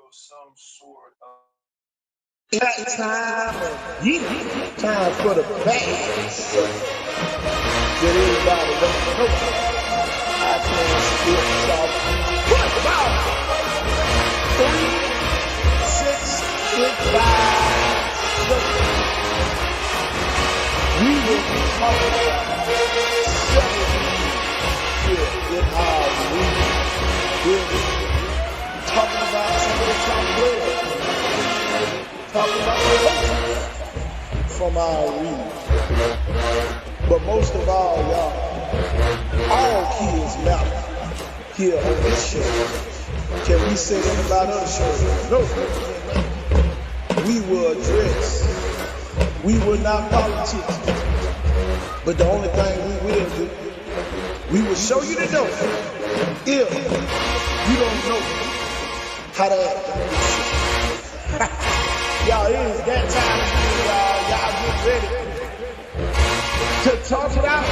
It's time time for the bags. Get everybody don't know. I can spit off football. 3, 6, 5. We will be talking about 7 here in our league. We'll be talking about some of the top players. Talking about the from our league. But most of all kids matter here on this show. Can we say that about other shows? No. We will address. We will not politics. But the only thing we will do, we will show you the dope if you don't know how to act. Y'all, it is that time again, y'all. Y'all get ready to talk it out.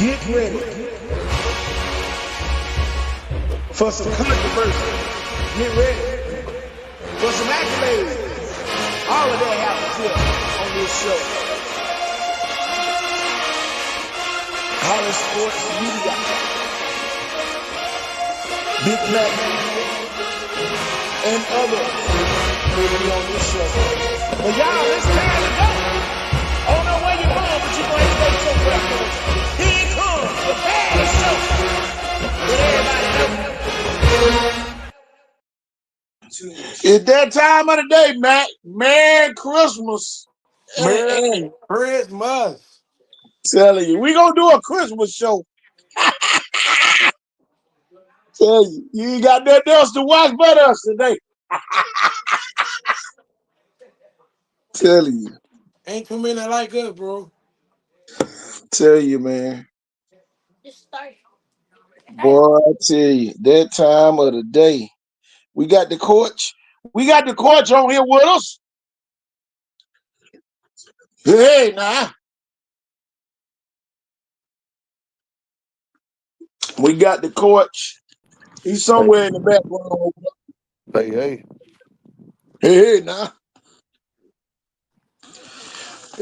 Get ready for some controversy. Get ready for some accolades. All of that happens here on this show. College Sports Media. Big Black and others will be on this show. But y'all, it's time to go. I don't know where you're going, but you're going to go somewhere. Here it comes, the bad show. Let everybody know. It's that time of the day, Matt. Merry Christmas. Merry Christmas. Telling you, we gonna do a Christmas show. Tell you, you ain't got nothing else to watch but us today. Telling you. Ain't too many like us, bro. Tell you, man. Boy, I tell you, that time of the day. We got the coach. We got the coach on here with us. Hey, now. We got the coach. He's somewhere in the background. Hey. Hey, now.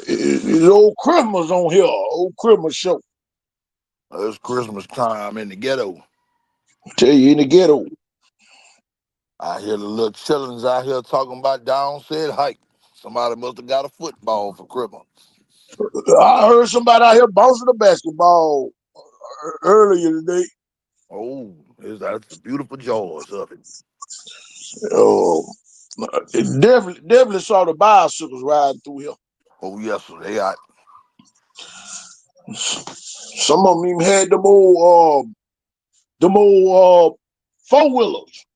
It's old Christmas on here. Old Christmas show. It's Christmas time in the ghetto. Tell you, in the ghetto. I hear the little chillins out here talking about down said hike. Somebody must have got a football for Christmas. I heard somebody out here bouncing the basketball earlier today. Oh, that's the beautiful jaws of it. Oh, it definitely saw the bicycles riding through here. Oh, yes, sir. They got. Some of them even had them old 4-wheelers.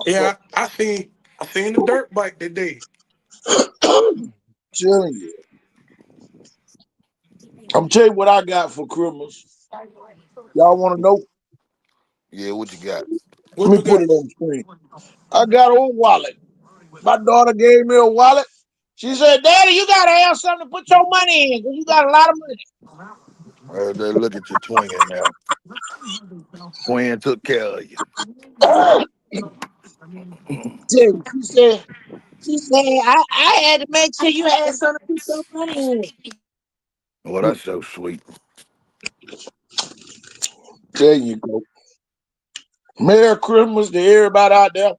Yeah, I seen the dirt bike today. Telling you. I'm telling you what I got for Christmas. Y'all want to know? Yeah, what you got? Let What me you put got? it on the screen. I got an old wallet. My daughter gave me a wallet. She said, "Daddy, you gotta have something to put your money in because you got a lot of money." They look at your twin now. Twin took care of you. She said, I had to make sure you had something to put your money in. Well, that's so sweet. There you go. Merry Christmas to everybody out there.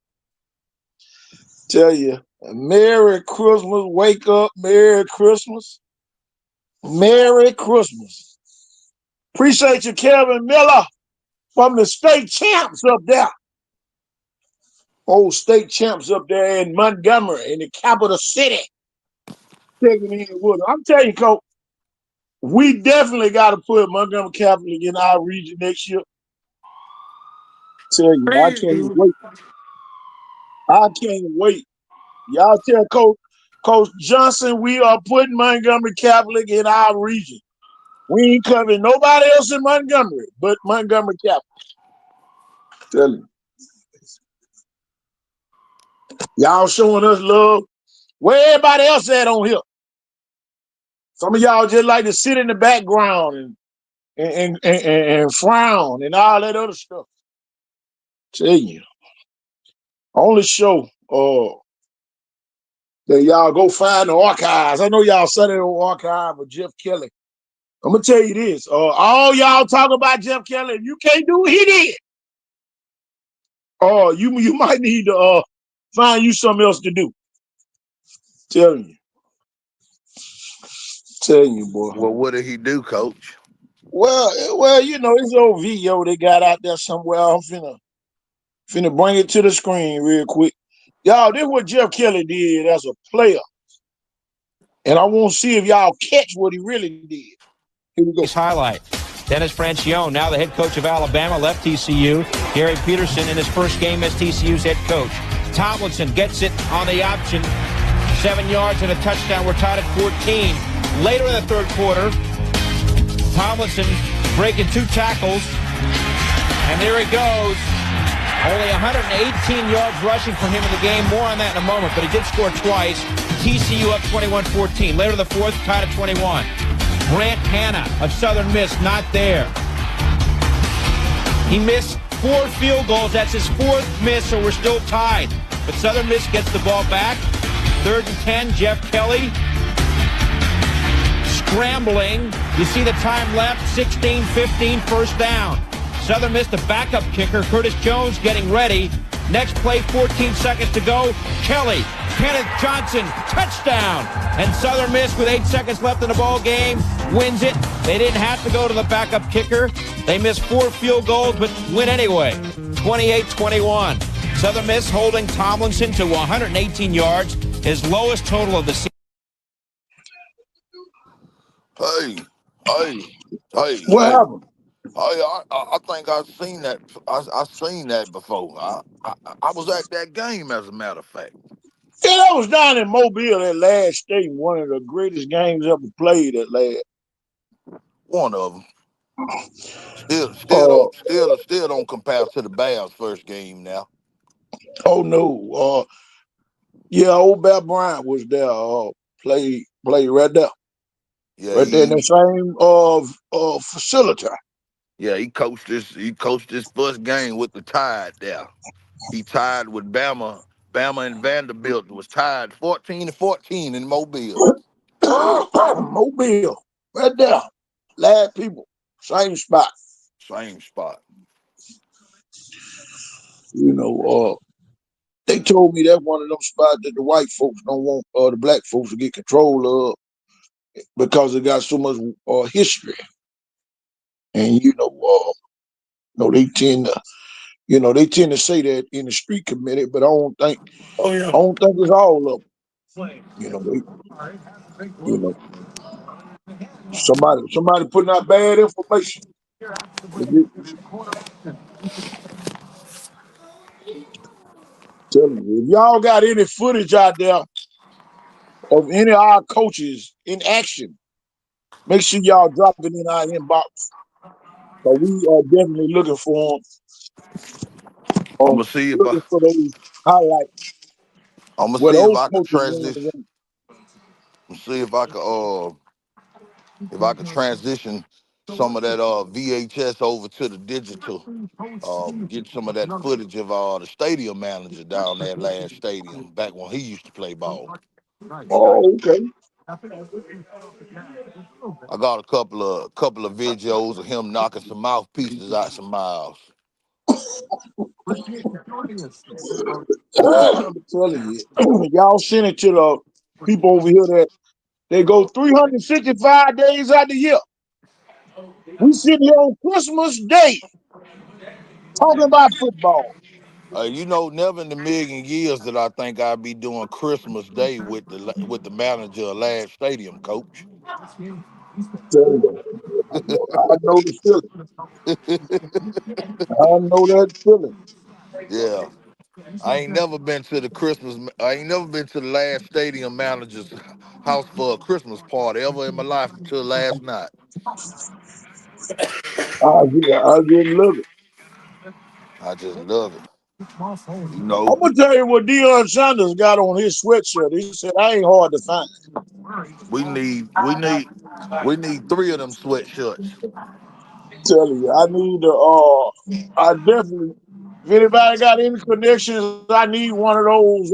Tell you, Merry Christmas. Wake up. Merry Christmas. Merry Christmas. Appreciate you, Kevin Miller, from the state champs up there. Old state champs up there in Montgomery, in the capital city. Taking in with I'm telling you, Coach, we definitely got to put Montgomery Catholic in our region next year. Tell you, I Please can't do. wait. I can't wait. Y'all tell Coach Johnson we are putting Montgomery Catholic in our region. We ain't covering nobody else in Montgomery but Montgomery Catholic. Tell you. Y'all showing us love. Where everybody else at on here? Some of y'all just like to sit in the background and frown and all that other stuff. Tell you, only show that y'all go find the archives. I know y'all said it on archive of Jeff Kelly. I'm gonna tell you this. All y'all talk about Jeff Kelly, if you can't do what he did, you might need to find you something else to do. Telling you, telling you, boy. Well, what did he do, Coach? Well, it's old video they got out there somewhere. I'm finna bring it to the screen real quick. Y'all, this is what Jeff Kelly did as a player. And I want to see if y'all catch what he really did. Here we go. Highlight. Dennis Francione, now the head coach of Alabama, left TCU. Gary Peterson in his first game as TCU's head coach. Tomlinson gets it on the option. 7 yards and a touchdown. We're tied at 14. Later in the third quarter, Tomlinson breaking 2 tackles. And there he goes. Only 118 yards rushing for him in the game. More on that in a moment, but he did score twice. TCU up 21-14. Later in the fourth, tied at 21. Grant Hanna of Southern Miss, not there. He missed 4 field goals. That's his 4th miss, so we're still tied. But Southern Miss gets the ball back. 3rd and 10, Jeff Kelly. Scrambling. You see the time left, 16-15, first down. Southern Miss, the backup kicker, Curtis Jones, getting ready. Next play, 14 seconds to go. Kelly, Kenneth Johnson, touchdown. And Southern Miss, with 8 seconds left in the ball game, wins it. They didn't have to go to the backup kicker. They missed 4 field goals, but win anyway. 28-21. Southern Miss holding Tomlinson to 118 yards, his lowest total of the season. Hey, hey, hey, What hey. happened? I think I've seen that. I've seen that before. I was at that game, as a matter of fact. Yeah, that was down in Mobile, that last stadium, one of the greatest games ever played at last. One of them. Uh, Still don't compare to the Bears' first game now. oh no. Yeah, old Bear Bryant was there. Played Yeah, right there in the same facility. he coached his first game with the Tide there. He tied with Bama. Bama and Vanderbilt was tied 14-14 in Mobile. Mobile, right there. Lad people, same spot. Same spot. You know, they told me that's one of them spots that the white folks don't want the black folks to get control of because it got so much history. And they tend to, they tend to say that in the street committee, but Oh I yeah. don't think it's all of them. They, you know, somebody putting out bad information. Telling you, if y'all got any footage out there of any of our coaches in action, make sure y'all drop it in our inbox. So we are definitely looking for them. I'm gonna see if I Looking for those highlights I'm gonna where see if those I can coaches win the transition. game. See if I could transition some of that VHS over to the digital. Get some of that footage of the stadium manager down there at last stadium back when he used to play ball. Oh, okay. I got a couple of videos of him knocking some mouthpieces out some miles. I'm telling you, y'all send it to the people over here that they go 365 days out the year. We sit here on Christmas Day talking about football. Never in a million years that I think I'd be doing Christmas Day with the manager of last stadium, coach. Tell you, I know the feeling. I know that feeling. Yeah. I ain't never been to the last stadium manager's house for a Christmas party ever in my life until last night. I just love it. I just love it. You I'm know, gonna tell you what Deion Sanders got on his sweatshirt. He said, "I ain't hard to find." we need we need we need 3 of them sweatshirts. Tell you, I need to. I definitely If anybody got any connections, I need one of those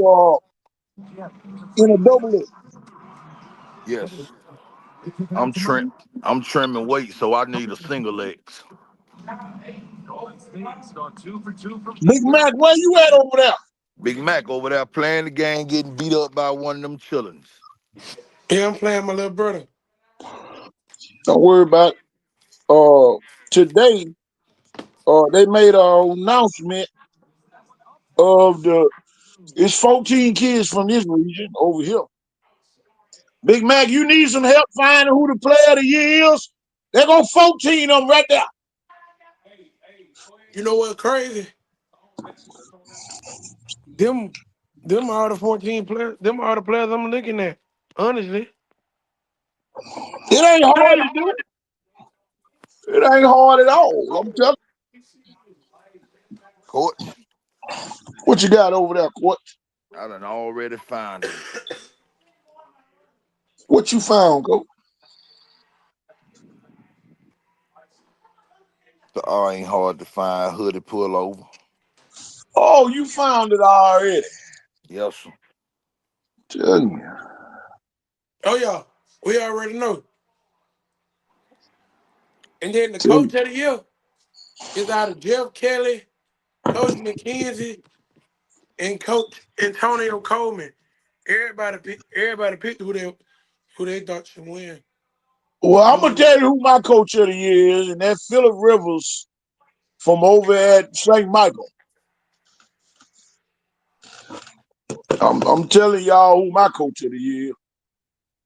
in a double it. Yes, I'm trim. I'm trimming weight, so I need a single legs. Big Mac, where you at over there? Big Mac over there playing the game, getting beat up by one of them chillins. Yeah, I'm playing my little brother. Don't worry about it. Today, they made an announcement of it's 14 kids from this region over here. Big Mac, you need some help finding who the player of the year is? They're going 14 of them right there. You know what's crazy? Them, them are the 14 players. Them are the players I'm looking at. Honestly, It ain't hard to do. It ain't hard at all. I'm telling Coach, you. What you got over there, Coach? I done already found him. What you found, Coach? The R ain't hard to find. Hoodie pullover. Oh, you found it already. Yes, sir. Telling you. oh yeah, we already know. And then the Tell you. coach of the year is out of Jeff Kelly, Coach McKenzie, and Coach Antonio Coleman. Everybody picked who they thought should win. Well, I'm gonna tell you who my coach of the year is, and that's Philip Rivers from over at St. Michael. I'm telling y'all who my coach of the year.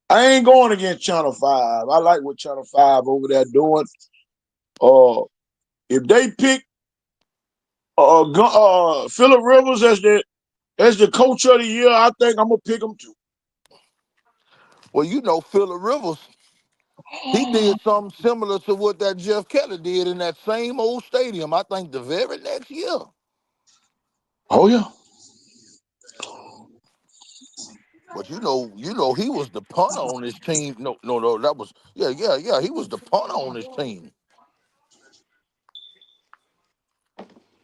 I ain't going against Channel 5. I like what Channel 5 over there doing. Uh, if they pick Philip Rivers as the coach of the year, I think I'm gonna pick him too. Well, you know, Phillip Rivers, he did something similar to what that Jeff Kelly did in that same old stadium. I think the very next year. Oh yeah. But you know, he was the punter on his team. No, that was yeah. He was the punter on his team.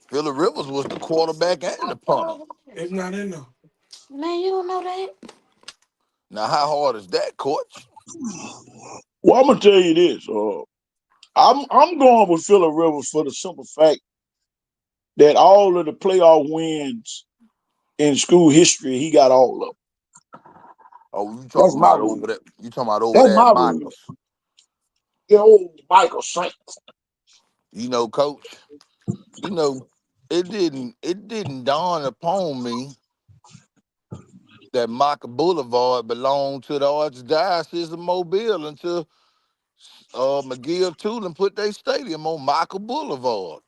Phillip Rivers was the quarterback and the punter. It's not in there. Man, you don't know that. Now, how hard is that, Coach? Well, I'm gonna tell you this. I'm going with Philip Rivers for the simple fact that all of the playoff wins in school history, he got all of them. Oh, you That's talking my about over reason. there? You talking about over That's there at my reason. Michaels? The old Michael Saint. You know, Coach. You know, it didn't dawn upon me that Micah Boulevard belonged to the Archdiocese of Mobile until McGill Tulin put their stadium on Micah Boulevard.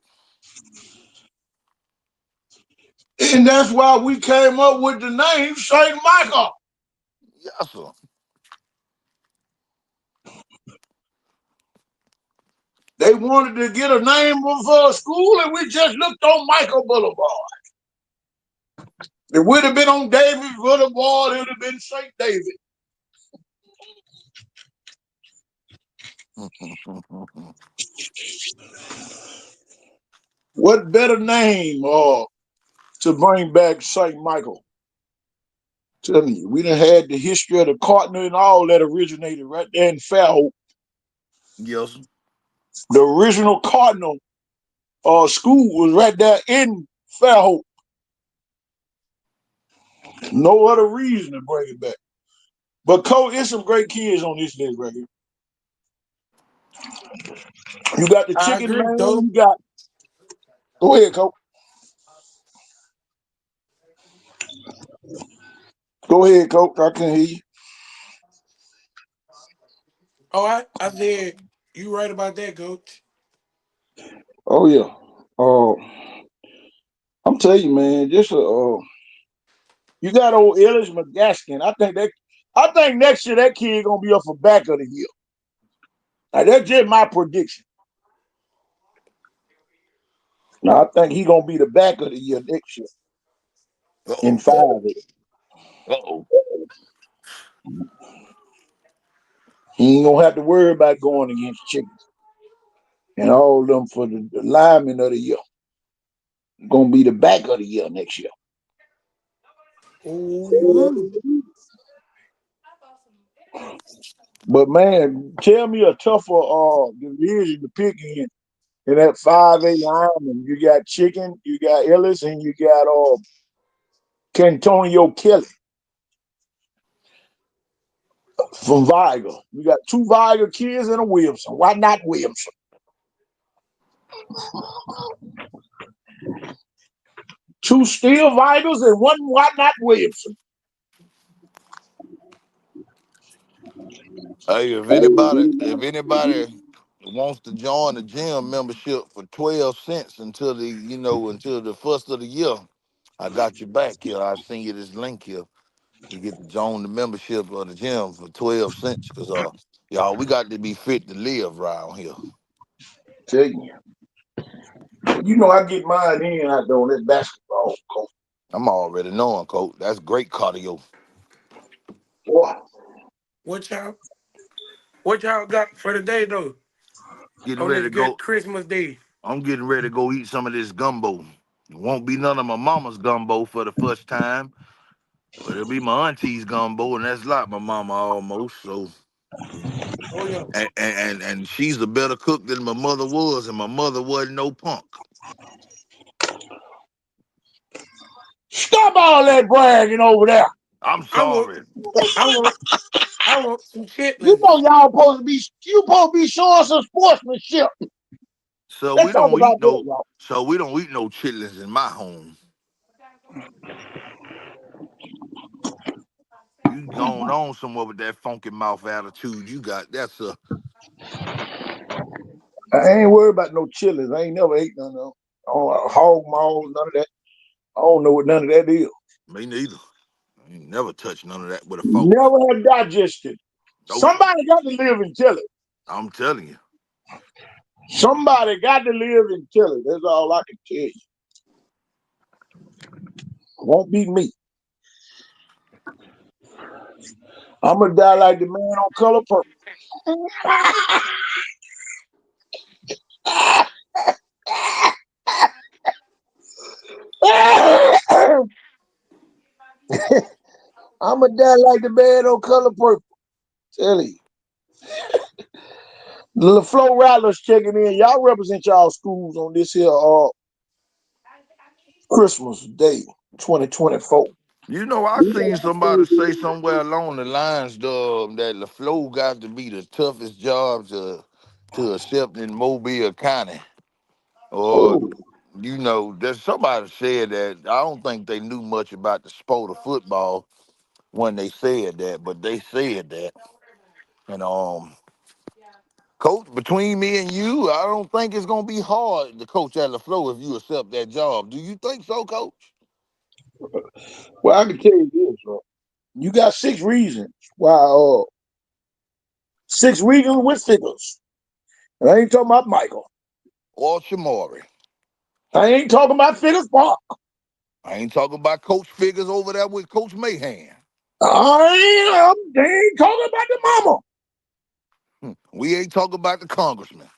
And that's why we came up with the name Saint Michael. Yes, sir. They wanted to get a name for a school, and we just looked on Michael Boulevard. It would have been on David Boulevard, it would have been St. David. What better name to bring back St. Michael? Tell you, we done had the history of the Cardinal and all that originated right there in Fairhope. Yes, sir. The original Cardinal school was right there in Fairhope. No other reason to bring it back. But Coach, there's some great kids on this list right here. You got the I chicken agree, man. though. You got. Go ahead, Coach. Go ahead, Coach. I can hear you. Oh, I said you right about that, coach. Oh yeah. I'm telling you, man. You got old Ellis McGaskin. I think next year that kid gonna be up for back of the year. Now, that's just my prediction. Now, I think he gonna be the back of the year next year in Uh-oh. 5. Uh-oh. He ain't gonna have to worry about going against chickens and all of them for the lineman of the year. Gonna be the back of the year next year. Ooh. But man, tell me a tougher division to pick in that 5A lineman. You got Chicken, you got Ellis, and you got Cantonio Kelly from Viger. You got two Viger kids and a Williamson. Why not Williamson? Two Steel Vigers and one why not Williamson? Hey, if anybody wants to join the gym membership for 12 cents until the first of the year, I got you back here. I send you this link here. You get to join the membership of the gym for 12 cents. Cause y'all, we got to be fit to live around here. Tell you. I get mine in out there on that basketball court. I'm already knowing, coach. That's great cardio. Boy, What y'all got for the day though? Getting On ready this to good go. Christmas day. I'm getting ready to go eat some of this gumbo. It won't be none of my mama's gumbo for the first time, but it'll be my auntie's gumbo, and that's like my mama almost. So, Oh yeah. and she's a better cook than my mother was, and my mother wasn't no punk. stop all that bragging over there. I'm I want sorry. I want I want some You chitlins. know y'all supposed to be showing some sportsmanship. So we Let's talk don't about eat that, no. y'all. So we don't eat no chitlins in my home. You going on somewhere with that funky mouth attitude you got? That's a I ain't worried about no chilies. I ain't never ate none of them. Hog maws, none of that. I don't know what none of that is. me neither. I ain't never touched none of that with a fork. Never have digested. Nope. Somebody got to live in chili. I'm telling you. Somebody got to live in chili. That's all I can tell you. Won't be me. I'm gonna die like the man on Color Purple. I'm gonna die like the man on Color Purple. Tell you. The LaFlo Rattlers checking in. Y'all represent y'all schools on this here Christmas Day 2024. I seen somebody say somewhere along the lines that LaFleur got to be the toughest job to accept in Mobile County. Or, Oh, there's somebody said that. I don't think they knew much about the sport of football when they said that, but they said that. And coach, between me and you, I don't think it's gonna be hard to coach at LaFleur if you accept that job. Do you think so, coach? well, I can tell you this, bro. You got 6 reasons why 6 reasons with figures. And I ain't talking about Michael. Or Shamori? I ain't talking about Figures Park. I ain't talking about Coach Figures over there with Coach Mahan. They ain't talking about the mama. We ain't talking about the congressman.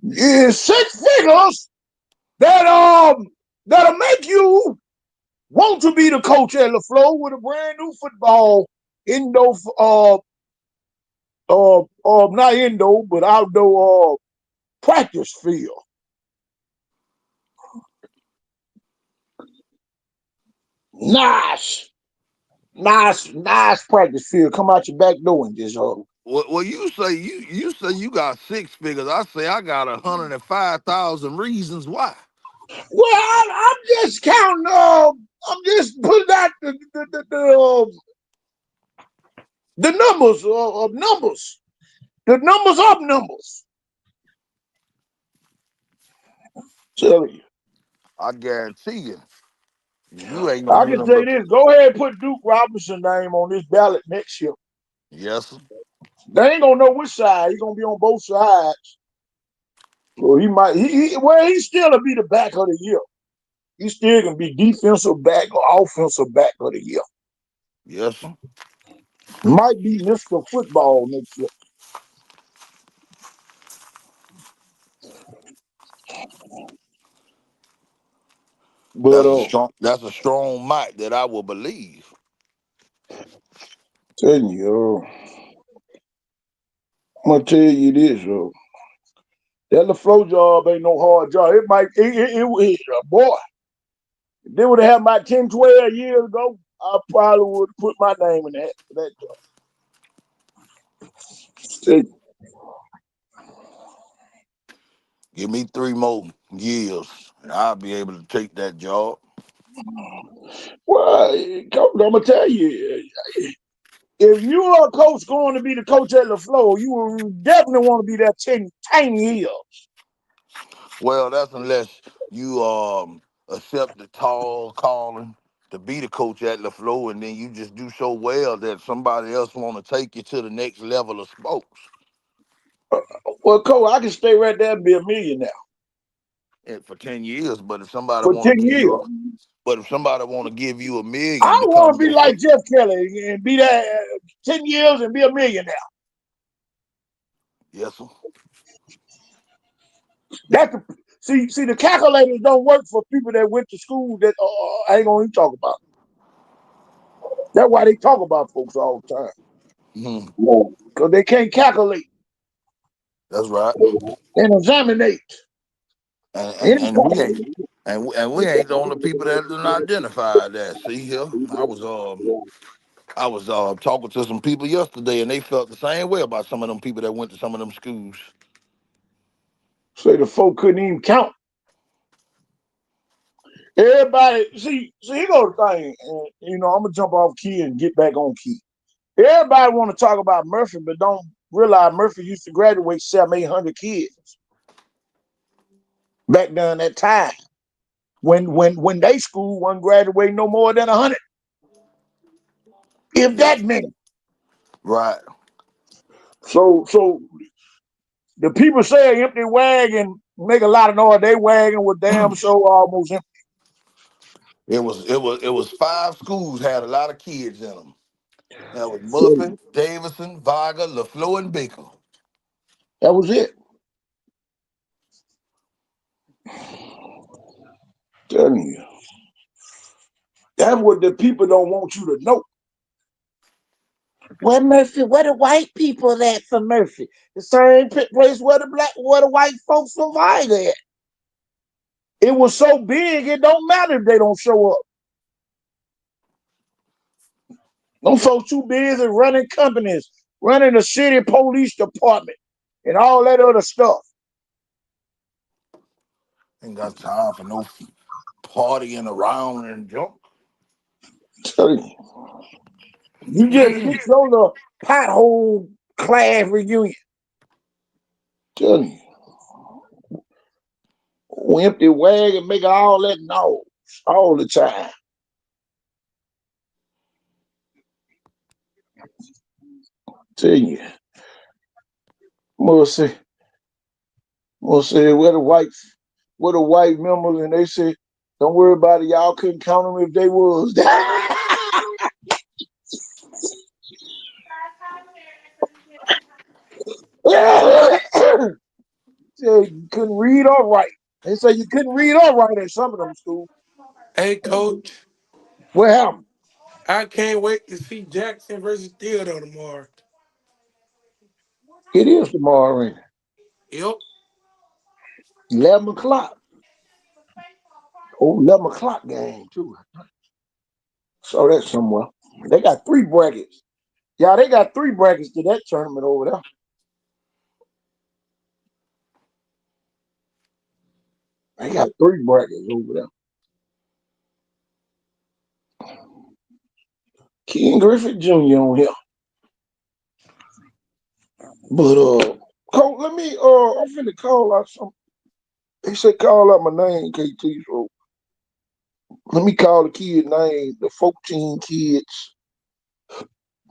Yeah, 6 figures that that'll make you want to be the coach at LaFleur with a brand new football indoor not indoor but outdoor practice field. Nice. Nice practice field. Come out your back door and just Well, you say you got 6 figures. I say I got 105,000 reasons why. well, I'm just counting. I'm just putting out the numbers of numbers. The numbers of numbers. Tell you. I guarantee you ain't gonna I do can nothing say but this. Go ahead and put Duke Robinson name on this ballot next year. yes, sir. They ain't gonna know which side. He's gonna be on both sides. So he might he still will be the back of the year. He still gonna be defensive back or offensive back of the year. Yes, sir. Might be Mr. Football next year. But That's a strong mic that I will believe. telling you, I'm gonna tell you this, that LaFleur job ain't no hard job. It might, boy, if they would have had about 10, 12 years ago, I probably would put my name in that for that job. Give me 3 more years, and I'll be able to take that job. Well, coach, I'm gonna tell you, if you are a coach going to be the coach at LaFleur, you will definitely want to be there 10 years. Well, that's unless you accept the tall calling to be the coach at LaFleur, and then you just do so well that somebody else want to take you to the next level of sports. Well, coach, I can stay right there and be a millionaire And for 10 years, but if somebody for want to 10 give years. you, but if somebody want to give you a I million to want come to be your like coach, Jeff Kelly and be there 10 years and be a millionaire. yes sir. That's the, see, the calculators don't work for people that went to school that I ain't gonna even talk about. That's why they talk about folks all the time. Mhm. Because they can't calculate That's right. and examinate. And we ain't and we ain't the only people that done identified that. See here, I was talking to some people yesterday, and they felt the same way about some of them people that went to some of them schools. Say the folk couldn't even count. Everybody, see, here go the thing. And, I'm gonna jump off key and get back on key. Everybody want to talk about Murphy, but don't realize Murphy used to graduate 700, 800 kids back during that time. When they school wasn't graduating no more than 100, if Yeah, that many. right. So the people say empty wagon make a lot of noise. They wagon was damn so almost empty. It was 5 schools had a lot of kids in them. That was So Murphy, Davidson, Varga, LaFleur, and Baker. that was it. Telling you. That's what the people don't want you to know. Where Murphy? Where the white people at for Murphy? The same place where the white folks survived at. It was so big, it don't matter if they don't show up. Them folks too busy running companies, running the city police department, and all that other stuff. Ain't got time for no partying around and junk. Tell you just fix your little pothole class reunion. Tell you, empty wagon making all that noise all the time. Tell you, must say where the white members, and they say, don't worry about it, y'all couldn't count them if they was. Say you couldn't read or write. They say you couldn't read or write at some of them schools. Hey, coach, What happened? I can't wait to see Jackson versus Theodore tomorrow. It is tomorrow, ain't it? Yep. 11 o'clock. Oh, 11 o'clock game, too. Saw that somewhere. They got 3 brackets. Yeah, they got 3 brackets to that tournament over there. They got 3 brackets over there. Ken Griffith Jr. on here. But Coach, let me I'm finna call out some. They said call out my name, KT. So let me call the kid name, the 14 kids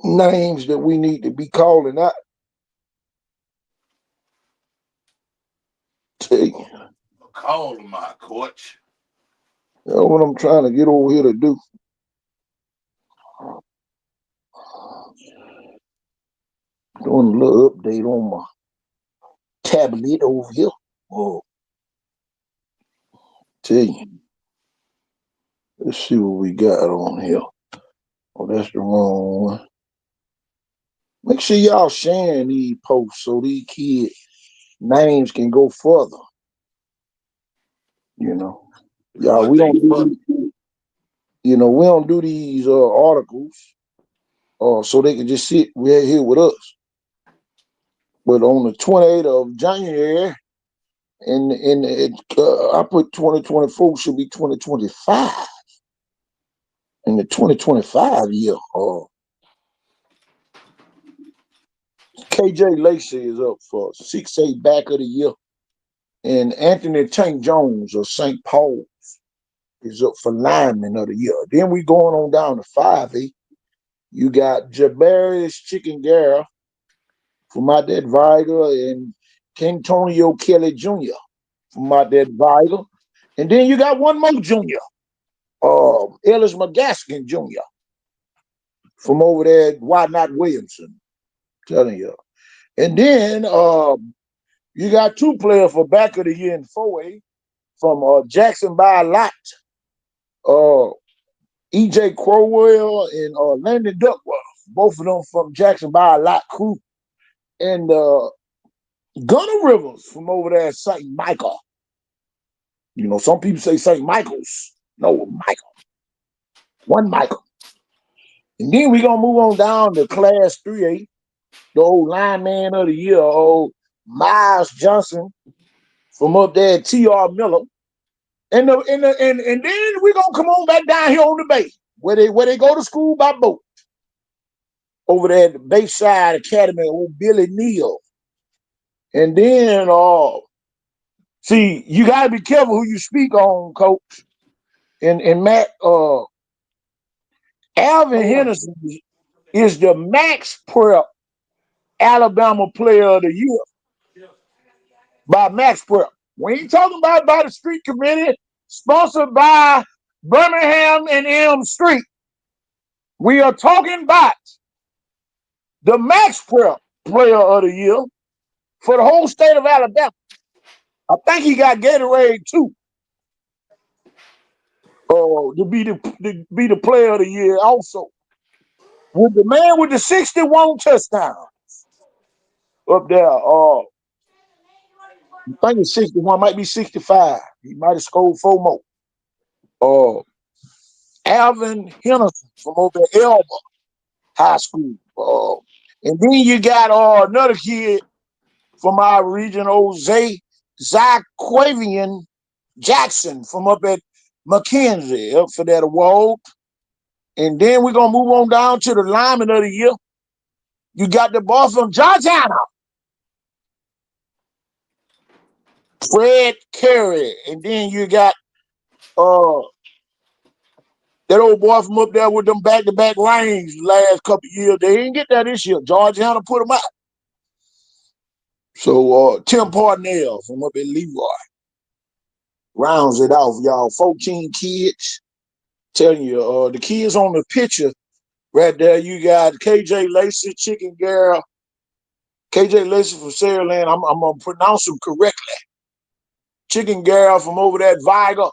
names that we need to be calling out. Tell you, Call my coach. that's what I'm trying to get over here to do. Doing a little update on my tablet over here. Oh, tell you. Let's see what we got on here. Oh, that's the wrong one. Make sure y'all sharing these posts so these kids' names can go further. You know, y'all, One we thing don't for do, we don't do these articles so they can just sit right here with us. But on the 28th of January, and I put 2024 should be 2025. In the 2025 year, KJ Lacey is up for 6A back of the year. And Anthony Tank Jones of St. Paul is up for lineman of the year. Then we going on down to 5A. You got Jabarius Chicken Guerra from out that Viger and Kentonio Kelly Jr. from out that Viger. And then you got one more junior, Ellis McGaskin Jr. from over there at Why Not Williamson. Telling you. And then you got two players for back of the year in 4A from Jackson by a lot. EJ Crowell and Landon Duckworth, both of them from Jackson by a lot crew. And Gunner Rivers from over there at St. Michael. You know, some people say St. Michael's. No, Michael. One Michael. And then we're going to move on down to Class 3A. The old lineman of the year, old Miles Johnson from up there at T.R. Miller. And then we're going to come on back down here on the bay where they go to school by boat. Over there at the Bayside Academy, old Billy Neal. And then, see, you got to be careful who you speak on, Coach. And Matt, Alvin Henderson is the Max Prep Alabama Player of the Year by Max Prep. We ain't talking about by the street committee, sponsored by Birmingham and Elm Street. We are talking about the Max Prep Player of the Year for the whole state of Alabama. I think he got Gatorade too. To be the player of the year also. With the man with the 61 touchdowns up there, I think it's 61, might be 65. He might have scored 4 more. Alvin Henderson from over at Elba High School. And then you got another kid from our region, old Zaquavian Jackson from up at McKenzie, up for that award. And then we're going to move on down to the lineman of the year. You got the boy from Georgiana, Fred Carey. And then you got that old boy from up there with them back-to-back rings the last couple of years. They didn't get that this year. Georgiana put them out. So Tim Parnell from up at Leroy rounds it off, y'all. 14 kids. Telling you, the kids on the picture right there, you got KJ Lacey, Chicken Girl. KJ Lacey from Saraland. I'm going to pronounce them correctly. Chicken Girl from over there at Viger.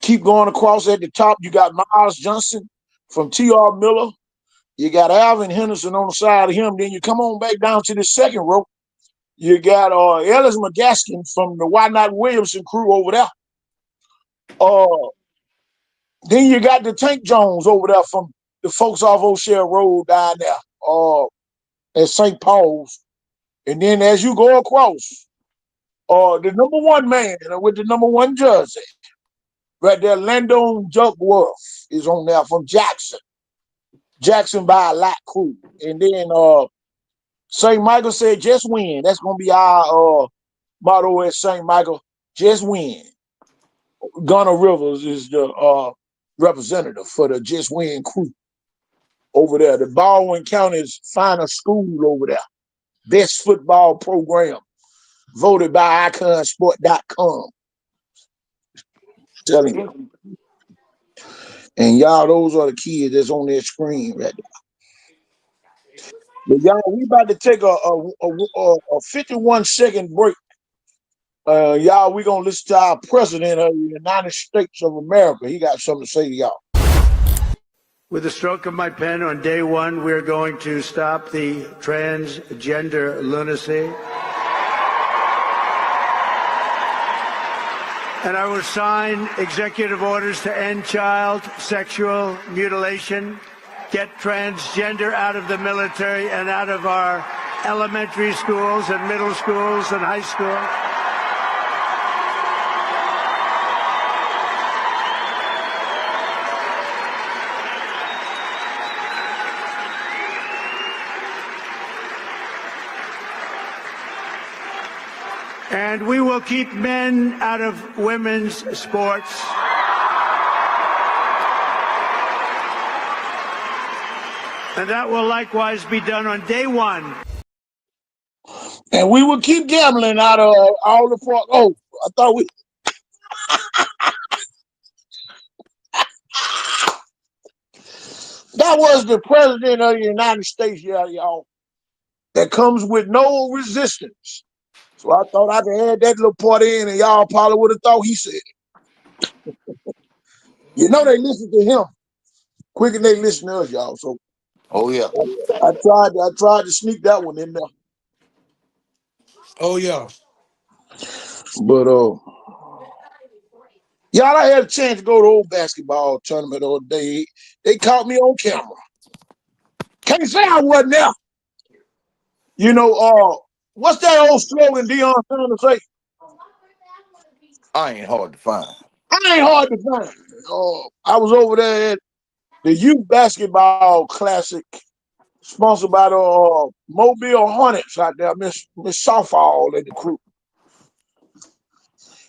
Keep going across at the top. You got Miles Johnson from T.R. Miller. You got Alvin Henderson on the side of him. Then you come on back down to the second row. You got Ellis McGaskin from the Why Not Williamson crew over there. Then you got the Tank Jones over there from the folks off O'Shea Road down there at St. Paul's. And then as you go across, the number one man with the number one jersey, right there, Landon Duckworth is on there from Jackson. Jackson by a lot crew. And then St. Michael said, just win. That's going to be our motto at St. Michael, just win. Gunner Rivers is the representative for the Just Win crew over there. The Baldwin County's finest school over there. Best football program voted by iconsport.com. Telling you. And y'all, those are the kids that's on their screen right there. But y'all, we about to take a 51-second break. Y'all, we gonna listen to our president of the United States of America. He got something to say to y'all. With the stroke of my pen on day one, we're going to stop the transgender lunacy. And I will sign executive orders to end child sexual mutilation, get transgender out of the military and out of our elementary schools and middle schools and high schools. And we will keep men out of women's sports. And that will likewise be done on day one. And we will keep gambling out of all the front. Oh, I thought we. That was the president of the United States, y'all. That comes with no resistance. So I thought I could add that little part in, and y'all probably would have thought he said it. You know they listen to him quicker than they listen to us, y'all. So Oh yeah. I tried to sneak that one in there. Oh yeah. But y'all, I had a chance to go to old basketball tournament the other day. They caught me on camera. Can't say I wasn't there. You know, what's that old slogan Deion Sanders say? I ain't hard to find. I ain't hard to find. I was over there at the youth basketball classic, sponsored by the Mobile Hornets out there, Miss Softball and the crew.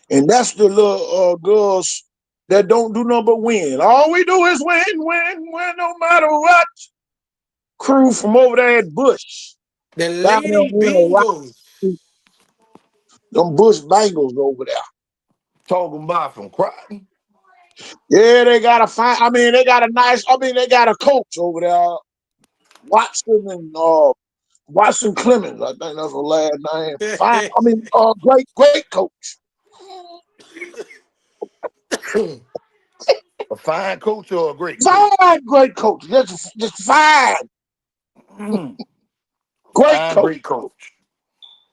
And that's the little girls that don't do nothing but win. All we do is win, no matter what. Crew from over there at Bush. The Down there Lady in a rock. Bingos. Them Bush Bengals over there. Talking about from Crichton. Yeah, they got they got a nice, they got a coach over there, Watson and Watson Clemens. I think that's the last name. Fine, great coach. A fine coach or a great coach? Fine, great coach. Just fine. Mm. Great Fine, coach. great coach.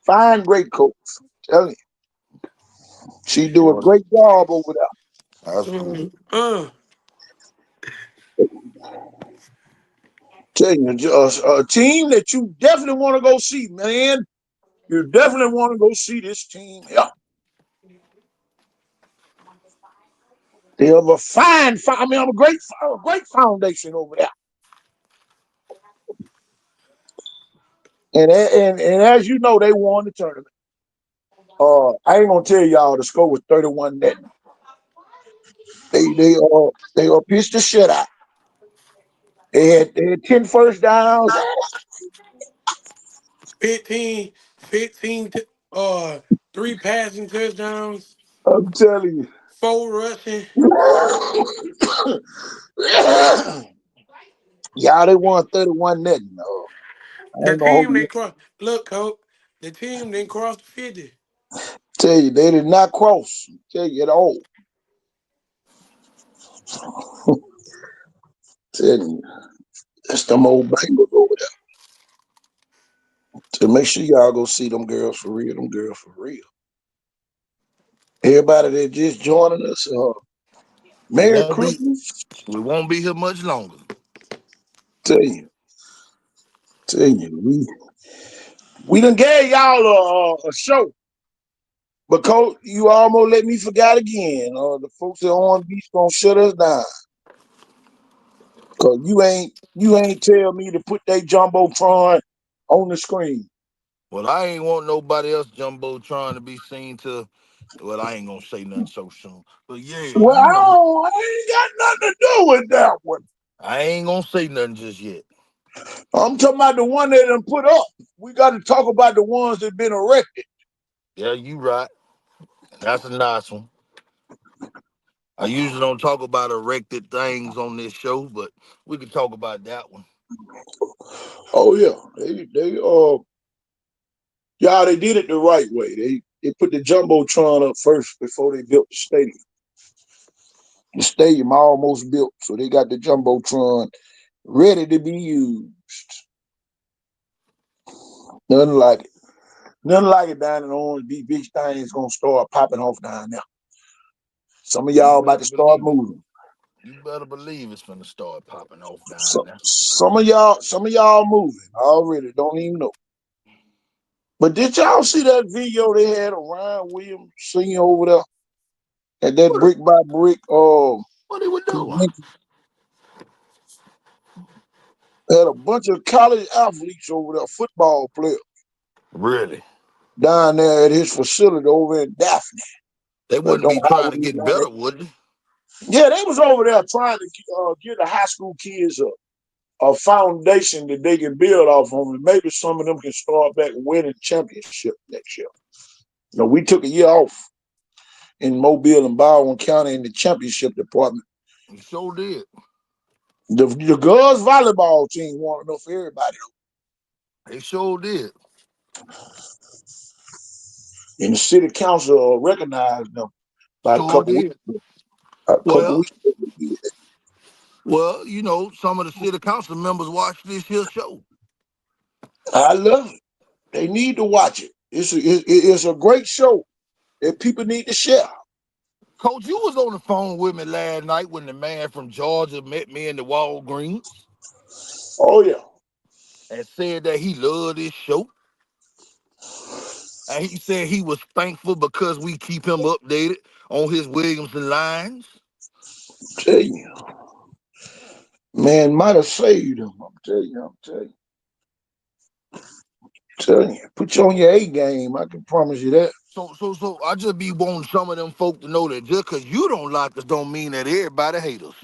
Fine, great coach. Tell you. She do a Sure. great job over there. That's good. Tell you, a team that you definitely want to go see, man. You definitely want to go see this team. Yeah. They have a a great foundation over there. And as you know, they won the tournament. I ain't gonna tell y'all the score was 31-0. They pitched the shit out. They had 10 first downs. 15, 15, 3 passing touchdowns, I'm telling 4 rushing. you. Y'all, they won 31-0. No, I The ain't gonna hold team you. they cross. Look, coach. The team didn't cross the 50. Tell you, they did not cross. Tell you at all. Tell you, that's them old Bengals over there. So make sure y'all go see them girls for real. Them girls for real. Everybody that just joining us, We Merry won't be Christmas. we won't be here much longer. Tell you, we done gave y'all a show, but coach, you almost let me forget again. The folks at On Beach gonna shut us down because you ain't tell me to put that jumbotron on the screen. Well, I ain't want nobody else jumbo trying to be seen to. Well, I ain't gonna say nothing so soon. But yeah, Well, you know, I ain't got nothing to do with that one. I ain't gonna say nothing just yet. I'm talking about the one they done put up. We got to talk about the ones that been erected. Yeah, you right. That's a nice one. I usually don't talk about erected things on this show, but we could talk about that one. Oh yeah, they y'all they did it the right way. they put the jumbotron up first before they built the stadium. The stadium almost built, so they got the jumbotron ready to be used. Nothing like it. Nothing like it down in Orange Beach. Big things gonna start popping off down there. Some of You y'all about better to start believe it. moving. You better believe it's finna start popping off down So, there. some of y'all moving already. Don't even know. But did y'all see that video they had of Ryan Williams singing over there at that What, brick by brick what they were doing? convention? Had a bunch of college athletes over there, football players, Really? down there at his facility over in Daphne. They Right wouldn't on be trying to Halloween get down there. better, would they? Yeah, they was over there trying to get the high school kids a foundation that they can build off of, and maybe some of them can start back winning championship next year. You know, we took a year off in Mobile and Baldwin County in the championship department. You sure did. The girls volleyball team wanted enough for everybody. They sure did. And the city council recognized them about a Sure couple weeks did. ago. A couple Well, weeks ago. well, you know, some of the city council members watch this here show. I love it. They need to watch it. It's a great show that people need to share. Coach, you was on the phone with me last night when the man from Georgia met me in the Walgreens Oh yeah. and said that he loved this show. And he said he was thankful because we keep him updated on his Williamson lines. Tell you. Man might have saved him. I'm telling you. Put you on your A game. I can promise you that. So I just be wanting some of them folk to know that just because you don't like us don't mean that everybody hate us.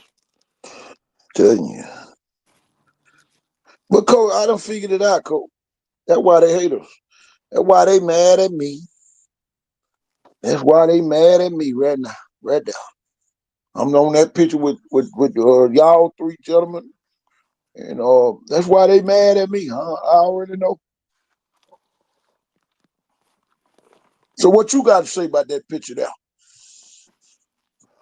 Telling you. But Coach, I done figured it out, Coach. That's why they hate us. That's why they mad at me. That's why they mad at me right now. Right now. I'm on that picture with y'all three gentlemen. And that's why they mad at me, huh? I already know. So what you got to say about that picture there?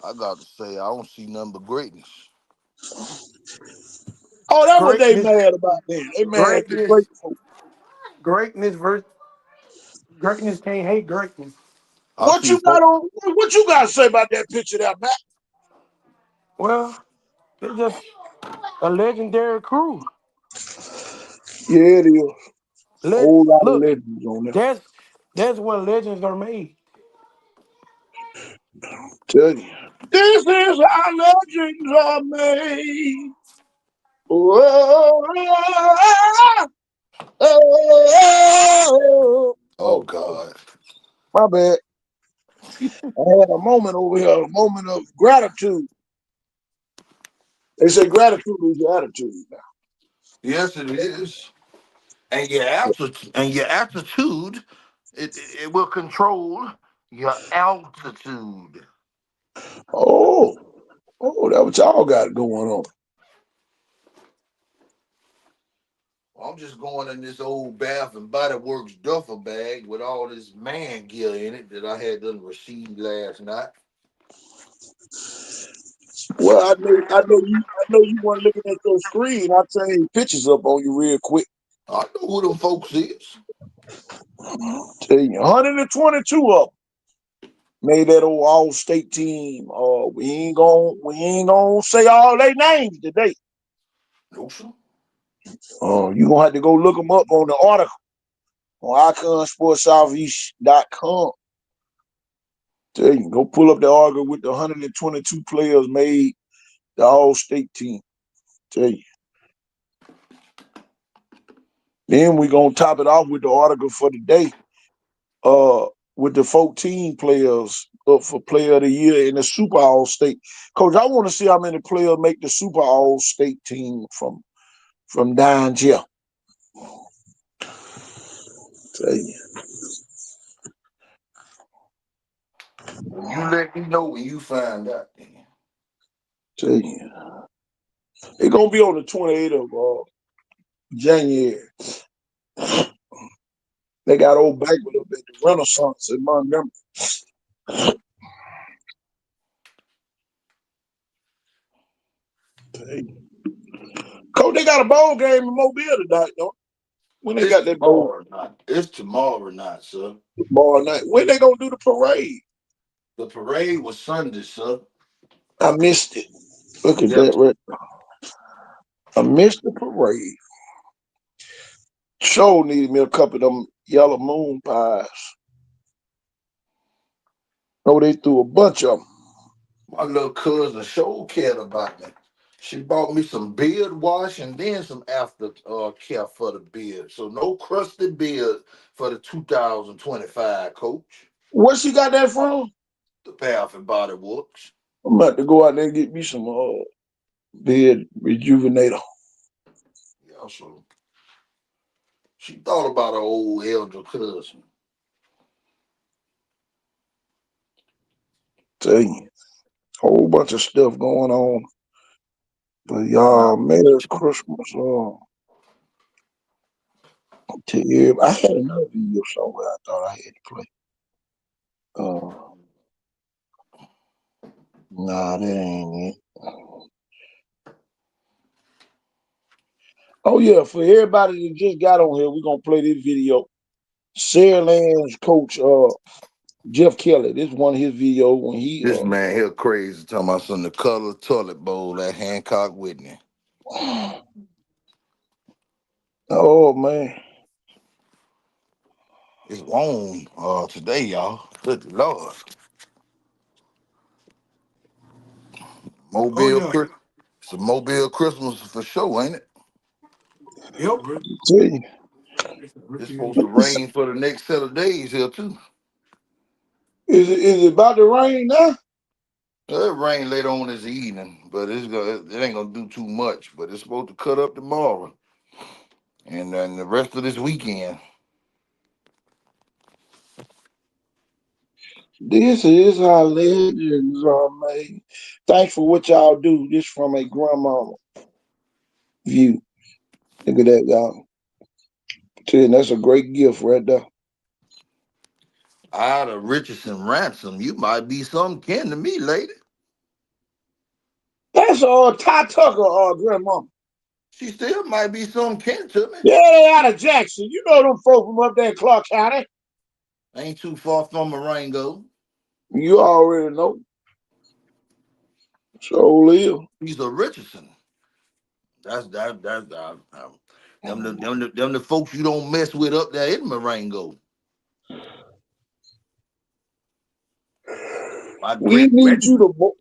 I got to say, I don't see nothing but greatness. Oh, that's what they Greatness, mad about then. They mad at the great greatness, folk. greatness versus greatness can't hate greatness. I see folk. What you got to say about that picture there, Matt? Well, it's just a legendary crew. Yeah, it is. Let Whole lot of look, legends on there. that's that's when legends are made. Tell you. This is how legends are made. Oh, Oh oh, God. my bad. I had a moment over here, a moment of gratitude. They say gratitude is your attitude now. Yes, it is. And your attitude, it will control your altitude. Oh, that what y'all got going on. I'm just going in this old Bath and Body Works duffel bag with all this man gear in it that I had done received last night. Well, I know you weren't looking at your screen. I changed pictures up on you real quick. I know who them folks is. Tell you, 122 of them made that old all state team. We ain't gonna say all their names today. No, sir. You gonna have to go look them up on the article on iconsportsoutheast.com. Tell you, go pull up the article with the 122 players made the all state team. Tell you. Then we gonna top it off with the article for the day. With the 14 players up for player of the year in the Super All State. Coach, I want to see how many players make the Super All State team from down here. Tell you, Well, you let me know when you find out. Then. tell you. It's gonna be on the 28th of January. They got old banquet up at the Renaissance in Montgomery. Coach, they got a bowl game in Mobile tonight, though. When they It's got that bowl tomorrow night. It's tomorrow night, sir. ball night, when they gonna do the parade? The parade was Sunday, sir. I missed it. Look at Yep. that, right? I missed the parade. Show needed me a couple of them yellow moon pies. Oh, they threw a bunch of them. My little cousin sure cared about me. She bought me some beard wash and then some after care for the beard. So no crusty beard for the 2025, coach. Where she got that from? The Bath and Body Works. I'm about to go out there and get me some beard rejuvenator. Yeah, so she thought about her old elder cousin. Tell you, whole bunch of stuff going on. But Nah, y'all, Merry Christmas. To you. I had another video somewhere I thought I had to play. Uh, nah, that ain't it. Oh yeah, for everybody that just got on here, we're gonna play this video. Sarah Land's coach, Jeff Kelly. This is one of his videos when he this man here crazy talking about some the color toilet bowl at Hancock Whitney. oh man. It's warm today, y'all. Good Lord. Oh Mobile yeah. Christmas. It's a Mobile Christmas for sure, ain't it? Yep. Tell you. It's supposed to rain for the next set of days here too. Is it about to rain now? It rain later on this evening, but it ain't gonna do too much. But it's supposed to cut up tomorrow, and then the rest of this weekend. This is how legends are made. Thanks for what y'all do. This from a grandmama view. Look at that, y'all. Tell you, that's a great gift right there. Out of Richardson Ransom, you might be some kin to me, lady. That's Ty Tucker, grandmama. She still might be some kin to me. Yeah, they out of Jackson. You know them folk from up there in Clark County. Ain't too far from Marengo. You already know. So live. She's a Richardson. Them the folks you don't mess with up there in Marengo. My We great need you grand to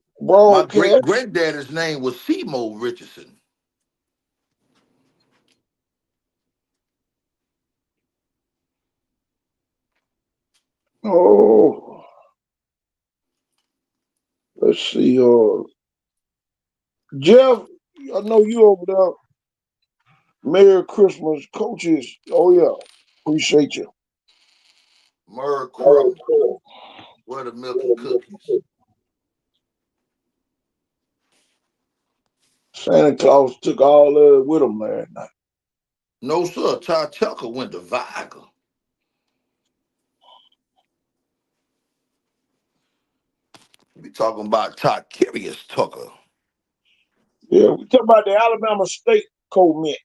my great broadcast. granddaddy's name was Seymour Richardson. Oh, let's see. Jeff, I know you over there. Merry Christmas, coaches. Oh yeah, appreciate you. Merry Oh, Christmas. cool. Where the milk and cookies? Santa Claus took all of it with him last night. No, sir. Ty Tucker went to Viger. We talking about Ty Curious Tucker. Yeah, we talk about the Alabama State commit.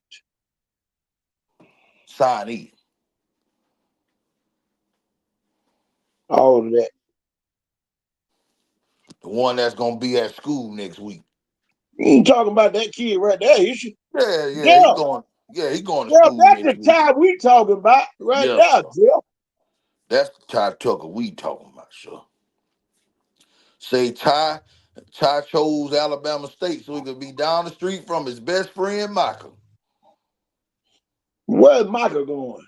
Signee. All of that. The one that's gonna be at school next week. You ain't talking about that kid right there, is you? Yeah, he Jeff, going. Yeah, he going to Jeff, school that's the next week. time we talking about right Yes, there, sir. Jeff. That's the Ty Tucker we talking about, sir. Say Ty chose Alabama State so he could be down the street from his best friend Michael. Where's Michael going?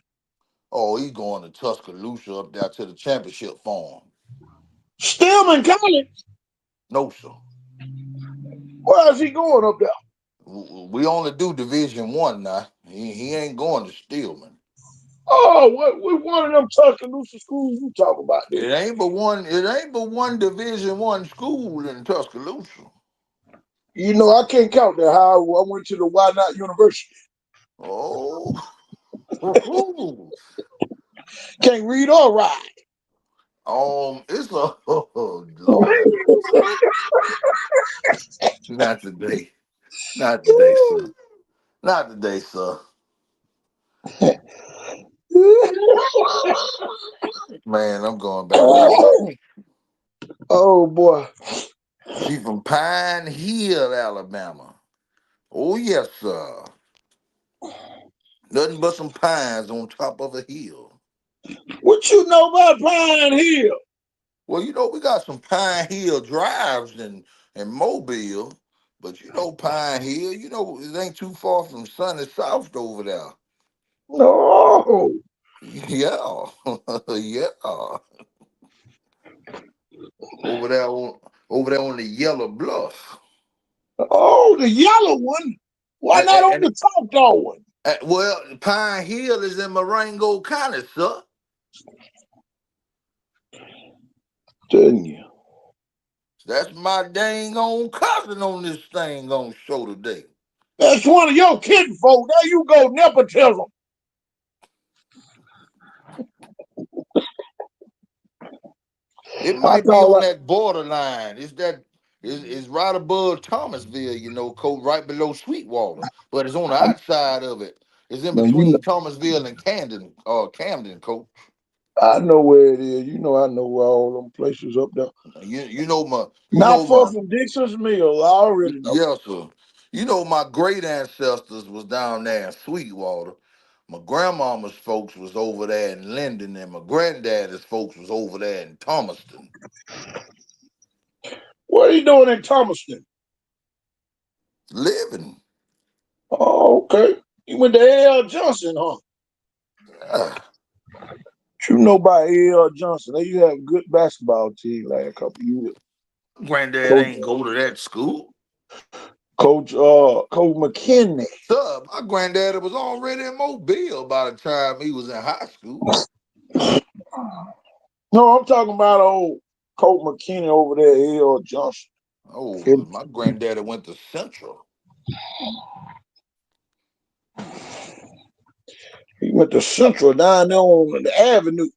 Oh, he's going to Tuscaloosa up there to the championship farm. Stillman College. No, sir. Where is he going up there? We only do Division 1 now. He ain't going to Stillman. Oh, what one of them Tuscaloosa schools you talking about there? It ain't but one. It ain't but one Division 1 school in Tuscaloosa. You know, I can't count that. How I went to the Why Not University. Oh, Can't read or write. It's a oh Lord have mercy. Not today. Not today, sir. Not today, sir. Man, I'm going back to work. Oh boy. She from Pine Hill, Alabama. Oh yes, sir. Nothing but some pines on top of a hill. What you know about Pine Hill? Well, we got some Pine Hill drives in Mobile, but Pine Hill, it ain't too far from Sunny South over there. No. Yeah, yeah. Over there on the Yellow Bluff. Oh, the yellow one. Why And, not on and, the top dog one? well, Pine Hill is in Marengo County, sir. Telling you. That's my dang on cousin on this thing on show today. That's one of your kinfolk. There you go, nepotism. It I might be call on that. that borderline. It's right above Thomasville, right below Sweetwater. But it's on the outside of it. It's in Man, you know, between Thomasville and Camden, coach. I know where it is. You know, I know where all them places up there. You know my you Not know far my from Dixon's Mill. I already know. yes, sir. My great ancestors was down there in Sweetwater. My grandmama's folks was over there in Linden, and my granddaddy's folks was over there in Thomaston. What are you doing in Thomaston? Living. Oh, okay. You went to A.L. Johnson, huh? Ah, You know about A.L. Johnson. They used to have a good basketball team last couple of years. granddad Coach, ain't go to that school. Coach McKinney. Sir, my granddaddy was already in Mobile by the time he was in high school. No, I'm talking about old Coach McKinney over there, A.L. Johnson. Oh, my granddaddy went to Central. He went to Central down there on the Avenue,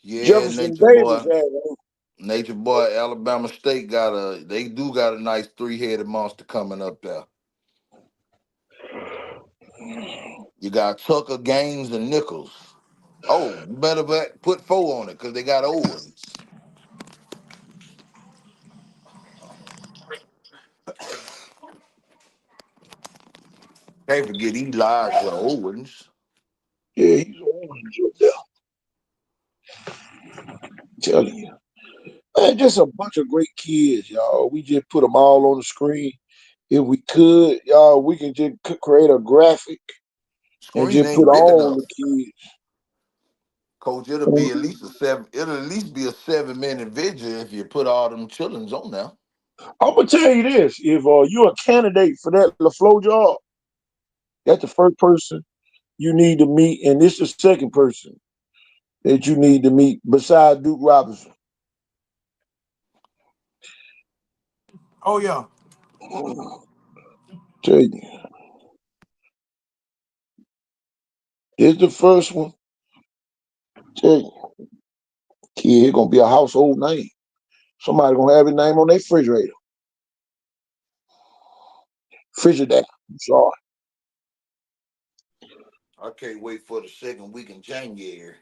Yeah, Jefferson Davis Avenue. Nature Boy, Alabama State they do got a nice three-headed monster coming up there. You got Tucker, Gaines, and Nichols. Oh, you better put four on it because they got Owens. Can't forget Elijah Owens. Yeah, he's orange up there. I'm telling you. Man, just a bunch of great kids, y'all. We just put them all on the screen. If we could, y'all, we can just create a graphic and Screen just put ain't big all enough. the kids. Coach, it'll be at least a seven. It'll at least be a 7-minute video if you put all them childrens on there. I'm gonna tell you this: if you're a candidate for that LaFlo job, that's the first person you need to meet, and this is the second person that you need to meet besides Duke Robinson. Oh yeah. Tell you, this the first one. Tell you, kid, it's gonna be a household name. Somebody gonna have his name on their refrigerator. Frigidaire. I'm sorry. I can't wait for the second week in January.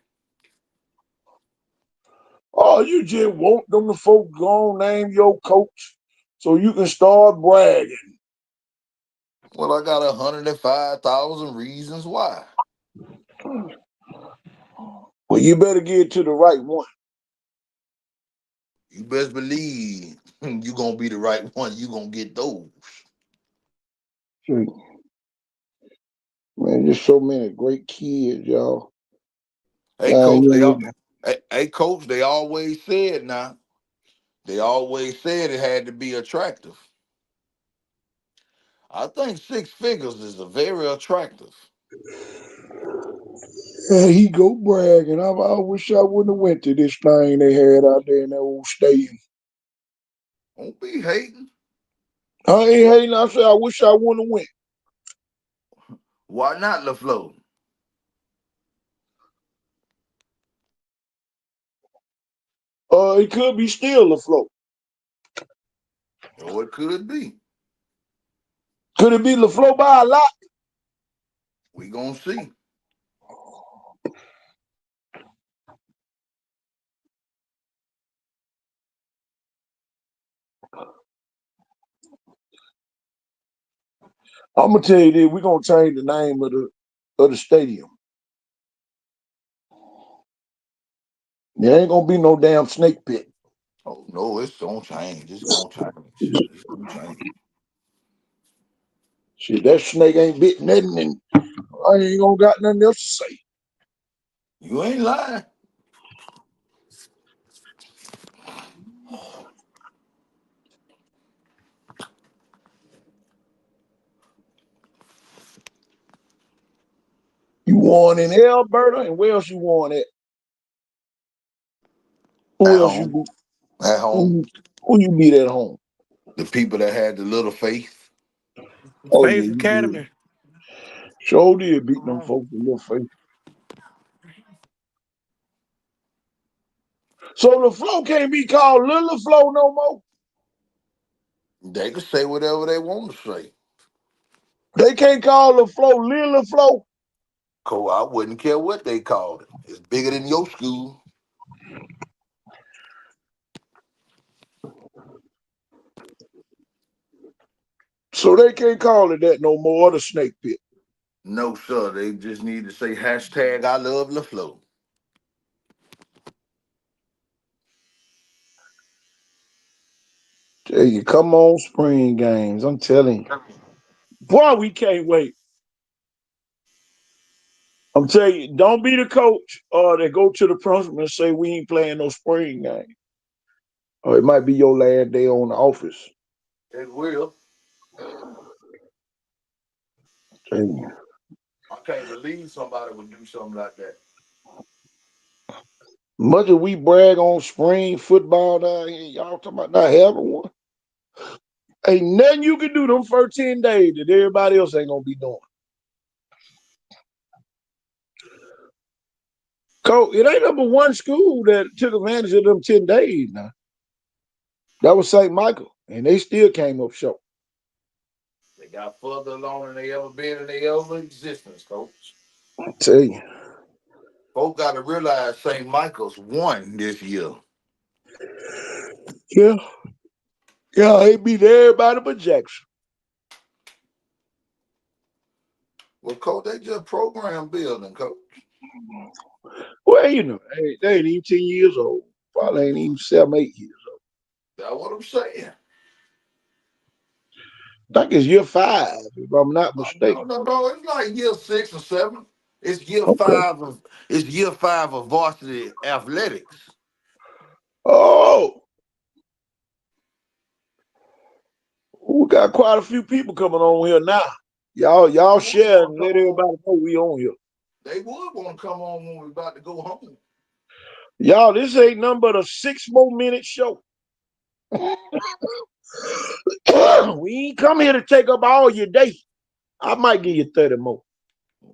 Oh, you just want them to folk go on name your coach so you can start bragging. Well, I got 105,000 reasons why. Well, you better get to the right one. You best believe you gonna be the right one. You gonna get those. See, man, there's so many great kids, y'all. Hey, You coach, know, coach, they always said now. They always said it had to be attractive. I think six figures is a very attractive. and he go bragging. I wish I wouldn't have went to this thing they had out there in that old stadium. Don't be hating. I ain't hating. I said I wish I wouldn't have went. Why not, LaFleur? It could be still LaFleur. Or it could be. Could it be LaFleur by a lot? We gonna see. I'm gonna tell you this: we're gonna change the name of the stadium. There ain't gonna be no damn snake pit. Oh no, it's gonna change. It's gonna change. It's gonna change. Shit, that snake ain't bit nothing, and I ain't gonna got nothing else to say. You ain't lying. You won in Alberta, and where else you won at? At Who else you home. beat? At home. Who you beat at home? The people that had the little faith. Oh yeah, Faith you did. Academy. Sure did beat them folks in their face. So the flow can't be called Little Flow no more. They can say whatever they want to say. They can't call the flow Little Flow. Cole, I wouldn't care what they called it. It's bigger than your school. So they can't call it that no more. The snake pit. No, sir. They just need to say hashtag I love LaFleur. Tell you, come on, spring games. I'm telling you. Boy, we can't wait. I'm telling you, don't be the coach or they go to the principal and say we ain't playing no spring game. Or it might be your last day on the office. It will. Tell you. I can't believe somebody would do something like that. Much as we brag on spring football down here, y'all talking about not having one. Ain't nothing you can do them first 10 days that everybody else ain't gonna be doing. Coach, it ain't number one school that took advantage of them 10 days now. That was St. Michael, and they still came up short. They got further along than they ever been in their ever existence, coach. I tell you. Folks got to realize St. Michael's won this year. Yeah. Yeah, they beat everybody but Jackson. Well, coach, they just program building, coach. Well, you know, they ain't even 10 years old. Probably ain't even 7, 8 years old. That's what I'm saying. I think it's year 5, if I'm not No, mistaken. no, no. It's like year 6 or 7. It's year Okay. 5 of varsity athletics. Oh, we got quite a few people coming on here now. Y'all They would share want and to let come on. everybody know we on here. They would want to come on when we're about to go home. Y'all, this ain't nothing but a 6 more minute show. We ain't come here to take up all your day. I might give you 30 more.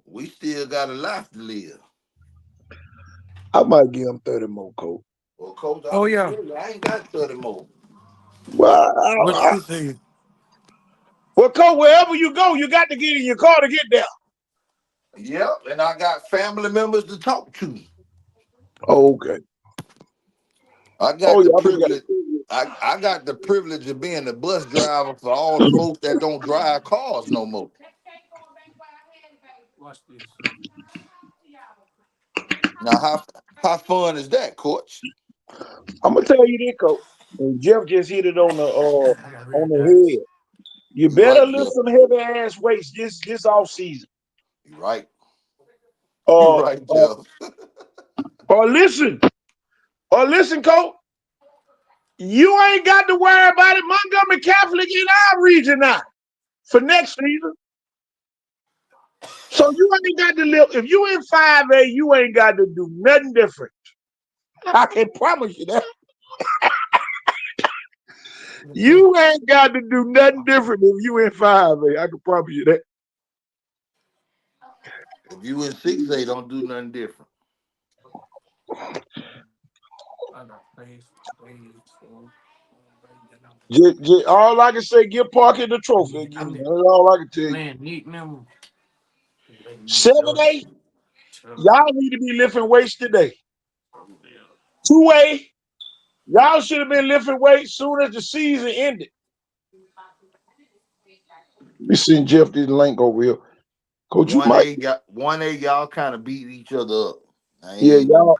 We still got a life to live. I might give them 30 more, Coach. Well, coach, I Oh can yeah. tell you, I ain't got 30 more. Well, What you saying? well, Coach, wherever you go, you got to get in your car to get there. Yep, and I got family members to talk to. Oh, okay. I Oh, got the yeah, I forgot. privilege. I got the privilege of being the bus driver for all the folks that don't drive cars no more. Watch this. Now, how fun is that, Coach? I'm gonna tell you this, Coach. And Jeff just hit it I got on red the dots. head. You You better right, lift Jeff. some heavy ass weights this off season. You right. You Uh, right, uh Jeff. or listen, Coach. You ain't got to worry about it. Montgomery Catholic in our region now for next season. So you ain't got to live. If you in 5A, you ain't got to do nothing different. I can promise you that. You ain't got to do nothing different if you in 5A. I can promise you that. If you in 6A, don't do nothing different. All I can say, give Parker the trophy again. That's all I can tell you. Man, Nick, them 7A, y'all need to be lifting weights today. 2A, y'all should have been lifting weights soon as the season ended. We seen Jeff this link over here. Coach, you might. 1A, y'all kind of beat each other up. I ain't Yeah, even y'all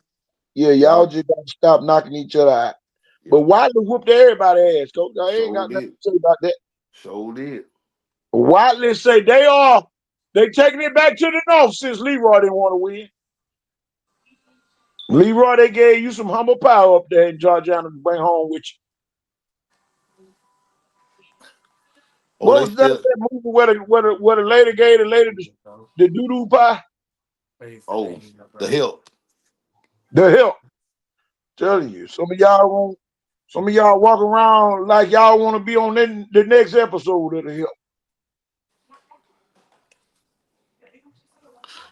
y'all. just gotta stop knocking each other out. Yeah, But Wiley whooped everybody's ass, Coach. I ain't so got nothing did, to say about that. so did. Wiley say they taking it back to the north since Leroy didn't want to win. Leroy, they gave you some humble power up there in Georgiana to bring home with you. Oh, What they was that, still. that movie where the lady gave the lady the doo-doo pie? Oh, the help. The help. Telling you. Some of y'all walk around like y'all want to be on the next episode of the help.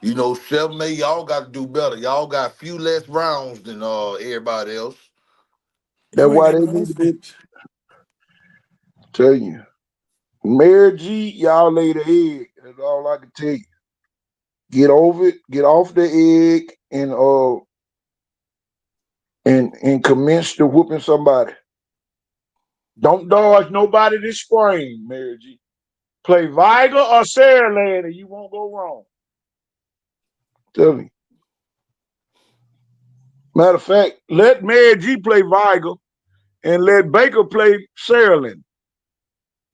You know, 7A, y'all got to do better. Y'all got a few less rounds than everybody else. That's you ain't why got they no need to be offense. telling you. Mary G, y'all laid the egg. That's all I can tell you. Get over it, get off the egg, and commence to whooping somebody. Don't dodge nobody this spring, Mary G. Play Viger or Sarah Land and you won't go wrong. Tell me. Matter of fact, let Mary G play Viger and let Baker play Saraland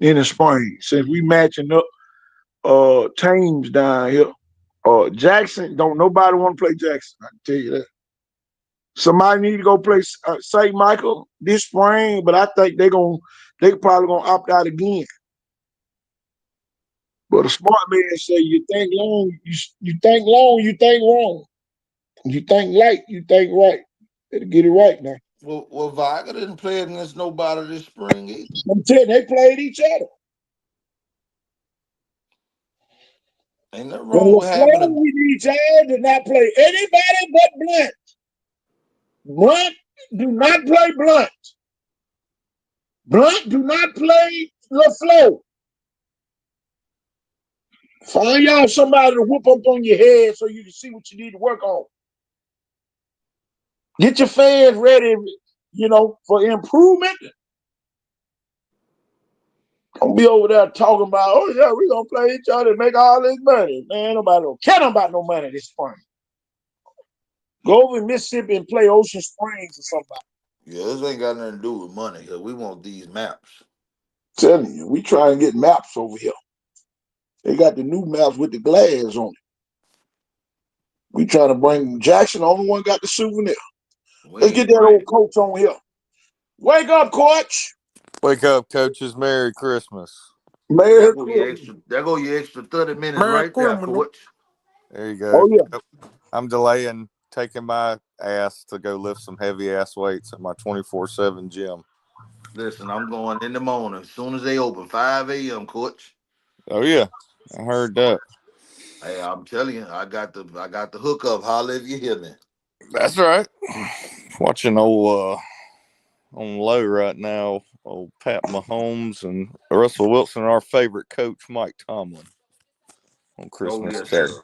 in the spring since we matching up teams down here. Jackson, don't nobody want to play Jackson. I can tell you that. Somebody need to go play St. Michael this spring, but I think they probably gonna opt out again. But a smart man say you think long, you think long, you think wrong. You think light, you think right. Better get it right now. Well, Viger didn't play against nobody this spring either. I'm telling you, they played each other. Ain't nothing When wrong we're with having playing, a. we need y'all to not play anybody but Blunt. Blunt, do not play Blunt. Blunt, do not play LaFleur. Find y'all somebody to whoop up on your head so you can see what you need to work on. Get your fans ready, for improvement. Don't be over there talking about, oh yeah, we're gonna play each other and make all this money. Man, nobody don't care about no money this spring. Go over in Mississippi and play Ocean Springs or somebody. Yeah, this ain't got nothing to do with money. Cause we want these maps. I'm telling you, we try and get maps over here. They got the new maps with the glass on it. We trying to bring Jackson, the only one got the souvenir. We Let's get ain't that old bring. coach on here. Wake up, coach. Wake up, coaches. Merry Christmas. Merry Christmas. There go your extra 30 minutes Merry right there, Christmas. coach. There you go. Oh yeah. I'm delaying taking my ass to go lift some heavy ass weights at my 24/7 gym. Listen, I'm going in the morning as soon as they open, 5 a.m. Coach. Oh yeah, I heard that. Hey, I'm telling you, I got the hookup. Holla if you hear me. That's right. Watching old on low right now. Old Pat Mahomes and Russell Wilson, our favorite coach, Mike Tomlin, on Oh Christmas yes, Day. sir.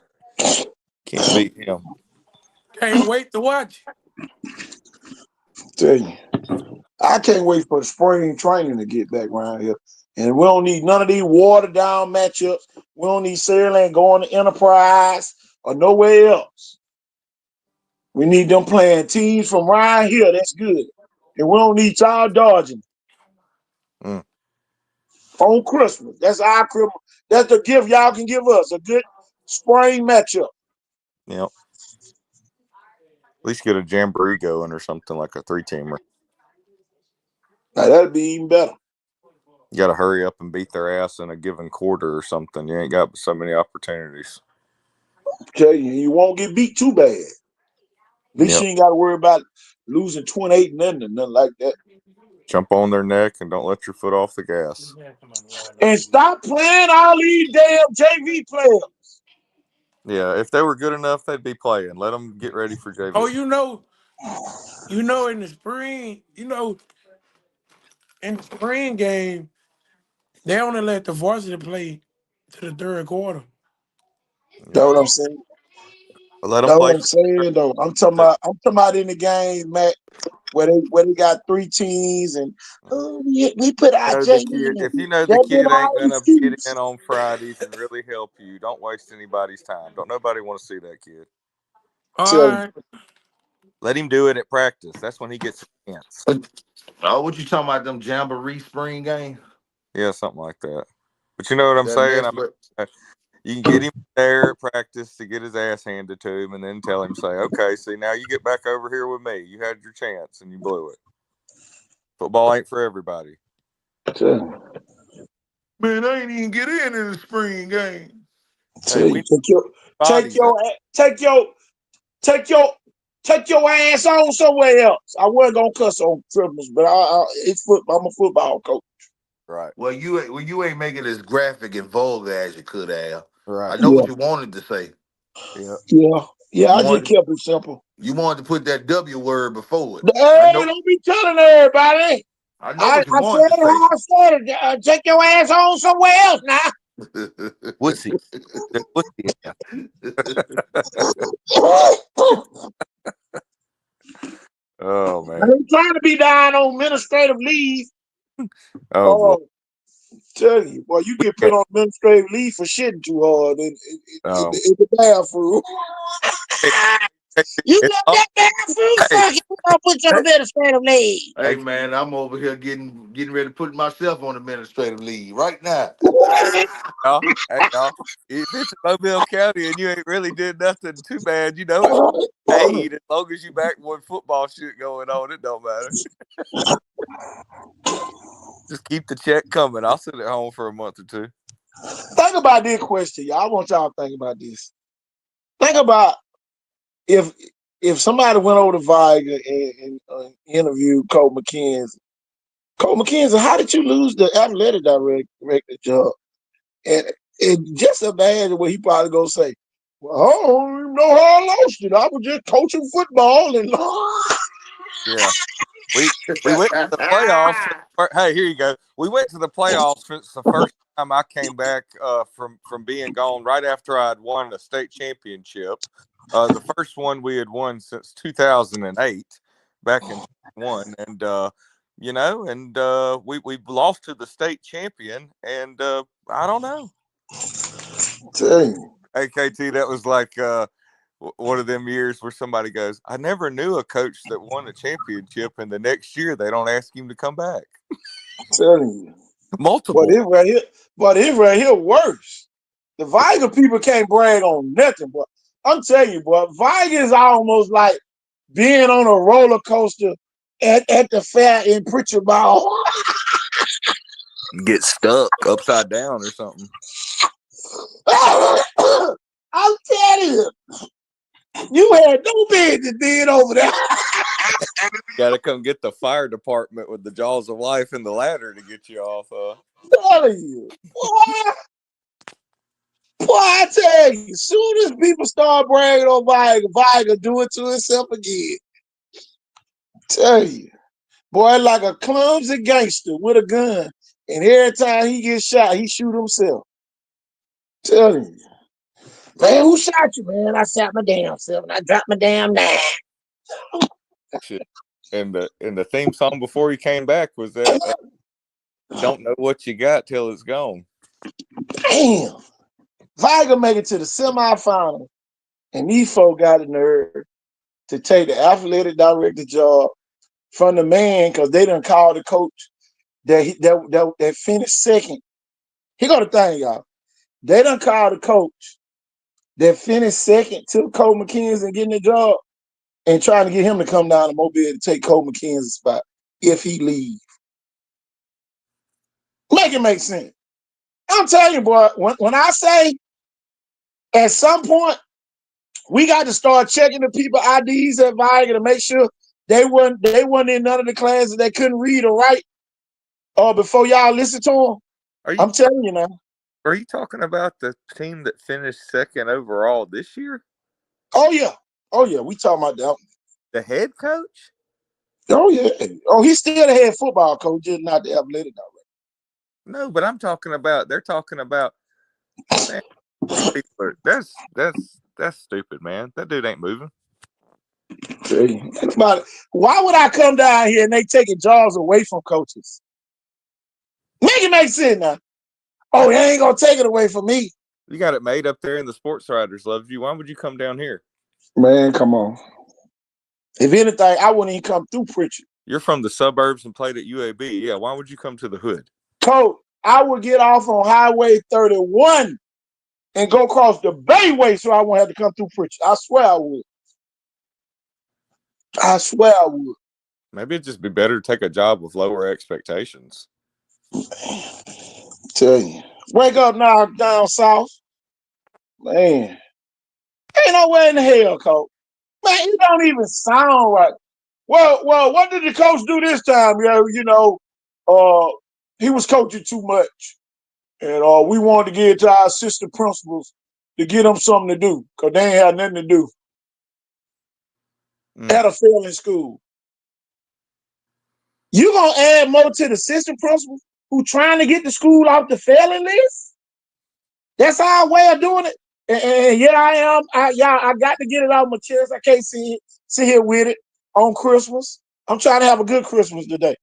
Can't beat him. Can't wait to watch. Tell you. I can't wait for the spring training to get back around here. And we don't need none of these watered down matchups. We don't need Saraland going to Enterprise or nowhere else. We need them playing teams from around here. That's good. And we don't need y'all dodging Mm, on Christmas. That's our Christmas. That's the gift y'all can give us, a good spring matchup. yep. At least get a jamboree going or something like a 3-teamer. Now that'd be even better. You got to hurry up and beat their ass in a given quarter or something. You ain't got so many opportunities. Tell you, you won't get beat too bad. At least Yep. you ain't got to worry about losing 28 nothing or nothing like that. Jump on their neck and don't let your foot off the gas. And stop playing all these damn JV players. Yeah, if they were good enough, they'd be playing. Let them get ready for Oh, JV. you know, You know, in the spring, in the spring game, they only let the varsity play to the third quarter. That's Yeah. what I'm saying. Let them That's what play. I'm saying though. I'm talking about in the game, Matt, where they got three teams and we put our Know the JV kid. in. If you know the That been kid ain't our gonna get excuse. in on Fridays and really help you, don't waste anybody's time. Don't nobody want to see that kid. All Tell you. right. Let him do it at practice. That's when he gets a chance. Oh, what you talking about? Them jamboree spring games? Yeah, something like that. But you know what I'm That saying? that's what. You can get him there at practice to get his ass handed to him, and then tell him, say, "Okay, see, now you get back over here with me. You had your chance and you blew it. Football ain't for everybody." Tell you. Man, I ain't even get in the spring game. Hey, Tell we you. need Take bodies your take your take your take your ass on somewhere else. I wasn't gonna cuss on Christmas, but it's football. I'm a football coach. right, You ain't making it as graphic and vulgar as you could have. I right, know Yeah, what you wanted to say. yeah. yeah. You I just wanted kept it simple. you wanted to put that W word before it. I Hey, know don't be telling everybody. I know I what you said wanted to it say. how I said it. Take your ass on somewhere else now. Wussy, the wussy. I Oh man. ain't trying to be down on administrative leave. Oh boy. Oh, tell you, boy, you We get put can't. on administrative leave for shitting too hard Um. in the bathroom. Hey, You it's got all, that bathroom hey, sucking. We're gonna put you on hey, administrative leave. Hey man, I'm over here getting ready to put myself on administrative leave right now. y'all. If it's in Mobile County and you ain't really did nothing too bad, it's paid as long as you back one football shit going on. It don't matter. Just keep the check coming. I'll sit at home for a month or two. Think about this question, y'all. I want y'all to think about this. Think about if somebody went over to Viga and interviewed Cole McKenzie. Cole McKenzie, how did you lose the athletic director job? And just imagine what he probably gonna say. Well, I don't even know how I lost it. I was just coaching football and Yeah. We went to the playoffs. Hey, here you go. We went to the playoffs. It's the first time I came back from being gone right after I'd won a state championship. The first one we had won since 2008, back in 1, and we lost to the state champion, and I don't know. dang. Hey, KT, that was like one of them years where somebody goes, I never knew a coach that won a championship and the next year they don't ask him to come back. Telling you. But Multiple. it right here worse. The Viga people can't brag on nothing, but I'm telling you, boy, Viga is almost like being on a roller coaster at the fair in Pritchard Ball. Get stuck upside down or something. I'm telling you, you had no business being over there. Got to come get the fire department with the jaws of life and the ladder to get you off. Telling you, boy, I tell you, soon as people start bragging on Viga do it to itself again. Tell you. Boy, like a clumsy gangster with a gun. And every time he gets shot, he shoot himself. Telling you. Man, who shot you, man? I shot my damn self and I dropped my damn knife. Shit. And the theme song before he came back was that don't know what you got till it's gone. Damn. Viga make it to the semifinal. And these folk got the nerve to take the athletic director job from the man because they done called the coach that finished second. Here go the thing, y'all. They done called the coach that finished second to Cole McKenzie and getting the job and trying to get him to come down to Mobile to take Cole McKenzie's spot if he leave. Make it make sense. I'm telling you, boy, when I say at some point we got to start checking the people IDs at Viga to make sure they weren't in none of the classes they couldn't read or write before y'all listen to them. Are you I'm telling you now. are you talking about the team that finished second overall this year? Oh yeah. Oh yeah. We talking about that. The head coach? Oh, yeah. Oh, he's still the head football coach, just not the athletic director. No, but I'm talking about. They're talking about. Man, these people are. That's stupid, man. That dude ain't moving. Think about it. Why would I come down here and they taking jobs away from coaches? Make it make sense now. Oh, they ain't gonna take it away from me. You got it made up there, and the sports writers love you. Why would you come down here? Man, come on. If anything, I wouldn't even come through preaching. You're from the suburbs and played at UAB. Yeah, why would you come to the hood? Coach, I would get off on Highway 31 and go across the Bayway so I won't have to come through preaching. I swear I would. I swear I would. Maybe it'd just be better to take a job with lower expectations. Tell you. Wake up now down south. Man. Ain't nowhere in the hell, coach. Man, it don't even sound right. Well, what did the coach do this time? He was coaching too much. And we wanted to give it to our assistant principals to get them something to do because they ain't had nothing to do at a failing school. You gonna add more to the assistant principals who trying to get the school off the failing list? That's our way of doing it. And yeah, I am. I got to get it off my chest. I can't sit here with it on Christmas. I'm trying to have a good Christmas today.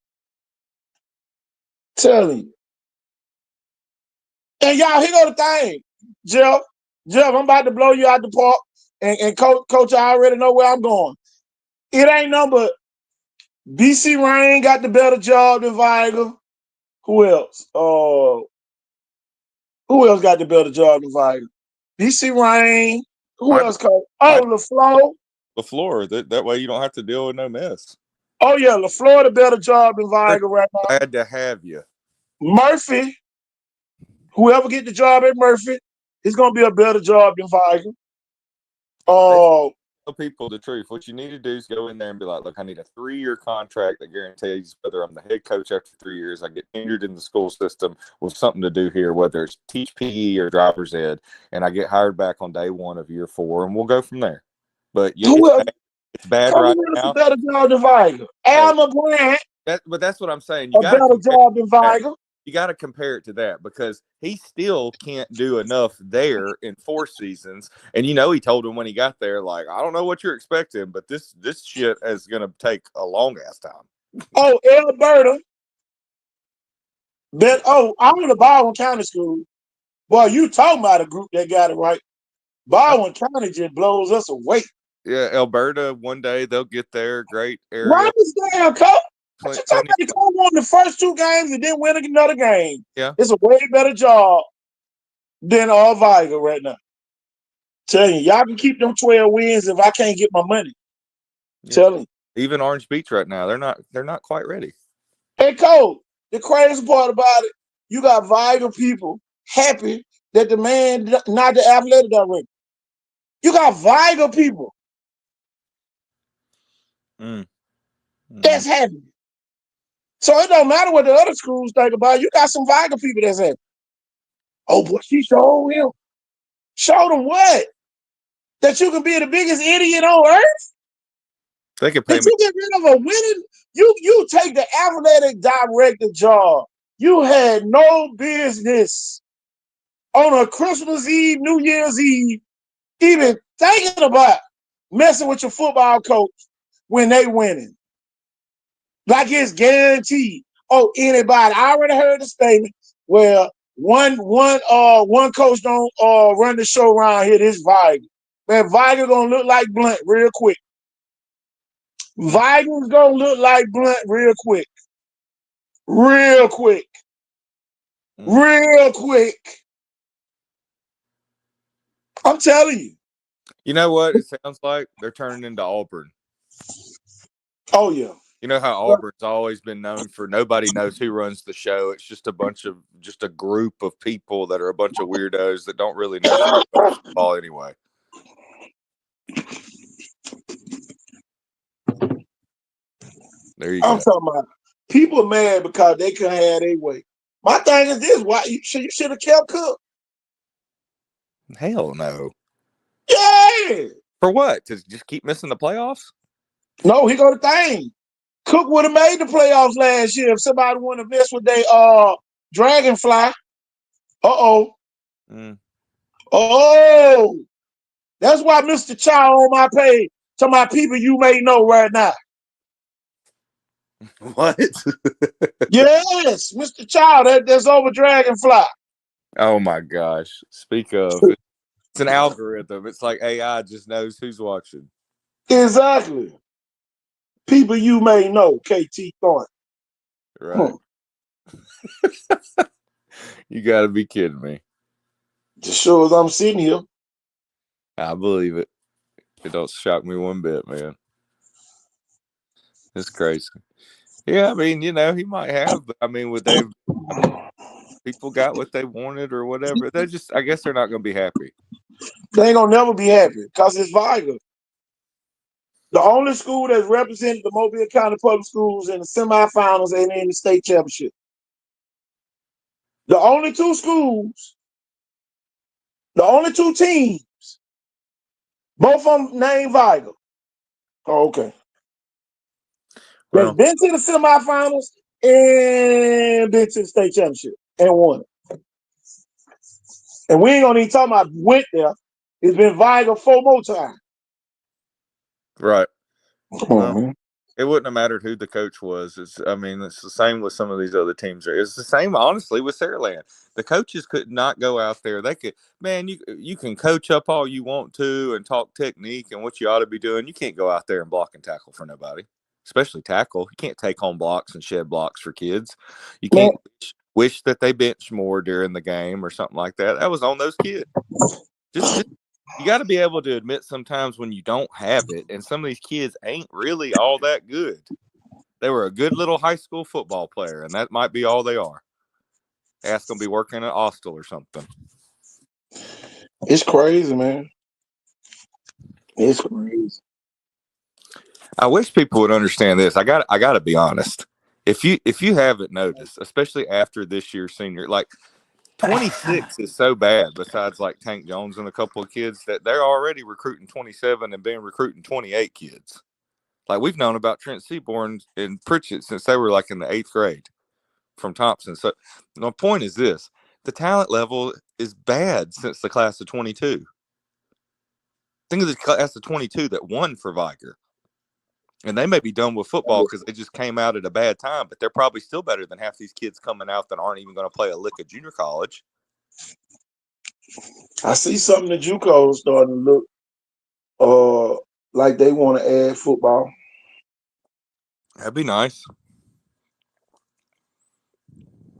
Telling you. And y'all, here go the thing, Jeff, I'm about to blow you out the park. And coach, I already know where I'm going. It ain't nothing but BC Rain got the better job than Viger. Who else? Who else got the better job than Viger? BC Rain. Who else, coach? Oh, LaFleur. LaFleur. That way you don't have to deal with no mess. Oh, yeah, LaFleur the better job than Viger right now. Glad to have you. Murphy. Whoever get the job at Murphy, it's going to be a better job than Viger. Tell people the truth. What you need to do is go in there and be like, look, I need a 3-year contract that guarantees whether I'm the head coach after 3 years, I get tenured in the school system with something to do here, whether it's teach PE or driver's ed, and I get hired back on day 1 of year 4, and we'll go from there. But yeah, it's bad right now. A better job than Viger. Alma Grant. But that's what I'm saying. A better job than Viger. You got to compare it to that because he still can't do enough there in 4 seasons. And, he told him when he got there, like, I don't know what you're expecting, but this shit is going to take a long ass time. Oh, Alberta. I'm in the Baldwin County School. Boy, you talking about a group that got it right. Baldwin County just blows us away. Yeah, Alberta, one day they'll get there. Great area. Robert's down, coach. But you talking about the coach won the first 2 games and didn't win another game. Yeah. It's a way better job than Viger right now. Telling you, y'all can keep them 12 wins if I can't get my money. Yeah. Telling you. Even Orange Beach right now, they're not quite ready. Hey, coach, the crazy part about it, you got Viger people happy that the man not the athletic director. You got Viger people that's happy. So it don't matter what the other schools think about it. You got some Viger people that's happy. Oh, boy, she showed him. Showed him what? That you can be the biggest idiot on earth? They could pay me. You get rid of a winning, you take the athletic director job. You had no business on a Christmas Eve, New Year's Eve, even thinking about messing with your football coach when they winning. Like it's guaranteed. Oh, anybody. I already heard the statement where one coach don't run the show around here. This Viger. Man, Viger gonna look like Blunt real quick. Viger's gonna look like Blunt real quick. Real quick. Real quick. I'm telling you. You know what it sounds like? They're turning into Auburn. Oh, yeah. You know how Auburn's always been known for nobody knows who runs the show. It's just a group of people that are a bunch of weirdos that don't really know shit about football anyway. There you go. I'm talking about people mad because they couldn't have their way. My thing is this: why you should have kept Cook? Hell no. Yeah. For what? To just keep missing the playoffs? No, he go to thing. Cook would have made the playoffs last year if somebody wouldn't have messed with their Dragonfly. Uh-oh. Mm. Oh. That's why Mr. Chow on my page to my people you may know right now. What? Yes, Mr. Chow, that's over Dragonfly. Oh my gosh! Speak of, it's an algorithm. It's like AI just knows who's watching. Exactly. People you may know, KT Thornton. Right? You got to be kidding me. Just sure as I'm sitting here. I believe it. It don't shock me one bit, man. It's crazy. Yeah, I mean, he might have, but I mean, would they? People got what they wanted or whatever. They just, I guess, they're not going to be happy. They ain't gonna never be happy because it's Viger. The only school that's represented the Mobile County Public Schools in the semifinals and in the state championship. The only two schools, the only two teams, both of them named Viger. Oh, okay. That's Well, been to the semifinals and been to the state championship and won it. And we ain't gonna even talk about went there. It's been Viger 4 more times. right. Come on, Well, man. it wouldn't have mattered who the coach was. I mean, it's the same with some of these other teams. It's the same, honestly, with Saraland. The coaches could not go out there. They could, man. You can coach up all you want to and talk technique and what you ought to be doing. You can't go out there and block and tackle for nobody, especially tackle. You can't take home blocks and shed blocks for kids. You Man, can't wish that they bench more during the game or something like that. That was on those kids. Just you got to be able to admit sometimes when you don't have it, and some of these kids ain't really all that good. They were a good little high school football player, and that might be all they are. Ask them to be working at Austell or something. it's crazy, man. It's crazy. I wish people would understand this. I got to be honest. If you haven't noticed, especially after this year's senior, like 26 is so bad. Besides like Tank Jones and a couple of kids that they're already recruiting 27 and been recruiting 28 kids. Like we've known about Trent Seaborn and Pritchett since they were like in the 8th grade from Thompson. So my point is this: the talent level is bad since the class of 22. Think of the class of 22 that won for Viger. And they may be done with football because they just came out at a bad time, but they're probably still better than half these kids coming out that aren't even going to play a lick of junior college. I see something the JUCOs starting to look like they want to add football. That'd be nice.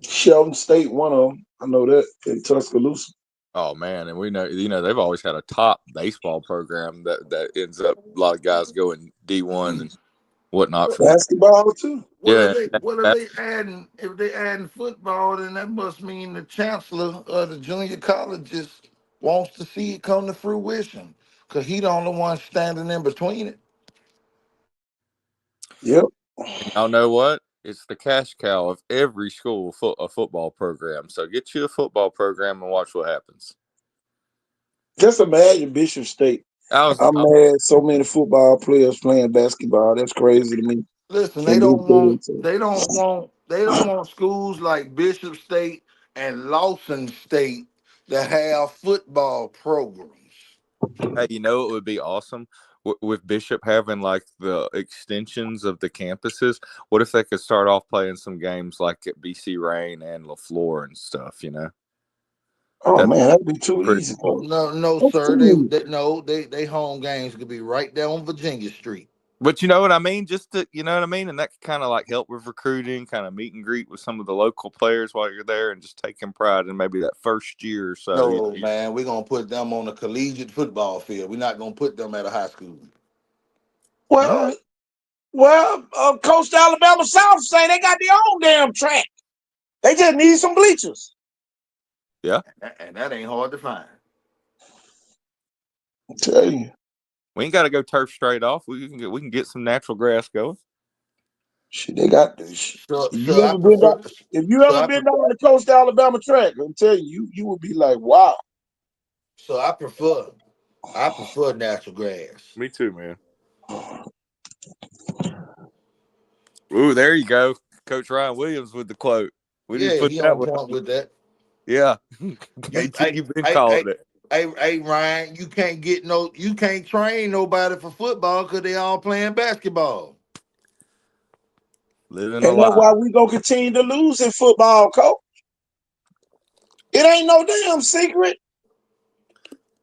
Shelton State, one of them. I know that in Tuscaloosa. Oh man, and we know they've always had a top baseball program that ends up a lot of guys going D1 and whatnot from there. Basketball too. Yeah, What are they adding? If they adding football, then that must mean the chancellor of the junior colleges wants to see it come to fruition, because he the only one standing in between it. Yep. and y'all know what? It's the cash cow of every school a football program. So get you a football program and watch what happens. Just imagine Bishop State. I'm mad so many football players playing basketball. That's crazy to me. Listen, And they don't want schools like Bishop State and Lawson State that have football programs. Hey, you know it would be awesome with Bishop having like the extensions of the campuses. What if they could start off playing some games like at BC Rain and LaFleur and stuff? oh That'd man, that'd be too pretty easy. cool. No, That's sir. too easy. They home games could be right there on Virginia Street. But you know what I mean? Just to, you know what I mean? And that could kind of like help with recruiting, kind of meet and greet with some of the local players while you're there and just taking pride in maybe that first year or so. No, man, we're gonna put them on a collegiate football field. We're not gonna put them at a high school. All Well, right. Coast Alabama South say they got their own damn track. They just need some bleachers. Yeah. And that ain't hard to find. I tell you. We ain't got to go turf straight off. We can get some natural grass going. Shit, they got this. So If so you I ever been prefer down, if you so ever I been pre- down the Coast Alabama track, I'm telling you, you would be like, wow. so I prefer natural grass. Me too, man. Ooh, there you go. Coach Ryan Williams with the quote. We didn't Yeah, put he that on one. point with that. Yeah. You, KT, hey, you've been hey, calling hey, it. hey, Ryan, you can't train nobody for football because they all playing basketball. Living a And that's lie. why we gonna continue to lose in football, coach. It ain't no damn secret.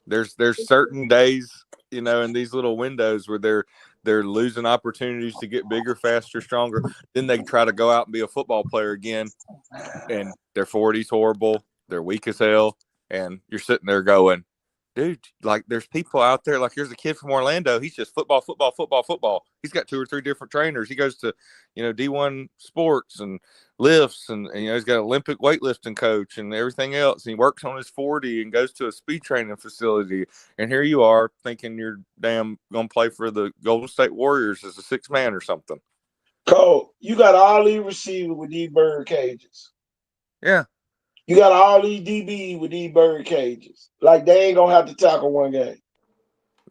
There's certain days, in these little windows where they're losing opportunities to get bigger, faster, stronger. Then they try to go out and be a football player again, and their 40's horrible. They're weak as hell, and you're sitting there going, dude, like there's people out there. Like here's a kid from Orlando. He's just football, football, football, football. He's got 2 or 3 different trainers. He goes to, D1 sports and lifts, and he's got an Olympic weightlifting coach and everything else. And he works on his 40 and goes to a speed training facility. And here you are thinking you're damn gonna play for the Golden State Warriors as a 6-man or something. Cole, you got all these receivers with these bird cages. Yeah. You got all these DBs with these bird cages. Like they ain't gonna have to tackle one game.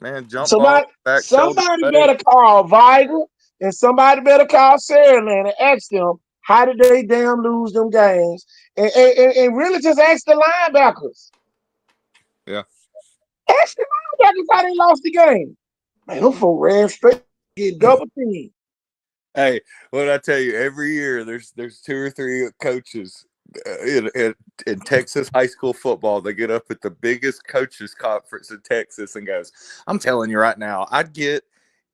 Man, jump ball, Somebody, back shoulder, somebody fade. better call Viger and somebody better call Saraland and ask them how did they damn lose them games, and really just ask the linebackers. Yeah. Ask the linebackers how they lost the game. Man, them folks ran straight, get double teamed. Hey, what I tell you, every year there's 2 or 3 coaches in Texas high school football. They get up at the biggest coaches conference in Texas and goes, I'm telling you right now, I'd get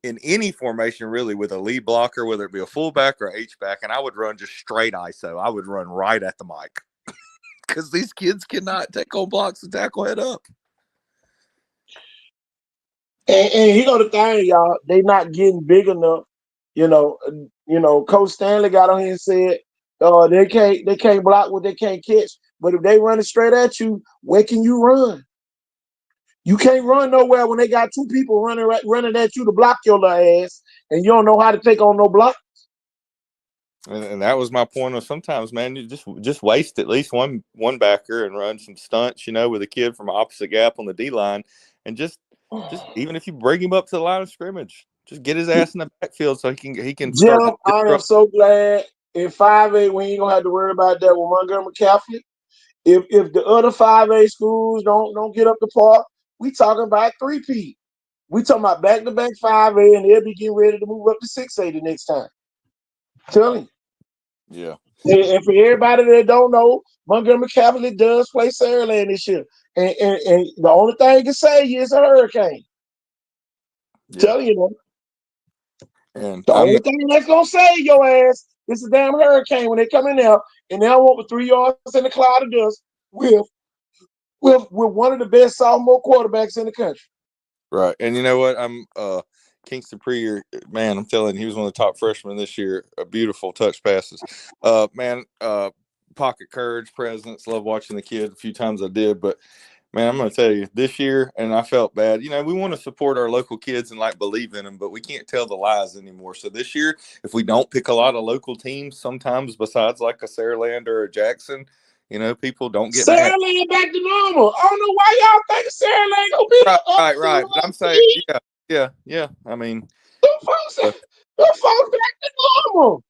in any formation really with a lead blocker, whether it be a fullback or H-back, and I would run just straight ISO. I would run right at the mic because these kids cannot take on blocks and tackle head up. And he go the thing, y'all. They not getting big enough. Coach Stanley got on here and said, they can't block what they can't catch. But if they run it straight at you, where can you run? You can't run nowhere when they got 2 people running at you to block your little ass, and you don't know how to take on no block. And that was my point of sometimes, man, you just waste at least one backer and run some stunts, with a kid from opposite gap on the D line, and just even if you bring him up to the line of scrimmage, just get his ass in the backfield so he can start Jim, to I am disrupt. so glad in 5A we ain't gonna have to worry about that with Montgomery Catholic. If the other 5A schools don't get up to par, we talking about 3P. We talking about back-to-back 5A, and they'll be getting ready to move up to 6A the next time. Telling Yeah. you. And for everybody that don't know, Montgomery Catholic does play Saraland this year. And the only thing you can say is a hurricane. Yeah. Telling you, And the only thing that's gonna save your ass is a damn hurricane when they come in there and they don't want the 3 yards in a cloud of dust with one of the best sophomore quarterbacks in the country. right. And you know what? I'm Kingston Prier, man, I'm telling you, he was one of the top freshmen this year. Beautiful touch passes. Pocket courage, presence. Love watching the kid. A few times I did, but man, I'm going to tell you this year, and I felt bad. We want to support our local kids and believe in them, but we can't tell the lies anymore. So this year, if we don't pick a lot of local teams, sometimes besides like a Saraland or a Jackson, people don't get mad. Saraland back to normal. I don't know why y'all think Saraland gonna be Right. But I'm saying, yeah. I mean, them folks back to normal.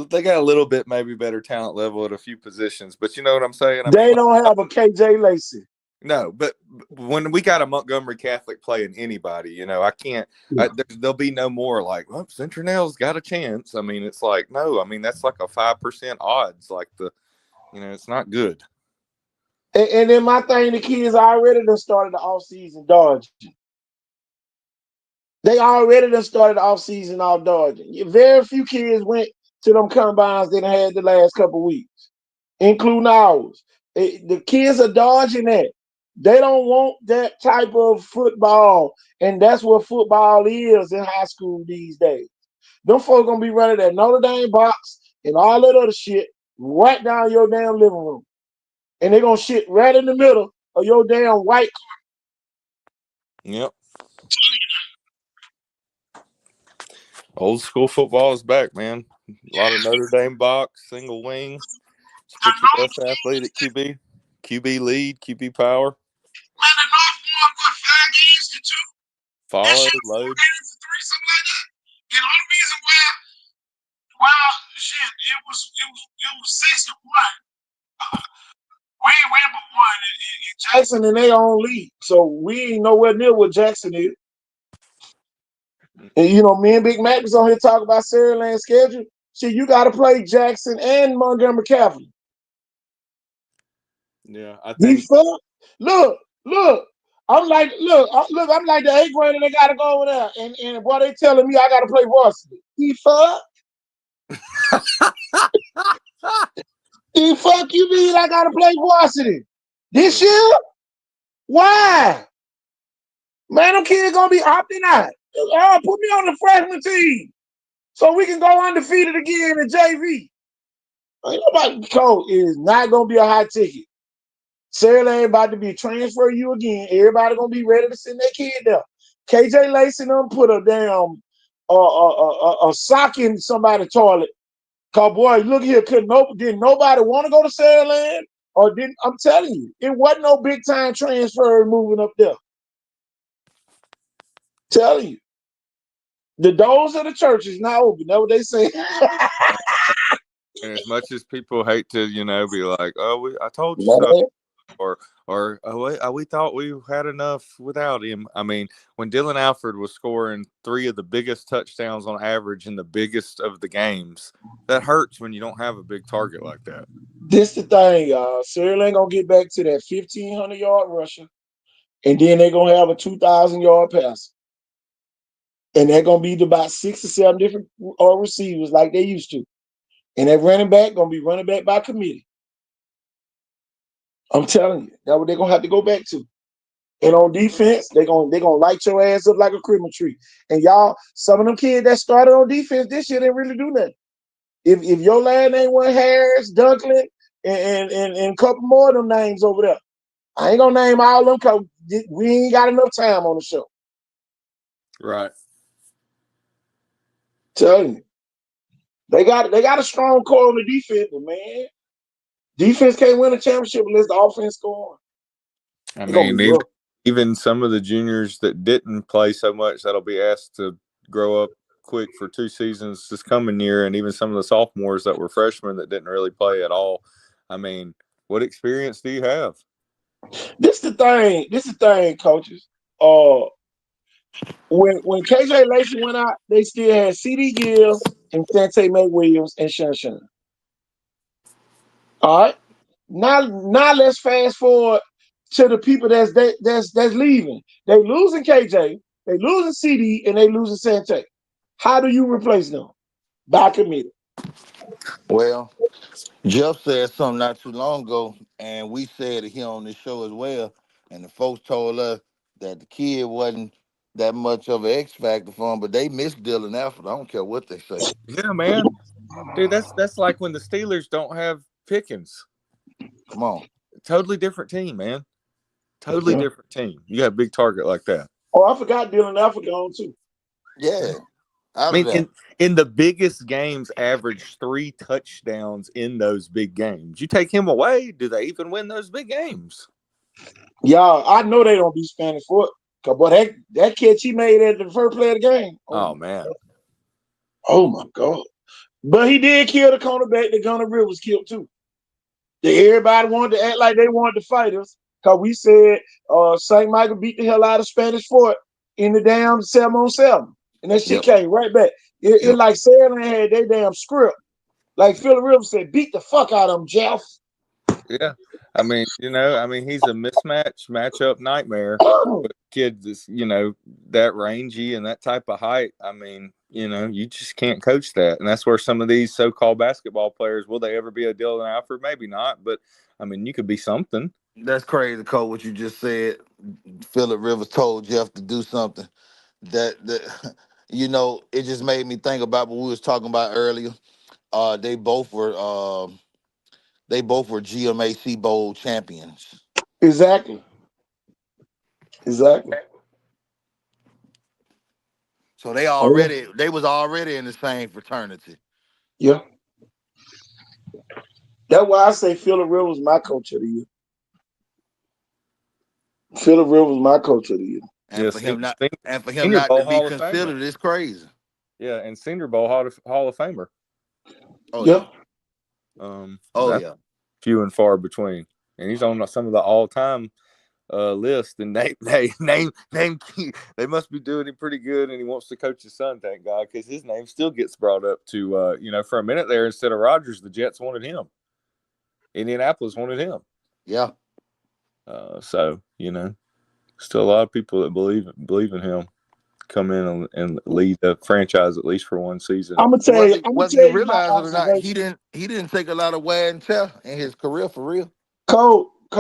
they got a little bit maybe better talent level at a few positions, but you know what I'm saying? I mean, They don't have a KJ Lacey. no, but when we got a Montgomery Catholic playing anybody, I can't. There'll be no more like, well, Centronell's got a chance. I mean, it's like no. I mean, that's like a 5% odds. Like it's not good. And then my thing, the kids already done started the offseason dodging. They already done started the offseason all dodging. Very few kids went to them combines that had the last couple weeks, including ours. The kids are dodging that. They don't want that type of football, and that's what football is in high school these days. Them folks gonna be running that Notre Dame box and all that other shit right down your damn living room, and they're gonna shit right in the middle of your damn white. Yep. Old school football is back, man. A lot of Notre Dame box, single wing. Just put your best athlete at QB lead, QB power. Follow, load. Well, shit, it was 6-1. We number one in Jackson in their own league, so we ain't nowhere near what Jackson is. And me and Big Mac was on here talking about Saraland schedule. Shit, you got to play Jackson and Montgomery Catholic. Yeah, I He think. fuck. Look. I'm like the 8th grader. They got to go over there, and boy, they telling me I got to play varsity. He fuck. He fuck you mean I got to play varsity this year? Why? Man, them kids gonna be opting out. Oh, put me on the freshman team so we can go undefeated again in JV. Ain't nobody coach is not gonna be a high ticket. Sarah ain't about to be transfer you again. Everybody gonna be ready to send their kid there. KJ Lacey them put a damn a sock in somebody's toilet. Cause boy, look here, didn't nobody want to go to Saraland? Or didn't I'm telling you, it wasn't no big time transfer moving up there. Telling you. The doors of the church is not open. That's what they say. And as much as people hate to, be like, "Oh, I told you so," or we thought we had enough without him. I mean, when Dylan Alford was scoring 3 of the biggest touchdowns on average in the biggest of the games, that hurts when you don't have a big target like that. This the thing, y'all. Cyril ain't gonna get back to that 1,500-yard rusher, and then they're gonna have a 2,000-yard passer. And they're gonna be about 6 or 7 different receivers like they used to. And that running back gonna be running back by committee. I'm telling you, that's what they're gonna have to go back to. And on defense, they're gonna light your ass up like a Christmas tree. And y'all, some of them kids that started on defense this year didn't really do nothing. If your last name was Harris, Dunklin, and a couple more of them names over there, I ain't gonna name all of them because we ain't got enough time on the show. Right. Telling you, they got a strong core on the defense, but man, defense can't win a championship unless the offense go on. I It's gonna mean, be rough. even some of the juniors that didn't play so much that'll be asked to grow up quick for 2 seasons this coming year, and even some of the sophomores that were freshmen that didn't really play at all. I mean, what experience do you have? This the thing, coaches. When KJ Lacey went out, they still had CD Gill and Sante May Williams and Shun. All right. Now let's fast forward to the people that's leaving. They losing KJ, they losing CD, and they losing Sante. How do you replace them? By committee. Well, Jeff said something not too long ago, and we said it here on this show as well. And the folks told us that the kid wasn't that much of an X factor for him, but they miss Dylan Alford. I don't care what they say. Yeah, man, dude, that's like when the Steelers don't have Pickens. Come on. Totally different team, man. Totally Yeah. different team. You got a big target like that. Oh, I forgot Dylan Alford gone too. Yeah, I out of mean, that. in the biggest games, averaged 3 touchdowns in those big games. You take him away, do they even win those big games? Y'all, I know they don't be Spanish foot. Cause boy, that catch he made at the first play of the game. Oh man. Oh my God. But he did kill the cornerback that Gunnar Rivers killed too. Everybody wanted to act like they wanted to fight us. Cause we said St. Michael beat the hell out of Spanish Fort in the damn 7-on-7. And that shit Yep. came right back. It Yep. like Sailing had their damn script. Like Philip Rivers said, beat the fuck out of him, Jeff. Yeah. I mean, he's a matchup nightmare. But kids is, that rangy and that type of height. I mean, you just can't coach that. And that's where some of these so-called basketball players, will they ever be a Dylan Alford? Maybe not. But, I mean, you could be something. That's crazy, Cole, what you just said. Phillip Rivers told Jeff to do something. That it just made me think about what we was talking about earlier. They both were GMAC Bowl champions. Exactly. So they Oh, was already in the same fraternity. yeah. That's why I say Philip Rivers my coach of the year. Philip Rivers my coach of the year. And Yeah, for him not Senior to Bowl be Hall of Famer. considered is crazy. Yeah, and Senior Bowl Hall of Famer. Oh Yeah. yeah. Oh That's yeah. few and far between, and he's on some of the all-time list. And they must be doing him pretty good, and he wants to coach his son. Thank God, because his name still gets brought up to for a minute there. Instead of Rodgers, the Jets wanted him. Indianapolis wanted him. Yeah. So still a lot of people that believe in him come in and lead the franchise at least for one season. I'm gonna tell you. Whether I'm gonna whether you tell you my realize it or not, observation. he didn't take a lot of wear and tear in his career for real.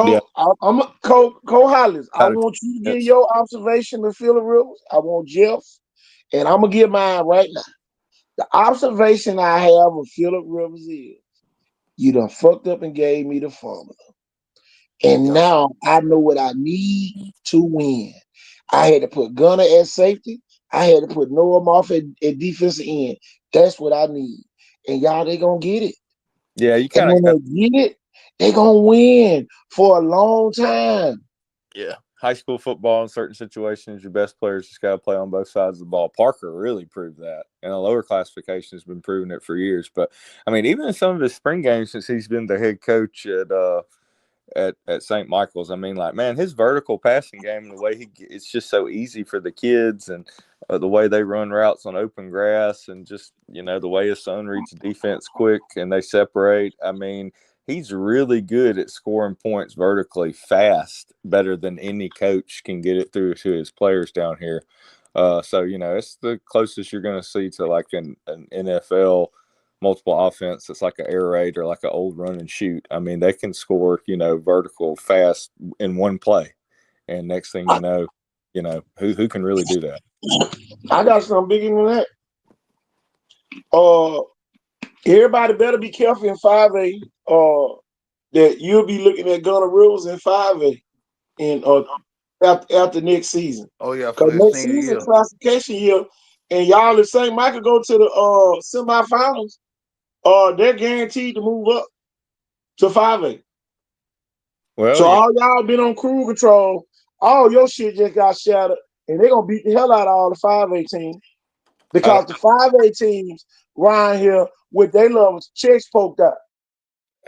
Yeah, Cole Hollis. I got a want you to give chance. your observation to Phillip Rivers. I want Jeff, and I'm gonna give mine right now. The observation I have of Phillip Rivers is you done fucked up and gave me the formula. And Yeah. now I know what I need to win. I had to put Gunner at safety. I had to put Noah Moff at defensive end. That's what I need. And y'all, they gonna get it. Yeah, you And kind of when got. they get it, they gonna win for a long time. Yeah, high school football in certain situations, your best players just got to play on both sides of the ball. Parker really proved that, and a lower classification has been proving it for years. But I mean, even in some of his spring games since he's been the head coach at St. Michael's. I mean, like, man, his vertical passing game and the way it's just so easy for the kids, and the way they run routes on open grass, and just the way his son reads defense quick and they separate. I mean, he's really good at scoring points vertically fast, better than any coach can get it through to his players down here. So it's the closest you're going to see to like an NFL multiple offense that's like an air raid or like an old run and shoot. I mean, they can score, vertical fast in one play. And next thing who can really do that? I got something bigger than that. Uh, everybody better be careful in 5A. That you'll be looking at Gunner Rivers in 5A in after next season. Oh yeah, Because for his next senior season year. classification year, and y'all if St. Michael go to the semifinals, they're guaranteed to move up to 5A. Well, So all y'all been on cruise control, all your shit just got shattered, and they're gonna beat the hell out of all the 5A teams I don't, because the 5A teams around here with their little checks poked out.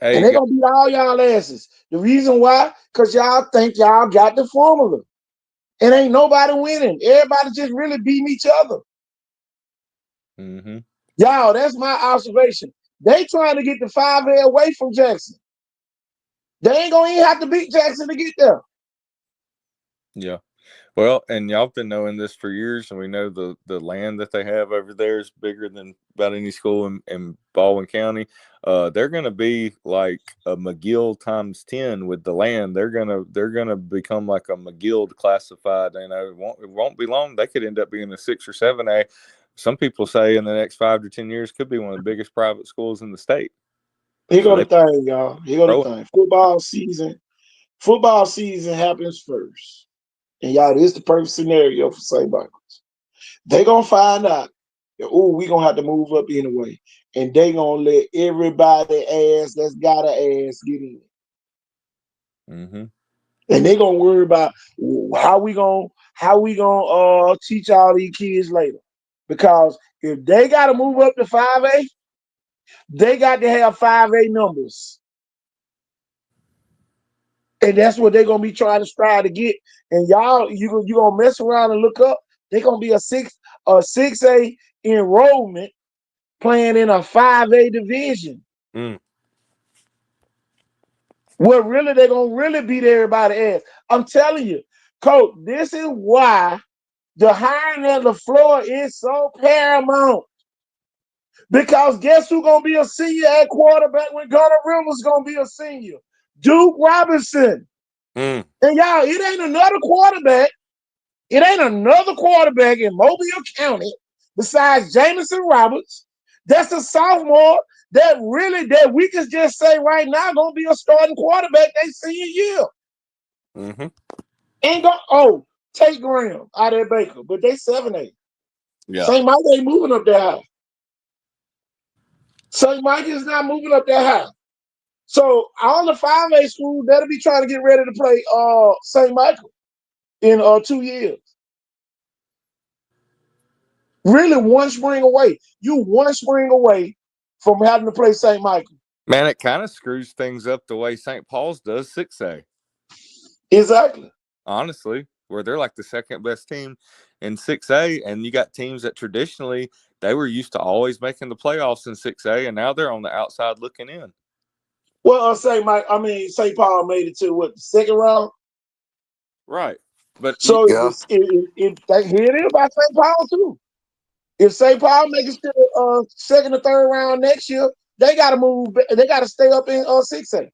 And hey, they're gonna beat all y'all asses. The reason why? Because y'all think y'all got the formula. And ain't nobody winning. Everybody just really beating each other. mm-hmm. Y'all, that's my observation. They trying to get the 5A away from Jackson. They ain't gonna even have to beat Jackson to get there. Yeah. Well, and y'all been knowing this for years, and we know the land that they have over there is bigger than about any school in Baldwin County. They're going to be like a McGill times 10 with the land. They're gonna become like a McGill classified. It won't be long. They could end up being a 6 or 7A. Some people say in the next 5 to 10 years could be one of the biggest private schools in the state. Here So go the they thing, y'all. Here go the growing. thing. Football season happens first. And y'all, this is the perfect scenario for St. Michael's. They gonna find out that, we gonna have to move up anyway. And they gonna let everybody ass that's got an ass get in. Mm-hmm. And they gonna worry about how we gonna teach all these kids later. Because if they gotta move up to 5A, they got to have 5A numbers. And that's what they're gonna be trying to strive to get. And y'all, you gonna mess around and look up, they're gonna be a 6A enrollment playing in a 5A division. Mm. Where really they're gonna really beat everybody ass. I'm telling you, coach, this is why the hiring of the floor is so paramount. Because guess who's gonna be a senior at quarterback when Gunnar Rivers gonna be a senior? Duke Robinson. Mm. And y'all, it ain't another quarterback. It ain't another quarterback in Mobile County besides Jamison Roberts. That's a sophomore that we can just say right now gonna be a starting quarterback they senior year. Mm-hmm. Ain't take Graham out of Baker, but they 7A. Yeah. St. Mike ain't moving up that high. St. Mike is not moving up that high. So all the 5A schools that'll be trying to get ready to play St. Michael in 2 years. Really one spring away. You one spring away from having to play St. Michael. Man, it kind of screws things up the way St. Paul's does 6A. Exactly. Honestly, where they're like the second best team in 6A, and you got teams that traditionally they were used to always making the playoffs in 6A, and now they're on the outside looking in. Well, St. Paul made it to what, the second round? Right. But So Yeah. here it is about St. Paul too. If St. Paul makes it to second or third round next year, they got to move. They got to stay up in 6A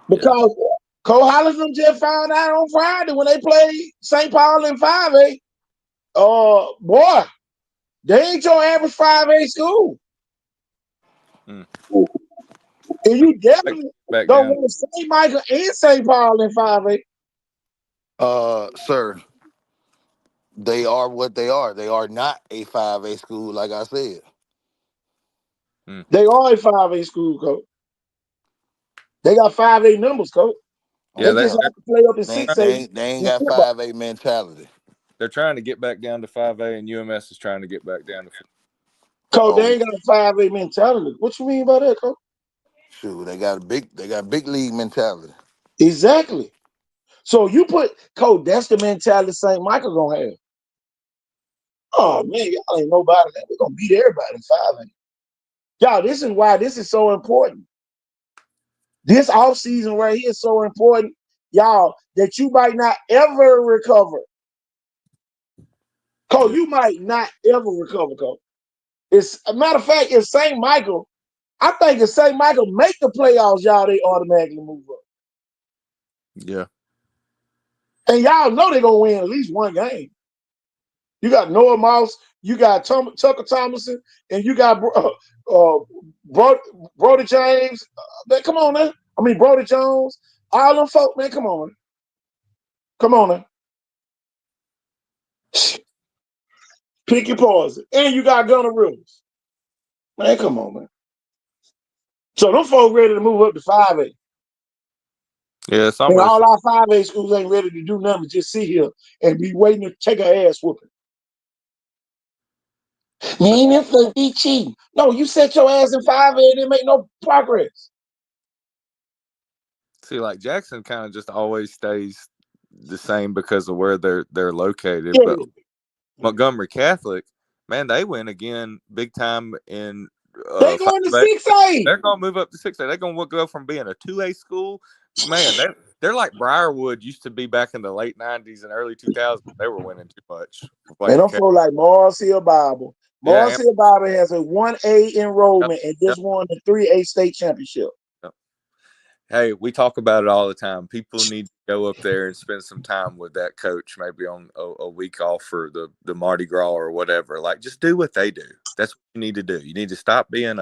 because Cole Hollingsworth just found out on Friday when they played St. Paul in 5A. Boy, they ain't your average 5A school. Mm. And you definitely back don't down. want St. Michael and St. Paul in 5A. Sir, they are what they are. They are not a 5A school, like I said. They are a 5A school, coach. They got 5A numbers, coach. Yeah, They Okay. just have to play up in They 6A ain't, they ain't in got football. 5A mentality. they're trying to get back down to 5A, and UMS is trying to get back down to 4. Coach, they Oh, ain't got a 5A mentality. What you mean by that, coach? shoot, they got big league mentality. Exactly. So you put, coach, that's the mentality St. Michael gonna have. Oh man, y'all ain't nobody. We're gonna beat everybody in 5A. Y'all, this is why this is so important. This offseason right here is so important, y'all, that you might not ever recover. Coach, you might not ever recover, coach. It's a matter of fact, if St. Michael, I think if St. Michael make the playoffs, y'all, they automatically move up. Yeah. And y'all know they're gonna win at least one game. You got Noah Mouse, you got Tucker Thomason, and you got Brody James. Man, come on, man. I mean Brody Jones. All them folk, man, come on. Come on, man. Pick your poison. And you got Gunnar Rivers. Man, come on, man. So them folks ready to move up to 5A. Yeah, it's And almost. all our 5A schools ain't ready to do nothing, just sit here and be waiting to take an ass whooping. Man, them folks be cheating. No, you set your ass in 5A and didn't make no progress. See, like Jackson kind of just always stays the same because of where they're located. Yeah. But Montgomery Catholic, man, they win again big time in They 5A. going to 6A. They're gonna move up to 6A. They're gonna go from being a 2A school. Man, they're like Briarwood used to be back in the late 90s and early 2000s. They were winning too much. And Playing I'm for like Mars Hill Bible. Mars yeah, Hill Bible has a 1A enrollment and yep, just won the 3A state championship. yep. Hey, we talk about it all the time. People need to go up there and spend some time with that coach, maybe on a week off for the Mardi Gras or whatever. Like, just do what they do. That's what you need to do. You need to stop being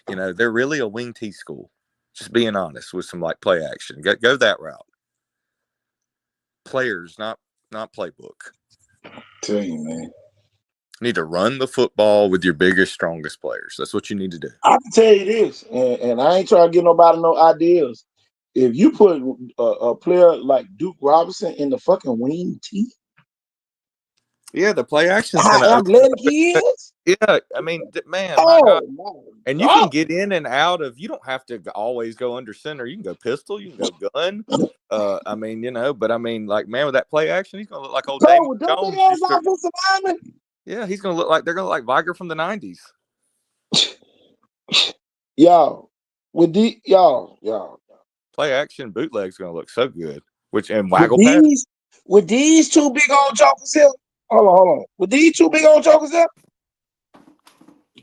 they're really a wing T school. Just being honest with some like play action. Go that route. Players, not playbook. Tell you, man. You need to run the football with your biggest, strongest players. That's what you need to do. I can tell you this, and I ain't trying to get nobody no ideas. If you put a player like Duke Robinson in the fucking wing T, Yeah, the play action's how going to open athletic up. he is. Yeah, I mean, man, my God. Oh my And you God. can get in and out of. You don't have to always go under center. You can go pistol. You can go gun. I mean, but I mean, like, man, with that play action, he's gonna look like old Damon Cole, with them big Jones ass used to. offensive linemen. Yeah, he's gonna look like they're gonna look like Viger from the '90s. Y'all, with the y'all. Play action bootleg's gonna look so good. And With waggle pass. these two big old jokers here. Hold on. With these two big old jokers here.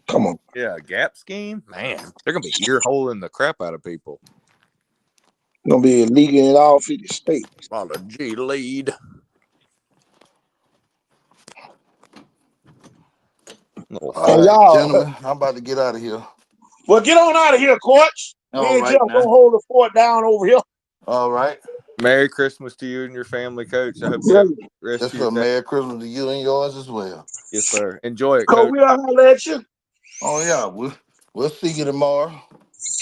Come on. Yeah, gap scheme. Man, they're gonna be ear holing the crap out of people. Gonna be illegal in all 50 states. Follow G lead. Little All And funk. right, y'all, gentlemen, I'm about to get out of here. well, get on out of here, coach. All Me and Jeff right, gonna now. hold the fort down over here. All right. Merry Christmas to you and your family, Coach. I hope you Yeah. have a rest Just of your a day. Merry Christmas to you and yours as well. Yes, sir. Enjoy it, Coach, Coach. we'll holler at you. Oh yeah, we'll see you tomorrow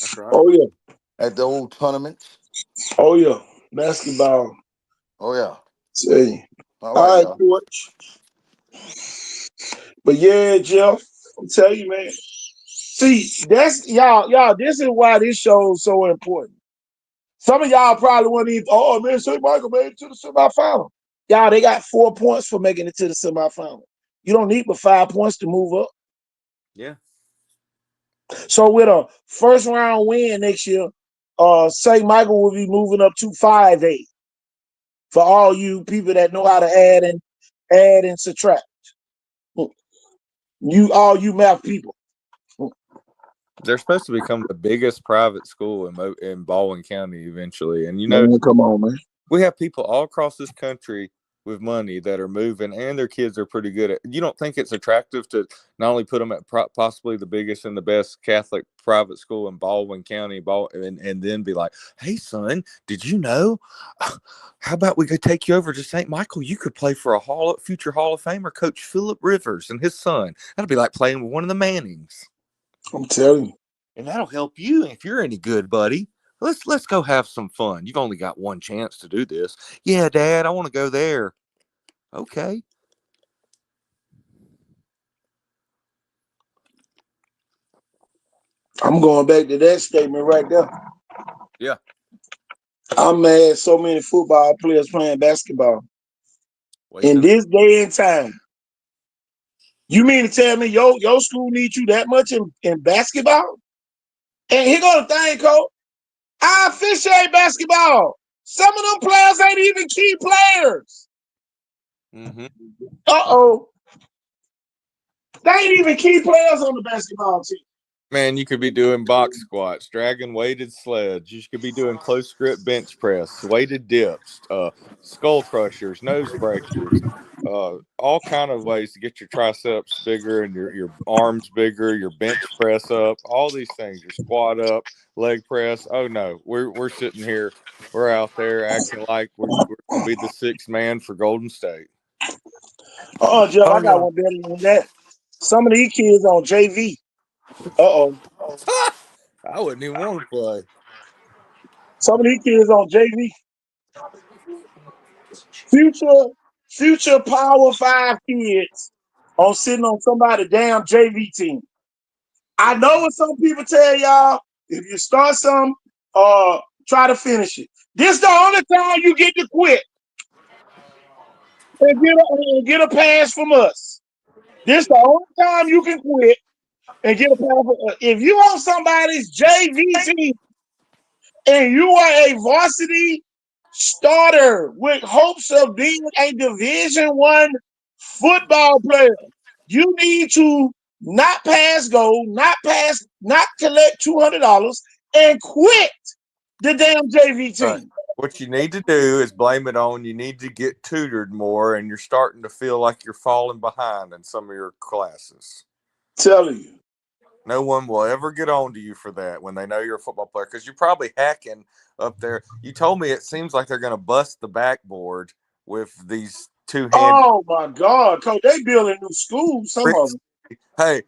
That's right. Oh yeah. at the old tournament. Oh yeah. Basketball. Oh yeah. See. All right, All right, y'all. coach. But yeah, Jeff, I'm telling you, man. See, that's y'all. This is why this show is so important. Some of y'all probably wouldn't even. Oh man, St. Michael made it to the semifinal. Y'all, they got 4 points for making it to the semifinal. You don't need but 5 points to move up. Yeah. So with a first round win next year, St. Michael will be moving up to 5A. For all you people that know how to add and subtract. All you math people. They're supposed to become the biggest private school in Baldwin County eventually. And Man, come on, man. we have people all across this country with money that are moving, and their kids are pretty good at. You don't think it's attractive to not only put them at possibly the biggest and the best Catholic private school in Baldwin County, and then be like, "Hey, son, did you know? How about we go take you over to St. Michael? You could play for a future Hall of Famer, Coach Philip Rivers and his son. That'll be like playing with one of the Mannings." I'm telling you. And that'll help you if you're any good, buddy. Let's go have some fun. You've only got one chance to do this. Yeah, Dad, I want to go there. Okay. I'm going back to that statement right there. Yeah. I'm mad so many football players playing basketball. In this day and time. You mean to tell me your school needs you that much in basketball? And here go the thing, Coach. I officiate basketball. Some of them players ain't even key players. Mm-hmm. Uh-oh. They ain't even key players on the basketball team. Man, you could be doing box squats, dragging weighted sleds. You could be doing close grip bench press, weighted dips, skull crushers, nose breakers, all kind of ways to get your triceps bigger and your arms bigger, your bench press up, all these things, your squat up, leg press. Oh no, we're sitting here, we're out there acting like we're gonna be the sixth man for Golden State. Jeff, Oh I got yeah. one better than that. Some of these kids on JV. Uh-oh. I wouldn't even want to play. Some of these kids on JV. Future Power 5 kids are sitting on somebody's damn JV team. I know what some people tell y'all. If you start something, try to finish it. This the only time you get to quit and get a pass from us. This the only time you can quit and get a pass from us. If you on somebody's JV team and you are a varsity starter with hopes of being a Division I football player, you need to not pass go, not collect $200 and quit the damn JV Right. team. What you need to do is blame it on you need to get tutored more, and you're starting to feel like you're falling behind in some of your classes. Telling you. No one will ever get on to you for that when they know you're a football player, because you're probably hacking up there. You told me it seems like they're going to bust the backboard with these two-handed. Oh my God, Coach, they building new schools, some of them. Hey,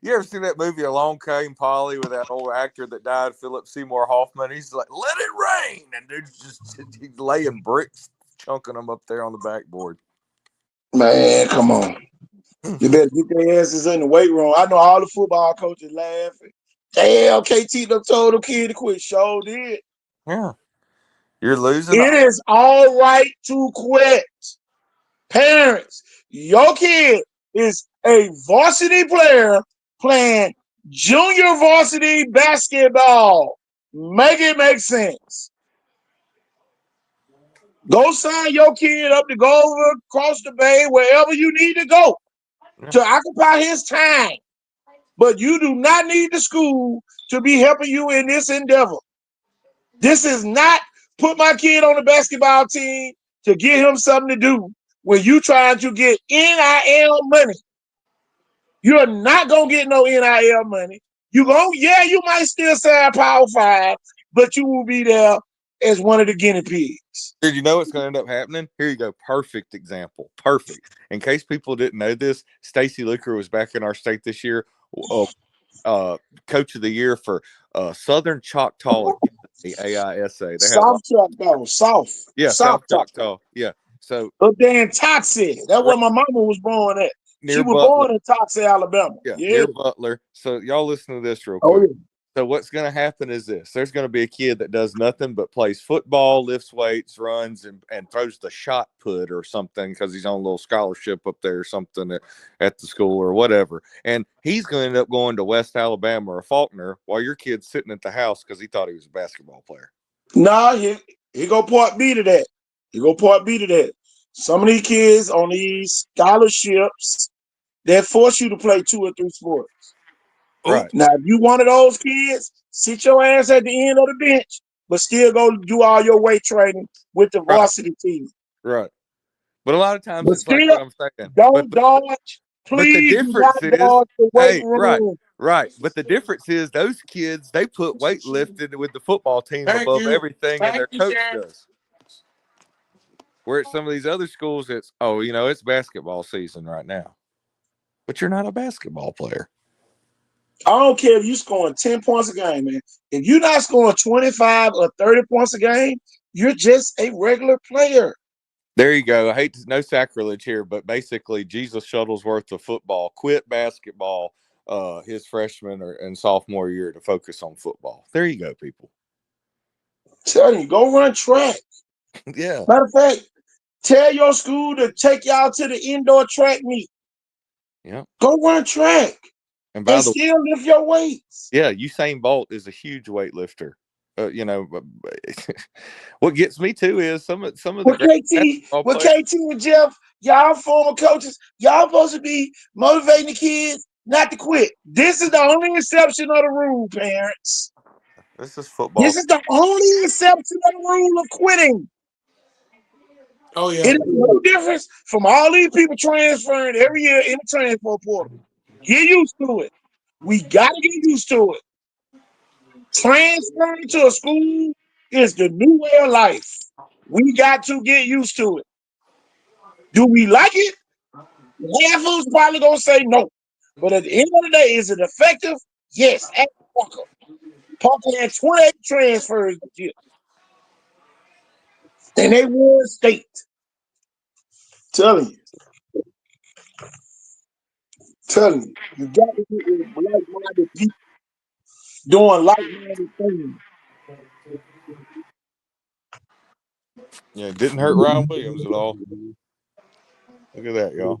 you ever seen that movie Along Came Polly with that old actor that died, Philip Seymour Hoffman? He's like, "Let it rain," and dude's just he's laying bricks, chunking them up there on the backboard. Man, come on. You better get their asses in the weight room. I know all the football coaches laughing. Damn, KT done told the kid to quit. Sure did. Yeah, you're losing. It is all right to quit. Parents, your kid is a varsity player playing junior varsity basketball. Make it make sense. Go sign your kid up to go over across the bay, wherever you need to go to occupy his time. But you do not need the school to be helping you in this endeavor. This is not put my kid on the basketball team to get him something to do when you trying to get NIL money. You're not gonna get no NIL money. You might still sign Power 5, but you will be there as one of the guinea pigs. Dude, you know what's going to end up happening? Here you go. Perfect example. Perfect. In case people didn't know this, Stacy Luker was back in our state this year, coach of the year for Southern Choctaw Academy, AISA. They had a lot. South. Yeah, South South Choctaw. Yeah. So up there in Toxic. That's where my mama was born at. She near was Butler. born in Toxie, Alabama. Yeah, Yeah. near Butler. So y'all listen to this real Oh quick. yeah. So what's going to happen is this: there's going to be a kid that does nothing but plays football, lifts weights, runs, and throws the shot put or something because he's on a little scholarship up there or something at the school or whatever. And he's going to end up going to West Alabama or Faulkner while your kid's sitting at the house because he thought he was a basketball player. Nah, he go part B to that. He go part B to that. Some of these kids on these scholarships that force you to play 2 or 3 sports. Right. Now, if you one of those kids, sit your ass at the end of the bench, but still go do all your weight training with the Right. varsity team. Right. But a lot of times But it's like still, what I'm saying. don't dodge. But the Please do not difference is, dodge the weight hey, right, room. right. But the difference is those kids, they put weightlifting with the football team Thank above you. everything and Thank their you, coach Sharon. does. Where at some of these other schools, it's, oh, it's basketball season right now. But you're not a basketball player. I don't care if you scoring 10 points a game, man. If you're not scoring 25 or 30 points a game, you're just a regular player. There you go. I hate to, no sacrilege here, but basically Jesus Shuttlesworth of football quit basketball his freshman and sophomore year to focus on football. There you go, people. Tell you, go run track. Yeah. Matter of fact, tell your school to take y'all to the indoor track meet. Yeah. Go run track And by and the still lift your weights. Yeah, Usain Bolt is a huge weightlifter. What gets me too is some of the With great KT, basketball with players. KT and Jeff, y'all former coaches, y'all supposed to be motivating the kids not to quit. This is the only exception of the rule, parents. This is football. This is the only exception of the rule of quitting. Oh yeah. It is no difference from all these people transferring every year in the transfer portal. Get used to it. We got to get used to it. Transferring to a school is the new way of life. We got to get used to it. Do we like it? Half of us probably gonna say no. But at the end of the day, is it effective? Yes. Ask Parker. Parker had 28 transfers this year. And they won state. Telling you. Telling you. You got to get with like-minded people doing like-minded things. Yeah, it didn't hurt Ryan Williams at all. Look at that, y'all.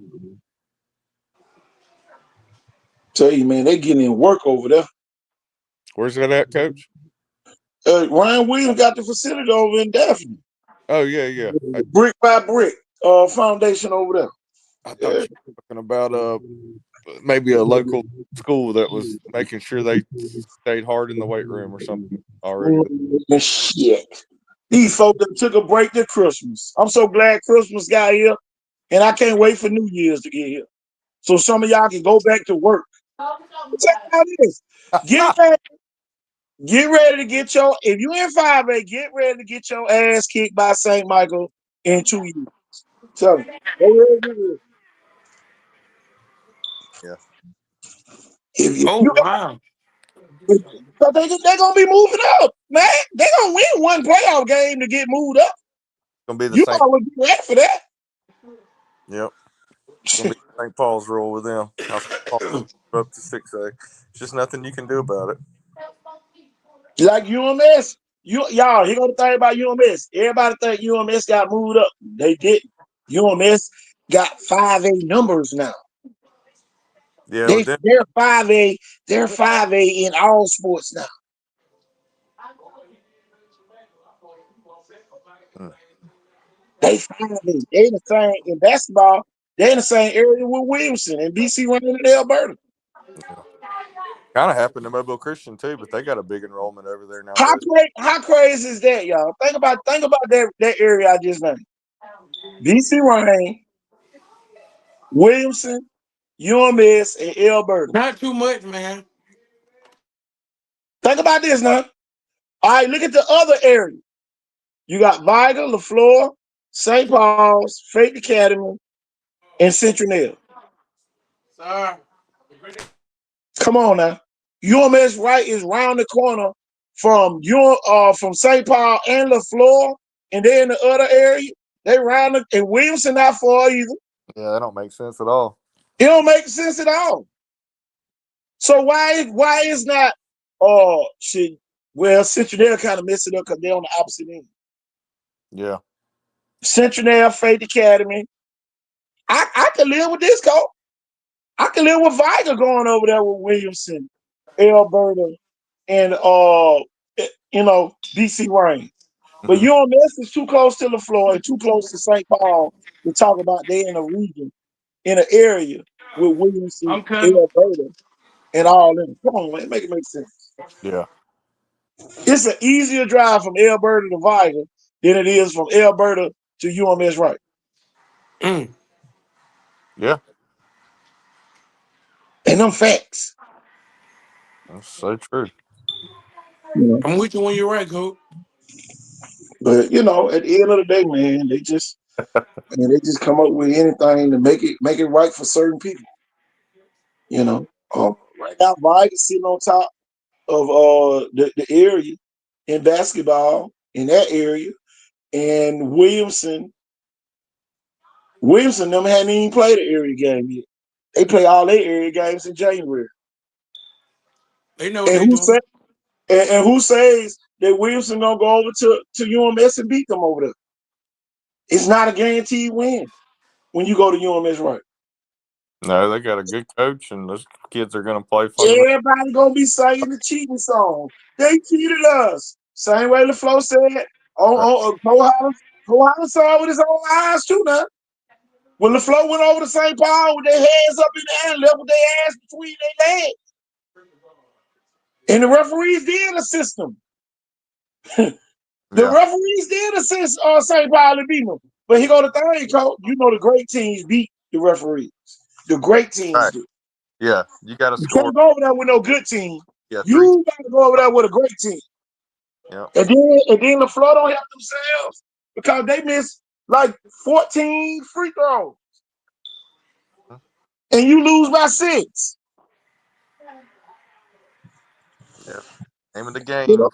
Tell you, man, they getting in work over there. Where's that at, Coach? Ryan Williams got the facility over in Daphne. Oh yeah. Brick by brick foundation over there. I thought Yeah. you were talking about maybe a local school that was making sure they stayed hard in the weight room or something already. Shit. These folks that took a break to Christmas. I'm so glad Christmas got here, and I can't wait for New Year's to get here. So some of y'all can go back to work. Check out this. Get ready. Get ready to get your, if you in 5A, get ready to get your ass kicked by St. Michael in 2 years. Tell me. Go ahead and get ready. Yeah. If Oh you, wow. so they're going to be moving up, man. They're going to win one playoff game to get moved up. Gonna be the You St. always be ready for that. Yep. It's gonna be St. Paul's rule with them. How St. Paul up to 6A. It's just nothing you can do about it. Like UMS, y'all, here go the thing about UMS. Everybody think UMS got moved up. They didn't. UMS got 5A numbers now. Yeah, but then They're 5A. They're 5A in all sports now. They 5A. They in the same in basketball. They're in the same area with Williamson and BC running in Alberta. yeah. Kind of happened to Mobile Christian too, but they got a big enrollment over there How nowadays. how crazy is that, y'all? Think about that area I just named. BC Running, Williamson, UMS, and Alberta. Not too much, man. Think about this now. All right, look at the other area. You got Viga, LaFleur, St. Paul's, Faith Academy, and Central Nail. Sorry. Come on now. UMS right is round the corner from St. Paul and LaFleur, and they're in the other area. They round and Williamson not far either. Yeah, that don't make sense at all. It don't make sense at all. So why is not shit? Well, Cincinnati kind of mess it up because they're on the opposite end. Yeah. Cincinnati Faith Academy. I can live with this coach. I can live with Viger going over there with Williamson, Alberta, and BC Rain. But Mm-hmm. UMS is too close to the floor and too close to St. Paul to talk about they in a region, in an area with Williamson, I'm coming. Alberta, and all them. Come on, man, make it make sense. Yeah. It's an easier drive from Alberta to Viger than it is from Alberta to UMS Right. Mm. Yeah. And them facts. That's so true. You know? I'm with you when you're right, Coach. But at the end of the day, man, they just come up with anything to make it right for certain people. Right now, Viger's sitting on top of the area in basketball in that area, and Williamson them hadn't even played an area game yet. They play all their area games in January. They know what And they who say doing. and who says that Williamson gonna go over to UMS and beat them over there? It's not a guaranteed win when you go to UMS Right. No, they got a good coach, and those kids are going to play fundamental. Everybody gonna be singing the cheating song. They cheated us. Same way LaFleur said. Right. Cole Holland saw it with his own eyes too now. When LaFleur went over to St. Paul with their heads up in the air and left with their ass between their legs. And the referees did assist them. The Yeah. referees did assist St. Paul and beat them. But here go the thing, Coach. The great teams beat the referees. The great teams Right. do. Yeah. You got to You score. can't go over there with no good team. Yeah. Three. You got to go over there with a great team. Yeah. And then the floor don't help themselves because they miss like 14 free throws. And you lose by 6. Yeah. Name of the game. You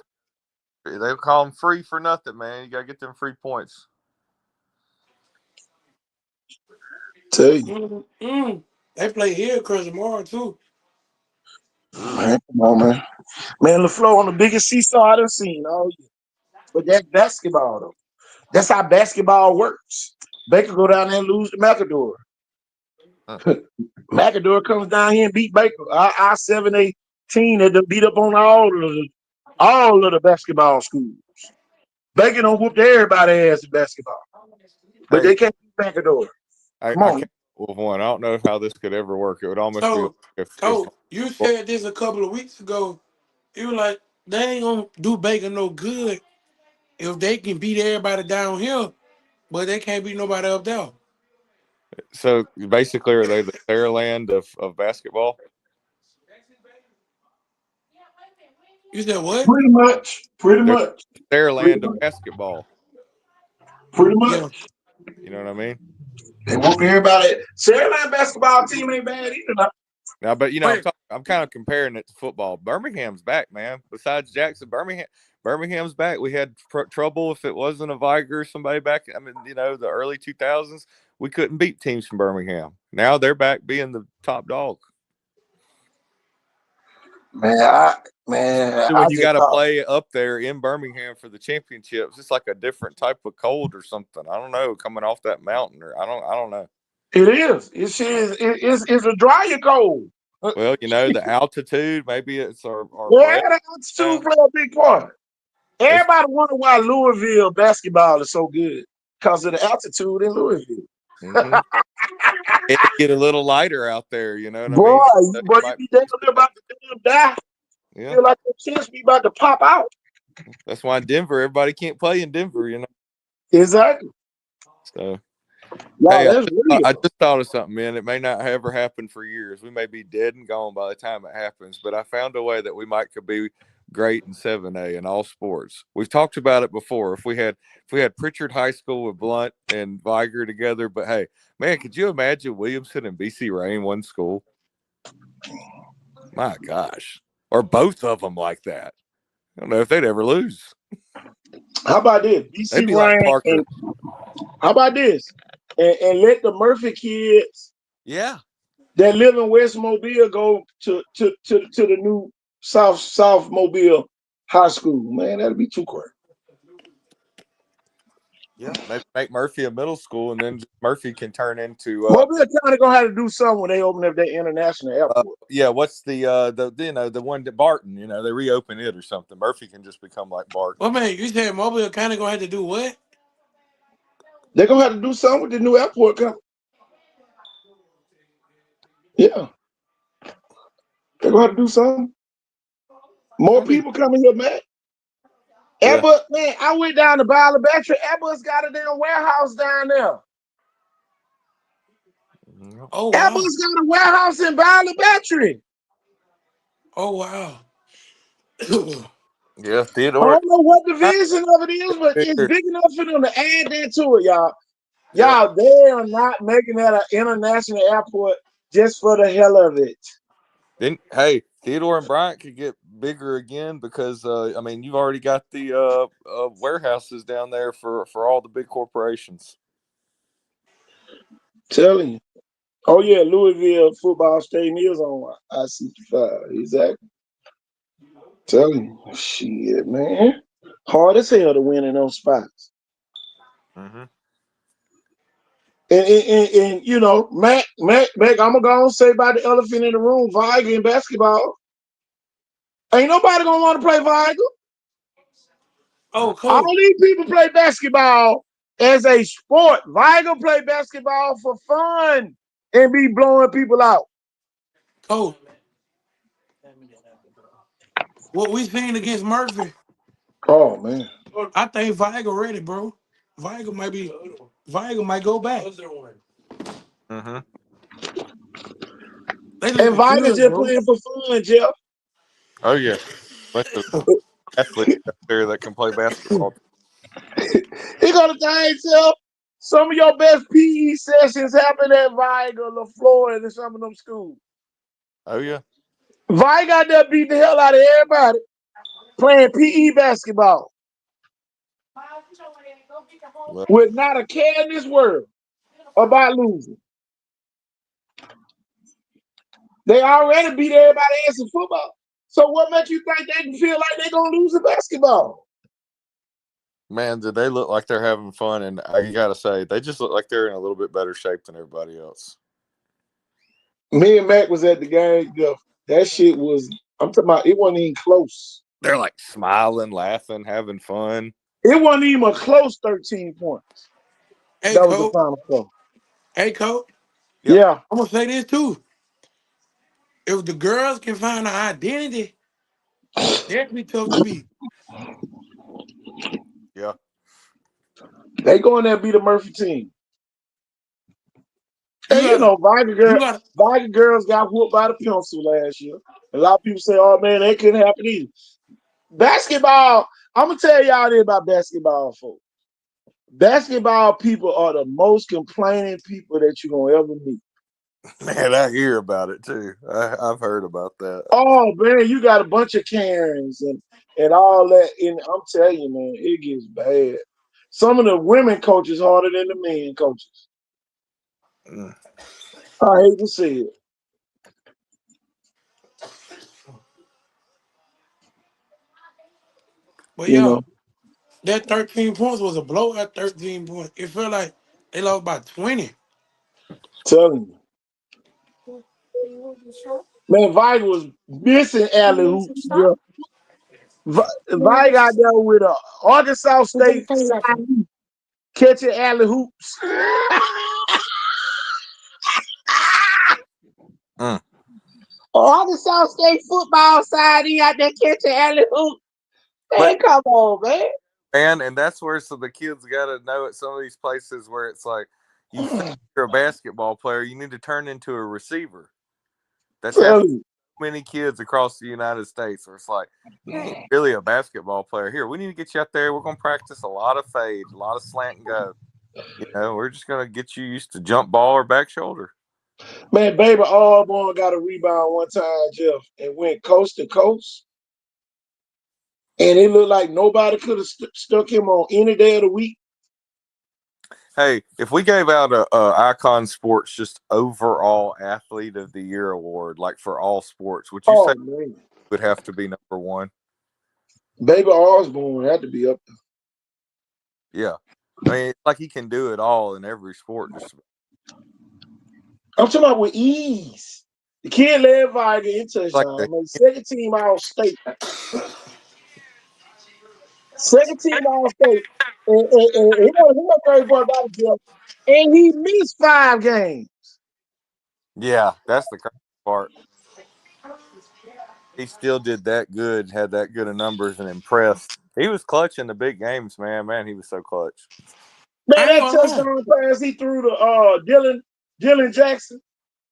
They call them free for nothing, man. You got to get them free points. Tell you. They play here across tomorrow too. Man, come on, man. Man, LaFleur on the biggest seesaw I done seen all year. But that's basketball, though. That's how basketball works. Baker go down there and lose to McAdoo. Huh. McAdoo comes down here and beat Baker. Our 7-8 that done beat up on all of the basketball schools. Baker don't whoop everybody ass in basketball. But Hey, they can't beat McAdoo. Come I on. can't with one. I don't know how this could ever work. It would almost be like So, if Coach, you said this a couple of weeks ago. You were like, they ain't gonna do Baker no good if they can beat everybody down here, but they can't beat nobody up there. so. Basically, are they the Fairland of basketball? You said what? Pretty much. Pretty They're much. the Pretty Fairland of much. basketball. Pretty Yeah. much. You know what I mean? They whoop everybody. Carolina basketball team ain't bad either. Now. Now, but Wait, I'm kind of comparing it to football. Birmingham's back, man. Besides Jackson, Birmingham's back. We had trouble if it wasn't a Viger or somebody back. I mean, the early 2000s, we couldn't beat teams from Birmingham. Now they're back being the top dog. I When you got just to thought play up there in Birmingham for the championships, it's like a different type of cold or something. I don't know, coming off that mountain, or I don't know. it is. It's a drier cold. Well, the altitude, maybe it's our Yeah, breath. the altitude play a big part. It's Everybody wonder why Louisville basketball is so good because of the altitude in Louisville. mm-hmm. It get a little lighter out there, you know what I Boy, mean? you You might be be down used to there that. about to damn die. Yeah, Feel like your chest be about to pop out. that's why in Denver, everybody can't play in Denver, Exactly. So, Wow, hey, that's I real. just thought of something, man. It may not ever happen for years. We may be dead and gone by the time it happens, but I found a way that we could be great in 7A in all sports. We've talked about it before. If we had Pritchard High School with Blunt and Viger together, but hey, man, could you imagine Williamson and BC Rain one school? My gosh. Or both of them like that. I don't know if they'd ever lose. How about this? They'd BC be like Rain Parker. and how about this? And let the Murphy kids Yeah. that live in West Mobile go to the new South Mobile High School. Man, that'd be too quick. Yeah, maybe make Murphy a middle school, and then Murphy can turn into Mobile County gonna have to do something when they open up their international airport. yeah. What's the one that Barton? They reopen it or something. Murphy can just become like Barton. Well, man, you said Mobile County gonna have to do what? They're gonna have to do something with the new airport coming. Yeah, they're gonna have to do something. More I mean, people coming here, man. Yeah. Airbus, man, I went down to Bala Battery. Airbus got a damn warehouse down there. oh Airbus wow, got a warehouse in Bala Battery. oh wow. Yeah, I Theodore. don't know what division of it is, but it's Figured. big enough for them to add that to it, y'all. Yep. Y'all, they are not making that an international airport just for the hell of it. Then hey, Theodore and Bryant could get bigger again because you've already got the warehouses down there for all the big corporations. Telling you. Oh yeah, Louisville football stadium is on I-65. Exactly. Telling you. Shit, man. Hard as hell to win in those spots. Mm-hmm. And Mac, I'm gonna go and say about the elephant in the room, Viger in basketball. Ain't nobody gonna want to play Viger. Oh, All cool, these people play basketball as a sport. Viger play basketball for fun and be blowing people out. cool. What we seen against Murphy, Oh man. I think Viger ready, bro. Viger might go back. Mm-hmm. They And looking Viger good, just bro. playing for fun, Jeff. Oh yeah, bunch of athletes out there that can play basketball. He gonna think, Jeff. Some of your best PE sessions happen at Viger, LaFleur, and some of them schools. Oh yeah. Vi got there beat the hell out of everybody playing PE basketball Well, with not a care in this world about losing. They already beat everybody else in football. So what makes you think they can feel like they're gonna lose in basketball? man, did they look like they're having fun? And I gotta say, they just look like they're in a little bit better shape than everybody else. Me and Mac was at the game. That shit was. I'm talking about. It wasn't even close. They're like smiling, laughing, having fun. It wasn't even a close 13 points. Hey, That was the coach. final score. Hey, coach. Yep. Yeah. I'm gonna say this too. If the girls can find an identity, that'd be tough to beat. Yeah. They going there beat the Murphy team. You And gotta, you gotta. Viger girls got whooped by the pencil last year. A lot of people say, "Oh man, that couldn't happen either." Basketball. I'm gonna tell y'all this about basketball, folks. Basketball people are the most complaining people that you're gonna ever meet. Man, I hear about it too. I've heard about that. Oh man, you got a bunch of Karens and all that. And I'm telling you, man, it gets bad. Some of the women coaches harder than the men coaches. Mm. I hate to say it. But You yo, know, that 13 points was a blowout. 13 points. It felt like they lost by 20. telling you. Man, Viger was missing alley hoops. Yeah. Vi got there with a Arkansas State sign catching alley hoops. Mm. Arkansas State football side, he out there catching alley hoops. But Man, come on, man. and that's where the kids got to know at some of these places where it's like you think you're a basketball player, you need to turn into a receiver. That's happening Tell you. to many kids across the United States. Where it's like you ain't really a basketball player. Here, we need to get you out there. We're gonna practice a lot of fade, a lot of slant and go. We're just gonna get you used to jump ball or back shoulder. Man, baby Auburn got a rebound one time, Jeff, and went coast to coast. And it looked like nobody could have stuck him on any day of the week. Hey, if we gave out a Icon Sports just overall athlete of the year award, like for all sports, would you say Oh man, would have to be number one? Baby Osborne had to be up there. Yeah. I mean, it's like he can do it all in every sport. Just I'm talking about with ease. The kid led Viger in like touchdown. the Made second team All State. Second team All State. And he was a 30 point body jump. And he missed 5 games. yeah, that's the crazy part. He still did that good, had that good of numbers, and impressed. He was clutch in the big games, man. Man, he was so clutch. Man, I ain't that gonna lie. touchdown pass he threw to Dylan Jackson.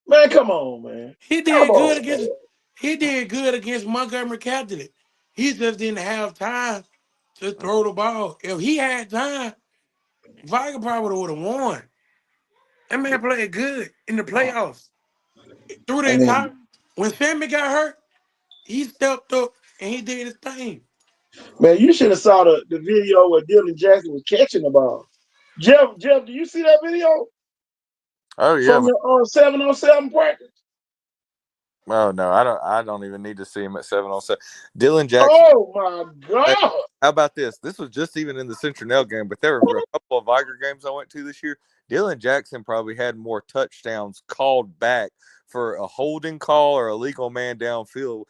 Man, come on, man. He Come did good on, against man. he did good against Montgomery Catholic. He just didn't have time to throw the ball. If he had time, Viger probably would have won. That man played good in the playoffs. Through the And entire when Sammy got hurt, he stepped up and he did his thing. man, you should have saw the video where Dylan Jackson was catching the ball. Jeff, do you see that video Oh yeah, from man. the 7-on-7 practice? Oh no, I don't. I don't even need to see him at 7-on-7. Dylan Jackson. Oh my Hey, God. how about this? This was just even in the Central game, but there were a couple of Viger games I went to this year. Dylan Jackson probably had more touchdowns called back for a holding call or a legal man downfield.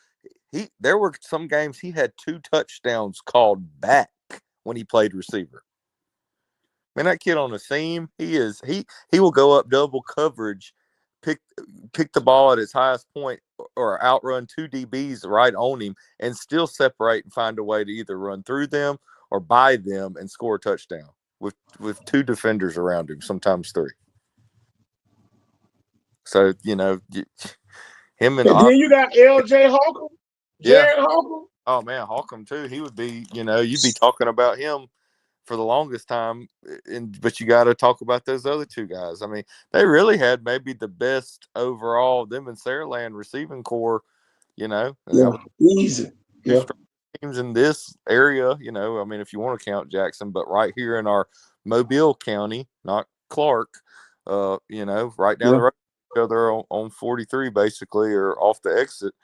There were some games he had 2 touchdowns called back when he played receiver. Man, that kid on the seam, he will go up double coverage, pick pick the ball at its highest point, or outrun 2 DBs right on him, and still separate and find a way to either run through them or by them and score a touchdown with 2 defenders around him, sometimes 3. So him and And then you got LJ Holcomb, yeah, Jared Holcomb. oh man, Holcomb too. He would be, you'd be talking about him for the longest time, but you got to talk about those other 2 guys. I mean, they really had maybe the best overall, them and Saraland receiving core. That Yeah, was easy. 2 Yeah, strong teams in this area. I mean, if you want to count Jackson, but right here in our Mobile County, not Clark, right down yeah. the road from each other on 43, basically, or off the exit.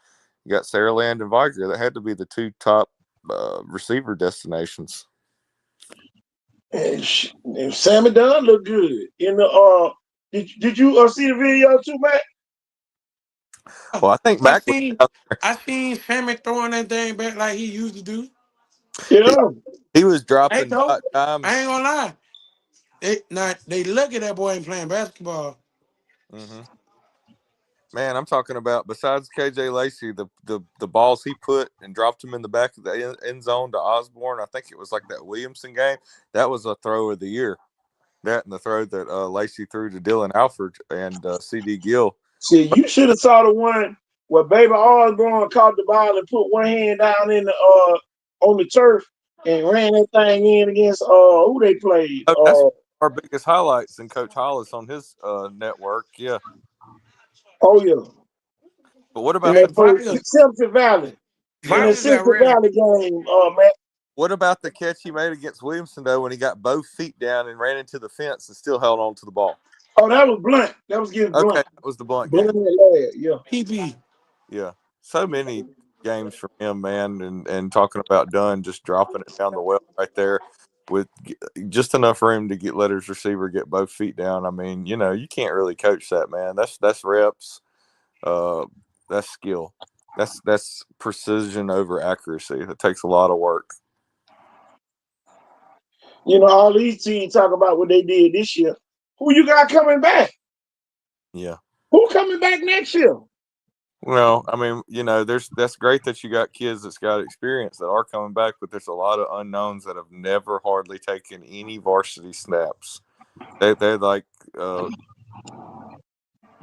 You got Saraland and Viger. That had to be the 2 top receiver destinations. And Sammy Dunn looked good in the. Did you see the video too, Matt? Well, I think I Mac was seen out. I seen Sammy throwing that thing back like he used to do. He, Yeah. he was Hey, dropping though, dot I ain't times. gonna lie. They look at that boy ain't playing basketball. hmm Man, I'm talking about besides KJ Lacey, the balls he put and dropped him in the back of the end zone to Osborne. I think it was like that Williamson game. That was a throw of the year. That and the throw that Lacey threw to Dylan Alford and CD Gill. See, you should have saw the one where Baby Osborne caught the ball and put one hand down in the on the turf and ran that thing in against who they played. Oh, that's our biggest highlights in Coach Hollis on his network. Yeah, Oh yeah. but what In about Hey, that the Viger, Simpson Valley. In yeah? the Viger got Simpson real. Valley game, man. What about the catch he made against Williamson though when he got both feet down and ran into the fence and still held on to the ball? Oh, that was Blunt. That was getting Okay, Blunt. that was the Blunt game. Blunt and lad, yeah. PP. Yeah, so many games from him, man, and talking about Dunn just dropping it down the well right there with just enough room to let his receiver get both feet down. I mean, you can't really coach that, man. That's reps. Uh, that's skill. That's precision over accuracy. It takes a lot of work. All these teams talk about what they did this year. Who you got coming back? Yeah. Who coming back next year? Well, I mean, that's great that you got kids that's got experience that are coming back, but there's a lot of unknowns that have never hardly taken any varsity snaps. They're like they're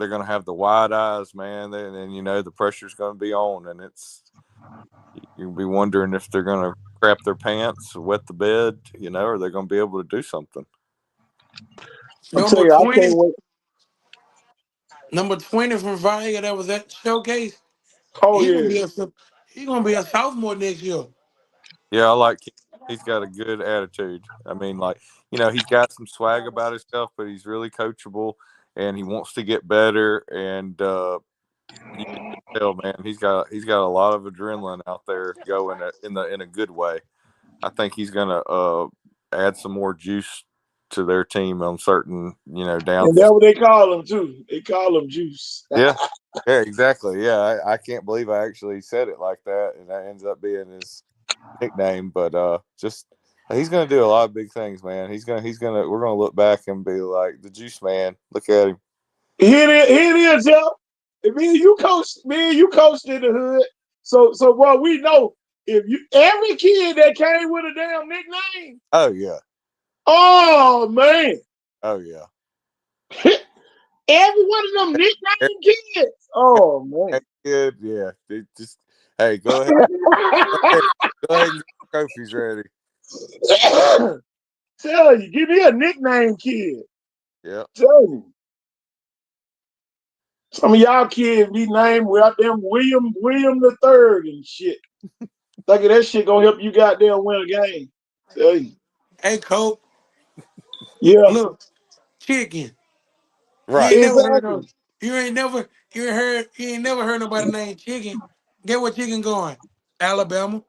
gonna have the wide eyes, man. And the pressure's gonna be on, and you'll be wondering if they're gonna crap their pants, wet the bed, or they're gonna be able to do something. I'm telling Number you, I can't 20, wait. number 20 from Viger that was at the showcase. Oh He gonna yeah. be a he gonna be a sophomore next year. Yeah, I like. He's got a good attitude. I mean, like, he's got some swag about himself, but he's really coachable and he wants to get better. And you can just tell, man, he's got a lot of adrenaline out there going in a good way. I think he's gonna add some more juice to their team on certain down And the. that's what they call him too. They call him Juice. Yeah, yeah, exactly. Yeah, I can't believe I actually said it like that, and that ends up being his nickname. But just he's gonna do a lot of big things, man. He's gonna we're gonna look back and be like the Juice Man. Look at him. Here it is, Joe. Me and you coached in the hood. So bro, we know if you every kid that came with a damn nickname. Oh yeah. Oh man. Oh yeah. Every one of them nickname kids. Oh man. Hey, kid, yeah. Just hey, go ahead. Go ahead. Go ahead and get the trophies ready. Tell you, give me a nickname kid. Yeah. Tell you. Some of y'all kids be named without them William the Third and shit. Think of that shit gonna help you goddamn win a game. Tell you. Hey, Coach, Yeah, look, chicken. You Right. ain't never heard of. exactly. You ain't never heard nobody named Chicken. Get what Chicken going? Alabama.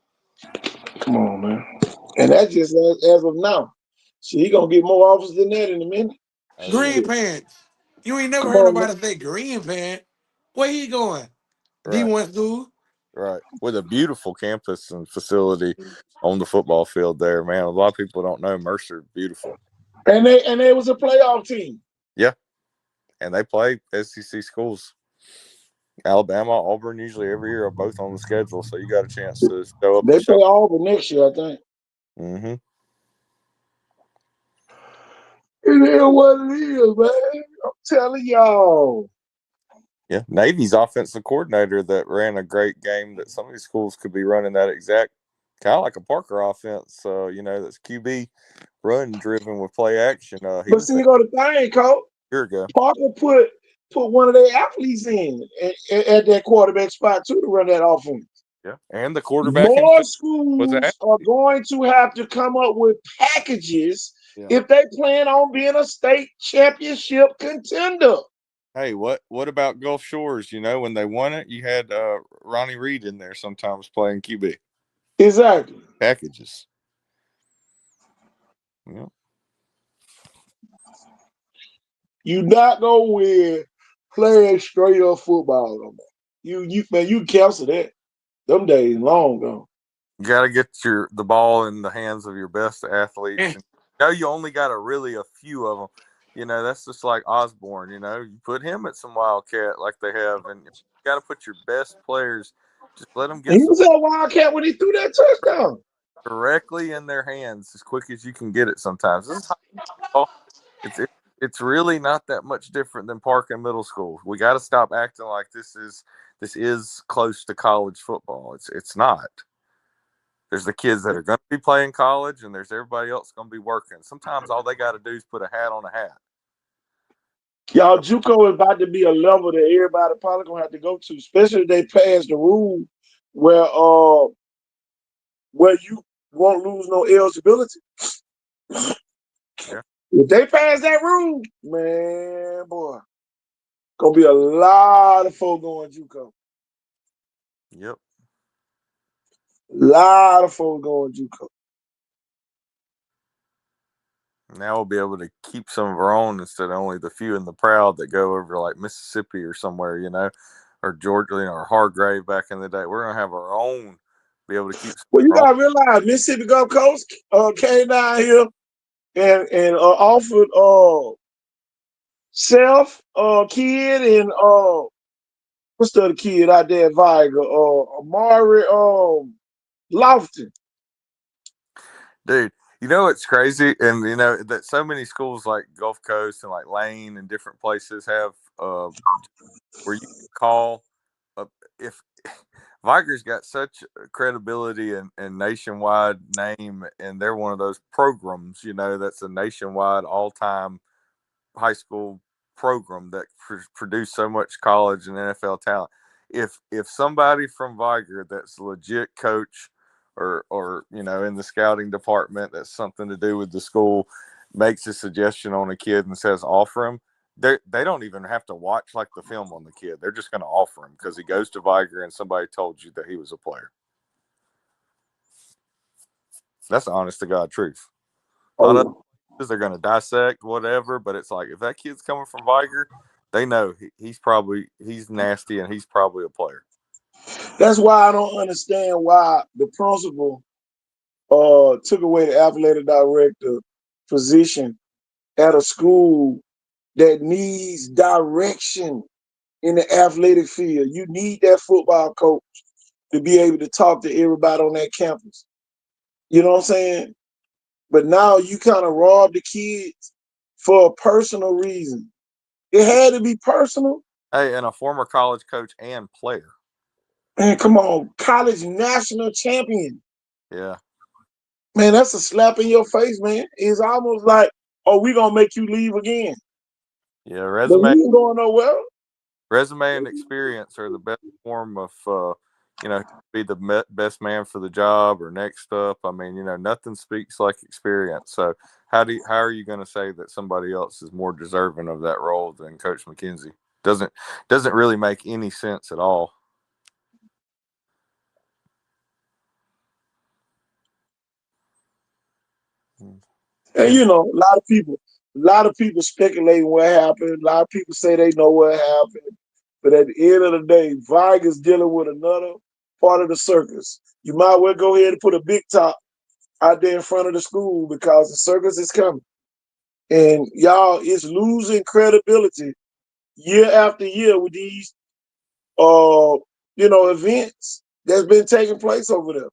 Come on, man. And that's just as of now. See, he gonna get more offers than that in a minute. Oh yeah. Green Shit. Pants. You ain't never Come heard on, man. nobody say Green Pants. Where he going? Right. D1 school. Right. With a beautiful campus and facility on the football field there, man. A lot of people don't know Mercer. Beautiful. And they was a playoff team. Yeah. And they play SEC schools. Alabama, Auburn, usually every year are both on the schedule, so you got a chance to show up They and show. play Auburn next year, I think. Mm-hmm. It is what it is, man. I'm telling y'all. Yeah. Navy's offensive coordinator that ran a great game that some of these schools could be running that exact kind of like a Parker offense. That's QB run driven with play action. He But was see, there you go to thing, Coach. a year ago. Parker put one of their athletes in at that quarterback spot too to run that offense. Yeah. And the quarterback More himself was an schools are athlete. going to have to come up with packages Yeah. if they plan on being a state championship contender. Hey, what about Gulf Shores? When they won it, you had Ronnie Reed in there sometimes playing QB Exactly. packages. Yeah. You not gonna win playing straight up football no more. You cancel that. Them days long gone. You got to get the ball in the hands of your best athletes. Eh, And you only got a few of them. That's just like Osborne. You put him at some Wildcat like they have, and you got to put your best players. Just let them And get he some was a Wildcat when he threw that touchdown. directly in their hands as quick as you can get it. Sometimes this is high school. It's really not that much different than Park and middle school. We got to stop acting like this is close to college football. It's not. There's the kids that are going to be playing college, and there's everybody else going to be working. Sometimes all they got to do is put a hat on a hat. Y'all, JUCO is about to be a level that everybody probably gonna have to go to, especially if they pass the rule where you won't lose no eligibility. Yeah. If they pass that rule, man, boy, gonna be a lot of folk going JUCO. Yep. Lot of folk going JUCO. Now we'll be able to keep some of our own instead of only the few and the proud that go over like Mississippi or somewhere, or Georgia, or Hargrave back in the day. We're gonna have our own. Be able to keep some Well, you of our own. gotta realize Mississippi Gulf Coast came down here and offered Self kid and what's the other kid out there at Viger? Amari Lofton. Dude. It's crazy, and that so many schools like Gulf Coast and like Lane and different places have where you call if Viger's got such credibility and nationwide name, and they're one of those programs, that's a nationwide all-time high school program that produce so much college and NFL talent. If somebody from Viger that's a legit coach or in the scouting department that's something to do with the school makes a suggestion on a kid and says offer him, they don't even have to watch like the film on the kid. They're just going to offer him because he goes to Viger and somebody told you that he was a player. That's the honest to God truth. A lot of they're going to dissect whatever, but it's like if that kid's coming from Viger, they know he's nasty and he's probably a player. That's why I don't understand why the principal took away the athletic director position at a school that needs direction in the athletic field. You need that football coach to be able to talk to everybody on that campus. You know what I'm saying? But now you kind of rob the kids for a personal reason. It had to be personal. Hey, and a former college coach and player. Man, come on, college national champion. Yeah. Man, that's a slap in your face, man. It's almost like, oh, we're going to make you leave again. Yeah, But we ain't going nowhere. resume and experience are the best form of, be the best man for the job or next up. I mean, nothing speaks like experience. So how are you going to say that somebody else is more deserving of that role than Coach McKenzie? Doesn't really make any sense at all. And a lot of people speculate what happened. A lot of people say they know what happened. But at the end of the day, Viger's dealing with another part of the circus. You might well go ahead and put a big top out there in front of the school because the circus is coming. And y'all, it's losing credibility year after year with these events that's been taking place over there.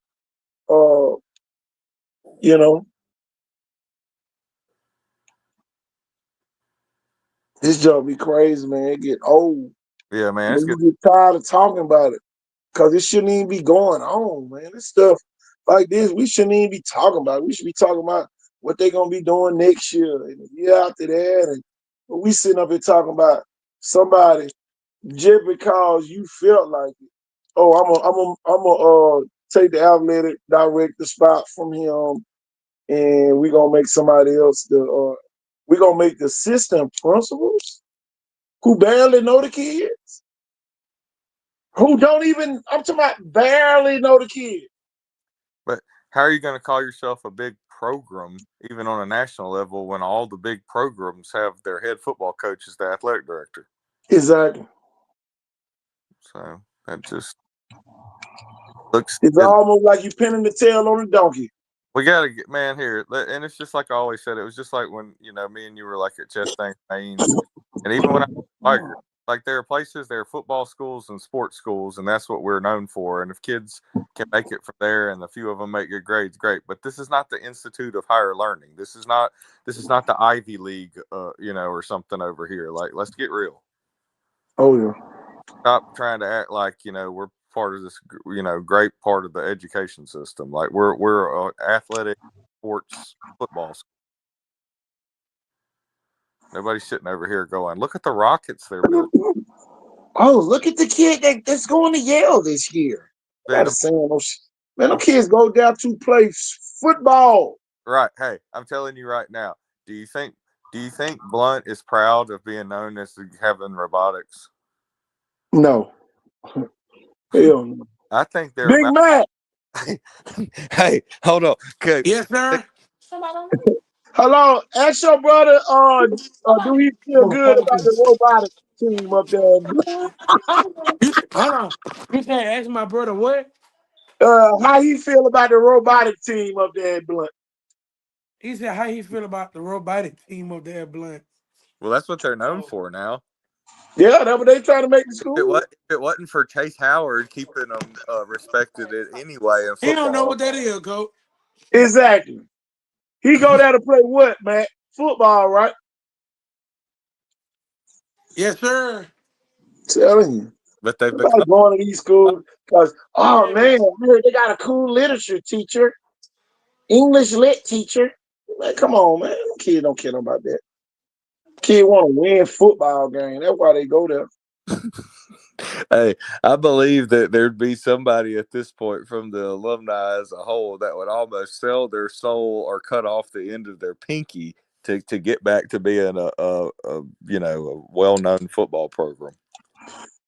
This job be crazy, man. It get old. Yeah, man. You get tired of talking about it because it shouldn't even be going on, man. This stuff like this, we shouldn't even be talking about it. We should be talking about what they're gonna be doing next year and the year after that. And we sitting up here talking about somebody just because you felt like it. Oh, I'm gonna take the athletic director spot from him, and we're gonna make somebody else we're gonna make the assistant principals who barely know the kids, who don't even, I'm talking about barely know the kids. But how are you going to call yourself a big program, even on a national level, when all the big programs have their head football coach as the athletic director? Exactly. So that just looks. It's almost like you pinning the tail on a donkey. We got to get, man, here. And it's just like I always said, it was just like when, me and you were like at Chastain Lanes. And even when I was Tiger, like there are places, there are football schools and sports schools, and that's what we're known for. And if kids can make it from there and a few of them make good grades, great. But this is not the Institute of Higher Learning. This is not the Ivy League, or something over here. Like, let's get real. Oh, yeah. Stop trying to act like, we're part of this, great part of the education system. Like we're an athletic sports football school. Nobody's sitting over here going, look at the rockets they're building. Oh, look at the kid that's going to Yale this year. Man, them kids go down to play football. Right. Hey, I'm telling you right now. Do you think Blunt is proud of being known as having robotics? No. Hell no. I think they're Big Mac. Hey, hold on. Okay. Yes, sir. Hello. Ask your brother, do he feel good about the robotic team up there? Hold on. You said ask my brother what? How he feel about the robotic team up there at Blunt? He said how he feel about the robotic team up there at Blunt. Well, that's what they're known for now. Yeah, that's what they trying to make the school. If it wasn't for Chase Howard keeping them respected it anyway in football. He don't know what that is, Coach. Exactly. He go there to play what, man? Football, right? Yes, sir. Telling you. But they've been going to these schools because, oh man, I heard they got a cool literature teacher, English lit teacher. Like, come on, man. Them kids don't care about that. Kid want to win football game. That's why they go there. Hey, I believe that there'd be somebody at this point from the alumni as a whole that would almost sell their soul or cut off the end of their pinky to get back to being a a well-known football program.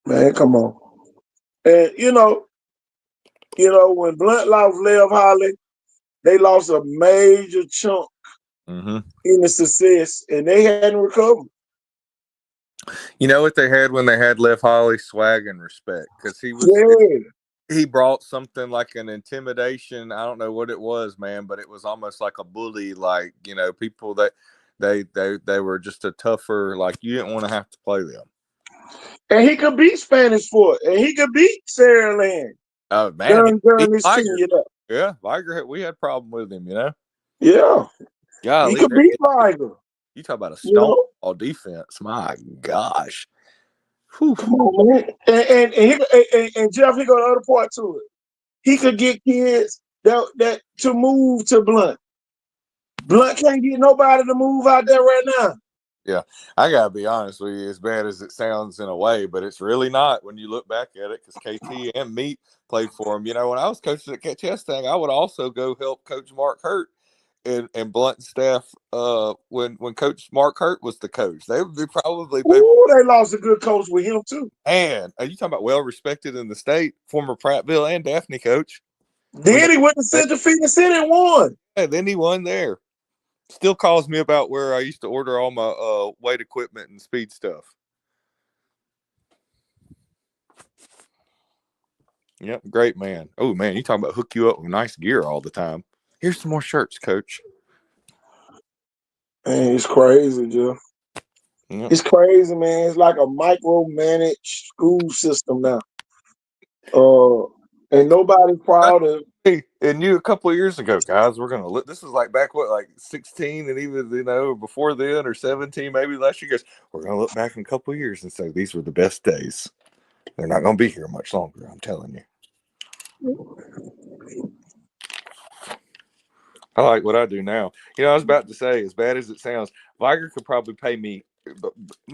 Man, come on. And when Blunt lost Lev Holly, they lost a major chunk Mm-hmm. in the success, and they hadn't recovered. You know what they had when they had Lev Holly? Swag and respect, because Yeah. he brought something like an intimidation. I don't know what it was, man, but it was almost like a bully. Like, people that they were just a tougher. Like, you didn't want to have to play them. And he could beat Spanish Fort, and he could beat Sarah Land. Oh man, During his tenure. Yeah, Viger, we had a problem with him. Yeah. Golly, He could beat Viger. You talk about a stonewall defense. My gosh. Whew. Come on, man. And Jeff, he got the other part to it. He could get kids that to move to Blunt. Blunt can't get nobody to move out there right now. Yeah, I gotta be honest with you, as bad as it sounds in a way, but it's really not when you look back at it, because KT and Meat played for him. When I was coaching at Chestang, I would also go help Coach Mark Hurt and Blunt staff when Coach Mark Hurt was the coach. They would be probably they lost a good coach with him too. And are you talking about well respected in the state, former Prattville and Daphne coach? Then he went to Central Phoenix City and won. Yeah, then he won there. Still calls me about where I used to order all my weight equipment and speed stuff. Yep, great man. Oh man, you talking about hook you up with nice gear all the time. Here's some more shirts, coach. Man, it's crazy, Jeff. Yep. It's crazy, man. It's like a micromanaged school system now. And nobody's proud of. Hey, and you a couple of years ago, guys, we're gonna look. This is like back like 16, and even before then, or 17, maybe last year. Guys, we're gonna look back in a couple of years and say these were the best days. They're not gonna be here much longer. I'm telling you. I like what I do now. I was about to say, as bad as it sounds, Viger could probably pay me,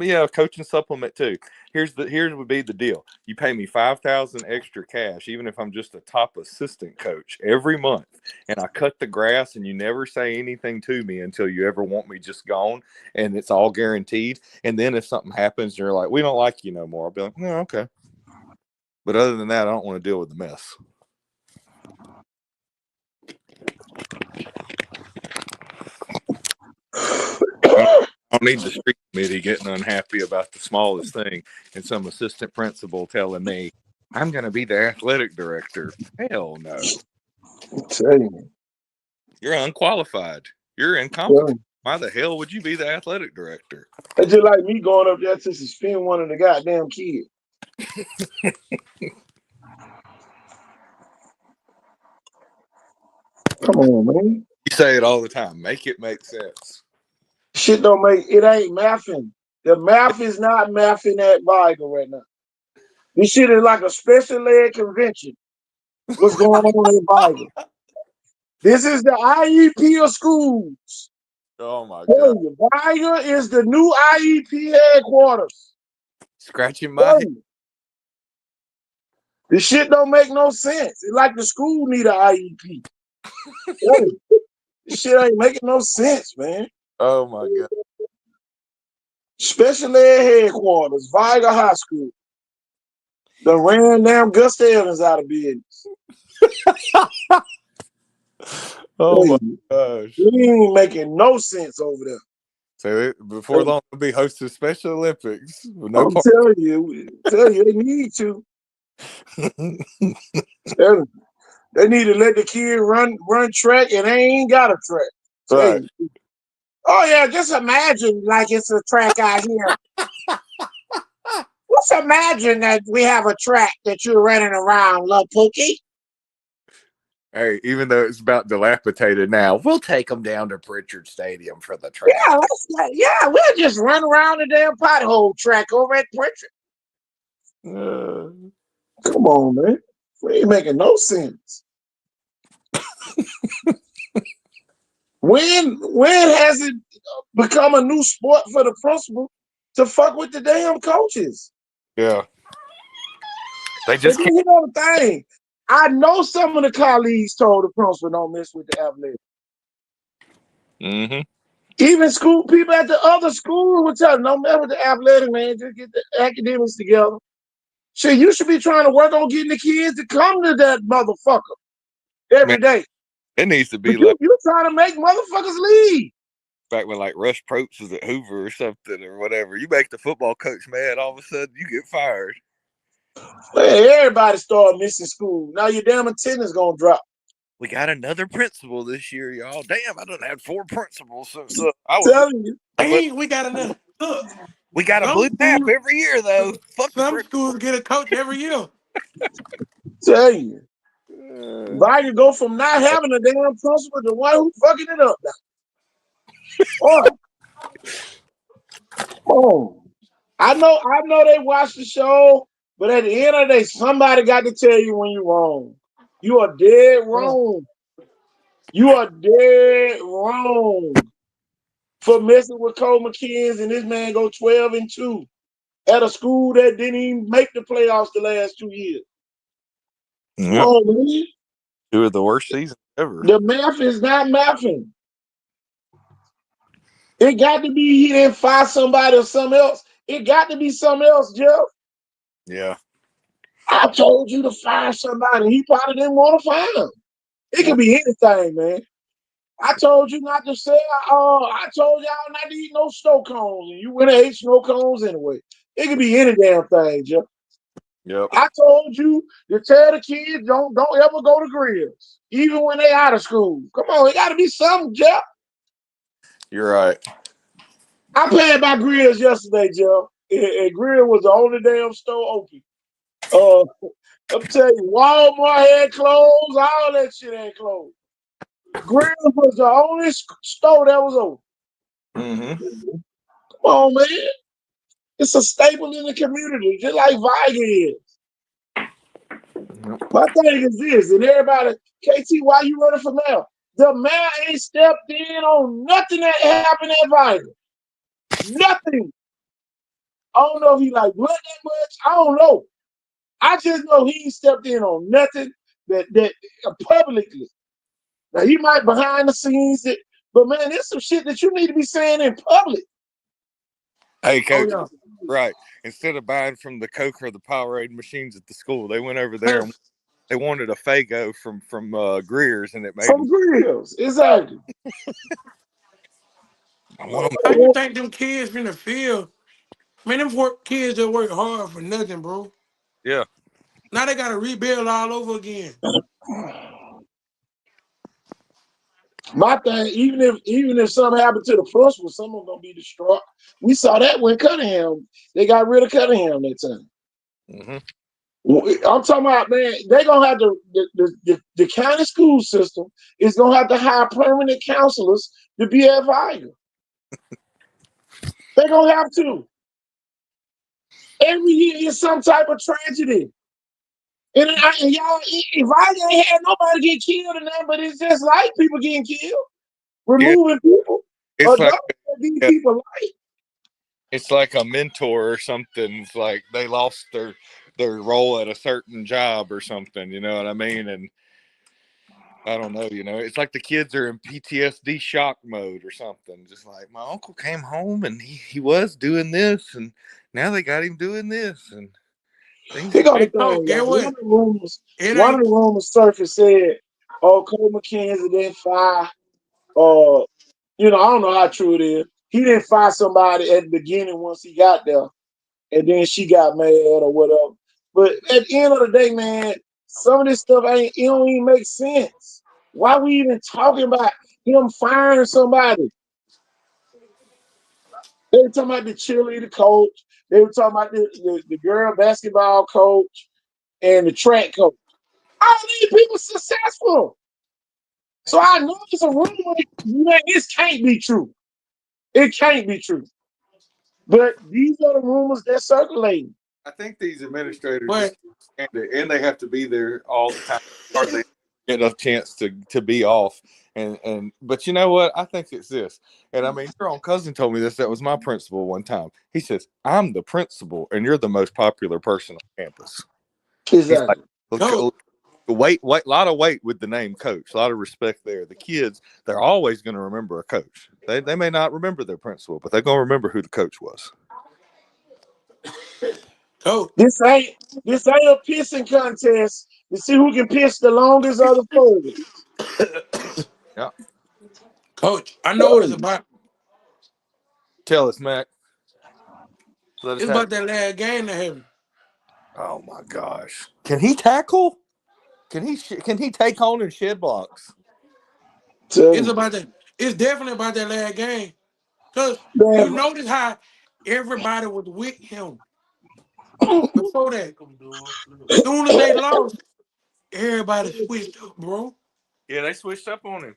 a coaching supplement too. Here would be the deal. You pay me $5,000 extra cash, even if I'm just a top assistant coach, every month, and I cut the grass, and you never say anything to me until you ever want me just gone, and it's all guaranteed. And then if something happens, you're like, we don't like you no more. I'll be like, no, okay. But other than that, I don't want to deal with the mess. I don't need the street committee getting unhappy about the smallest thing and some assistant principal telling me I'm going to be the athletic director. Hell no. I'm telling you. You're unqualified. You're incompetent. Why the hell would you be the athletic director? It's just like me going up there to suspend one of the goddamn kids. Come on, man. You say it all the time. Make it make sense. Shit don't make it ain't mathing. The math is not mathing at Viger right now. This shit is like a special ed convention. What's going on in Viger? This is the IEP of schools. Oh my God. Viger is the new IEP headquarters. Scratching my head. This shit don't make no sense. It's like the school need an IEP. This shit ain't making no sense, man. Oh my God. Special ed headquarters, Viger High School. The ran damn Gus Evans out of business. Oh my gosh. It ain't making no sense over there. So before long, they'll be hosting Special Olympics. I'm telling you, they need to. They need to let the kid run track, and they ain't got a track. Right. Oh yeah, just imagine like it's a track out here. Let's imagine that we have a track that you're running around, little Pookie. Hey, even though it's about dilapidated now, we'll take them down to Pritchard Stadium for the track. Yeah, we'll just run around the damn pothole track over at Pritchard. Come on, man. We ain't making no sense. When has it become a new sport for the principal to fuck with the damn coaches? Yeah. They And just then can't. you know the thing. I know some of the colleagues told the principal don't mess with the athletics. Mm-hmm. Even school people at the other school would tell them, don't mess with the athletic, man. Just get the academics together. Shit, you should be trying to work on getting the kids to come to that motherfucker Man, every day. it needs to But be like you trying to make motherfuckers leave. back when like Rush Probst was at Hoover or something or whatever. You make the football coach mad, all of a sudden you get fired. Man, everybody started missing school. Now your damn attendance gonna drop. We got another principal this year, y'all. Damn, I done had 4 principals since I was. Telling you. But Dang, we got enough. Look, we got a some blue map schools, every year though. Fuck the some principal. schools get a coach every year. Tell you. Uh, If I could go from not having a damn principal to one who fucking it up now. Boy, oh. I know they watch the show, but at the end of the day, somebody got to tell you when you're wrong. You are dead wrong. You are dead wrong for messing with Cole McKins and this man go 12-2 at a school that didn't even make the playoffs the last 2 years. Come yep. on, man. 2 of the worst seasons ever. The math is not mathing. It got to be he didn't fire somebody or something else. It got to be something else, Jeff. Yeah. I told you to fire somebody. He probably didn't want to fire him. It could Or be anything, man. I told you not to say, I told y'all not to eat no snow cones, and you went and ate snow cones anyway. It could be any damn thing, Jeff. yep. I told you to tell the kids don't ever go to grills, even when they out of school. Come on, it got to be something, Jeff. You're right. I passed by grills yesterday, Jeff, and grill was the only damn store open. Uh, I'm telling you, Walmart had closed, all that shit had closed. Grill was the only store that was open. Mm-hmm. Come on, man. It's a staple in the community, just like Viga is. My thing is this, and everybody, KT, why you running for mayor? The mayor ain't stepped in on nothing that happened at Viga. Nothing. I don't know if he like blood that much. I don't know. I just know he ain't stepped in on nothing that publicly. Now he might behind the scenes, but man, there's some shit that you need to be saying in public. Hey, Oh coach. yeah. Right. Instead of buying from the Coke or the Powerade machines at the school, they went over there and Yes. they wanted a Fago from Greer's, and it made them. Some grills, exactly. I want them. How you think them kids finna feel? Man, them kids that work hard for nothing, bro. Yeah. Now they gotta rebuild all over again. My thing, even if something happened to the principal, some of them gonna be distraught. We saw that when Cunningham, they got rid of Cunningham that time. Mm-hmm. I'm talking about, man, they gonna have to the county school system is gonna have to hire permanent counselors to be at Viga. They're gonna have to. Every year is some type of tragedy. And y'all, if I ain't had nobody get killed or nothing, but it's just like people getting killed, Yeah. removing people, It's like adults that these yeah, people like. it's like a mentor or something. It's like they lost their role at a certain job or something. You know what I mean? And I don't know. It's like the kids are in PTSD shock mode or something. Just like my uncle came home and he was doing this, and now they got him doing this, and things. Here go the Hey, coach, thing, get y'all. what? It One of ain't the rumors surfaced said, "Oh, Cole McKenzie didn't fire." Uh, I don't know how true it is. He didn't fire somebody at the beginning once he got there, and then she got mad or whatever. But at the end of the day, man, some of this stuff it don't even make sense. Why we even talking about him firing somebody? They were talking about the cheerleader coach. They were talking about the girl basketball coach and the track coach. All these people successful. So I know it's a rumor. Man, this can't be true. It can't be true. But these are the rumors that circulate. I think these administrators just but and they have to be there all the time. Hardly get a chance to be off. But you know what? I think it's this. And I mean, your own cousin told me this. That was my principal one time. He says, "I'm the principal, and you're the most popular person on campus." He's like, Exactly. "Look, Coach, wait, a lot of weight with the name coach. A lot of respect there. The kids, they're always going to remember a coach. They may not remember their principal, but they're going to remember who the coach was." coach, This ain't a pissing contest to see who can piss the longest or the furthest. Yeah. coach. I know what it's about. Tell us, Mac. Let us It's have about it. that last game that happened. Oh my gosh! Can he tackle? Can he take on and shed blocks? Tell It's you. about that. It's definitely about that last game. Cause you Man, notice how everybody was with him before that. Soon as they lost, everybody switched up, bro. Yeah, they switched up on him.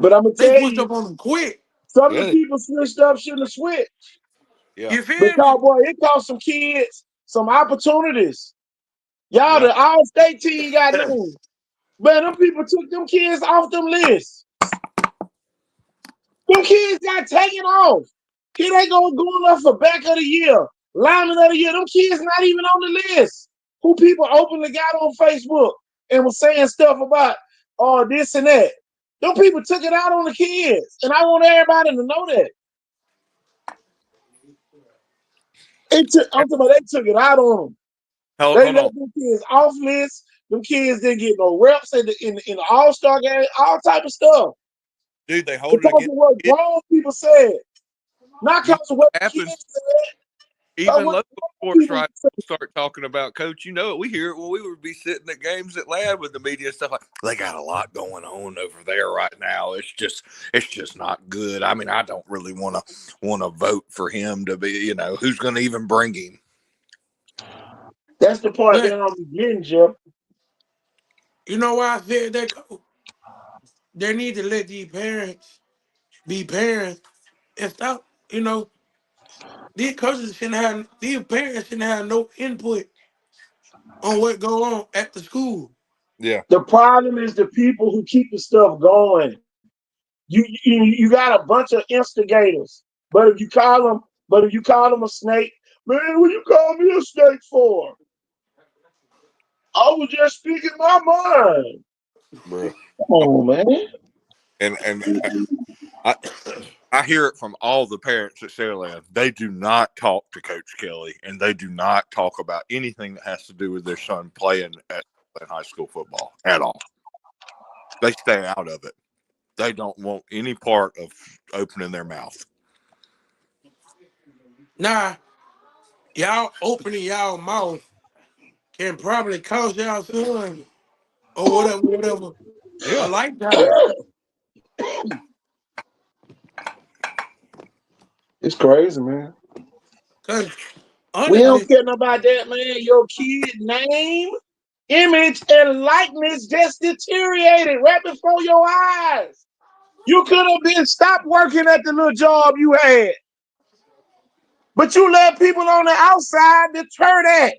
but I'm gonna They tell switched you, up on him quick. some of Yeah, the people switched up shouldn't have switched. yeah, You feel Because me? boy, it cost some kids some opportunities. Y'all, yeah. the all state team got named. Man, them people took them kids off them lists. Them kids got taken off. Here they going up for back of the year, lineman of the year. Them kids not even on the list. Who people openly got on Facebook and was saying stuff about this and that. Them people took it out on the kids, and I want everybody to know that. I'm talking about they took it out on them. They Hold on, left them kids off lists. Them kids didn't get no reps in the All-Star game, all type of stuff. dude. They hold it Because against of what kids. grown people said. Not You know because of what what the happens? kids said, but Even what local grown sports people writers said. start talking about coach. You know it. We hear it when we would be sitting at games at Lad with the media and stuff like. They got a lot going on over there right now. It's just not good. I mean, I don't really want to vote for him to be. You know, who's going to even bring him? That's the part that But I'm getting, Jeff. you know why I said that, coach? They need to let these parents be parents and stop. These coaches shouldn't have. These parents shouldn't have no input on what go on at the school. Yeah, The problem is the people who keep the stuff going. You got a bunch of instigators, but if you call them a snake, man, what you call me a snake for? I was just speaking my mind. bro. Come on, man. And I I hear it from all the parents at Saraland. They do not talk to Coach Kelly, and they do not talk about anything that has to do with their son playing at high school football at all. They stay out of it. They don't want any part of opening their mouth. Now, y'all opening y'all mouth can probably cost y'all son or whatever, a Yeah, lifetime. It's crazy, man. Cause We don't honestly, care about that, man. Your kid name, image, and likeness just deteriorated right before your eyes. You could have been stopped working at the little job you had. But you let people on the outside deter that.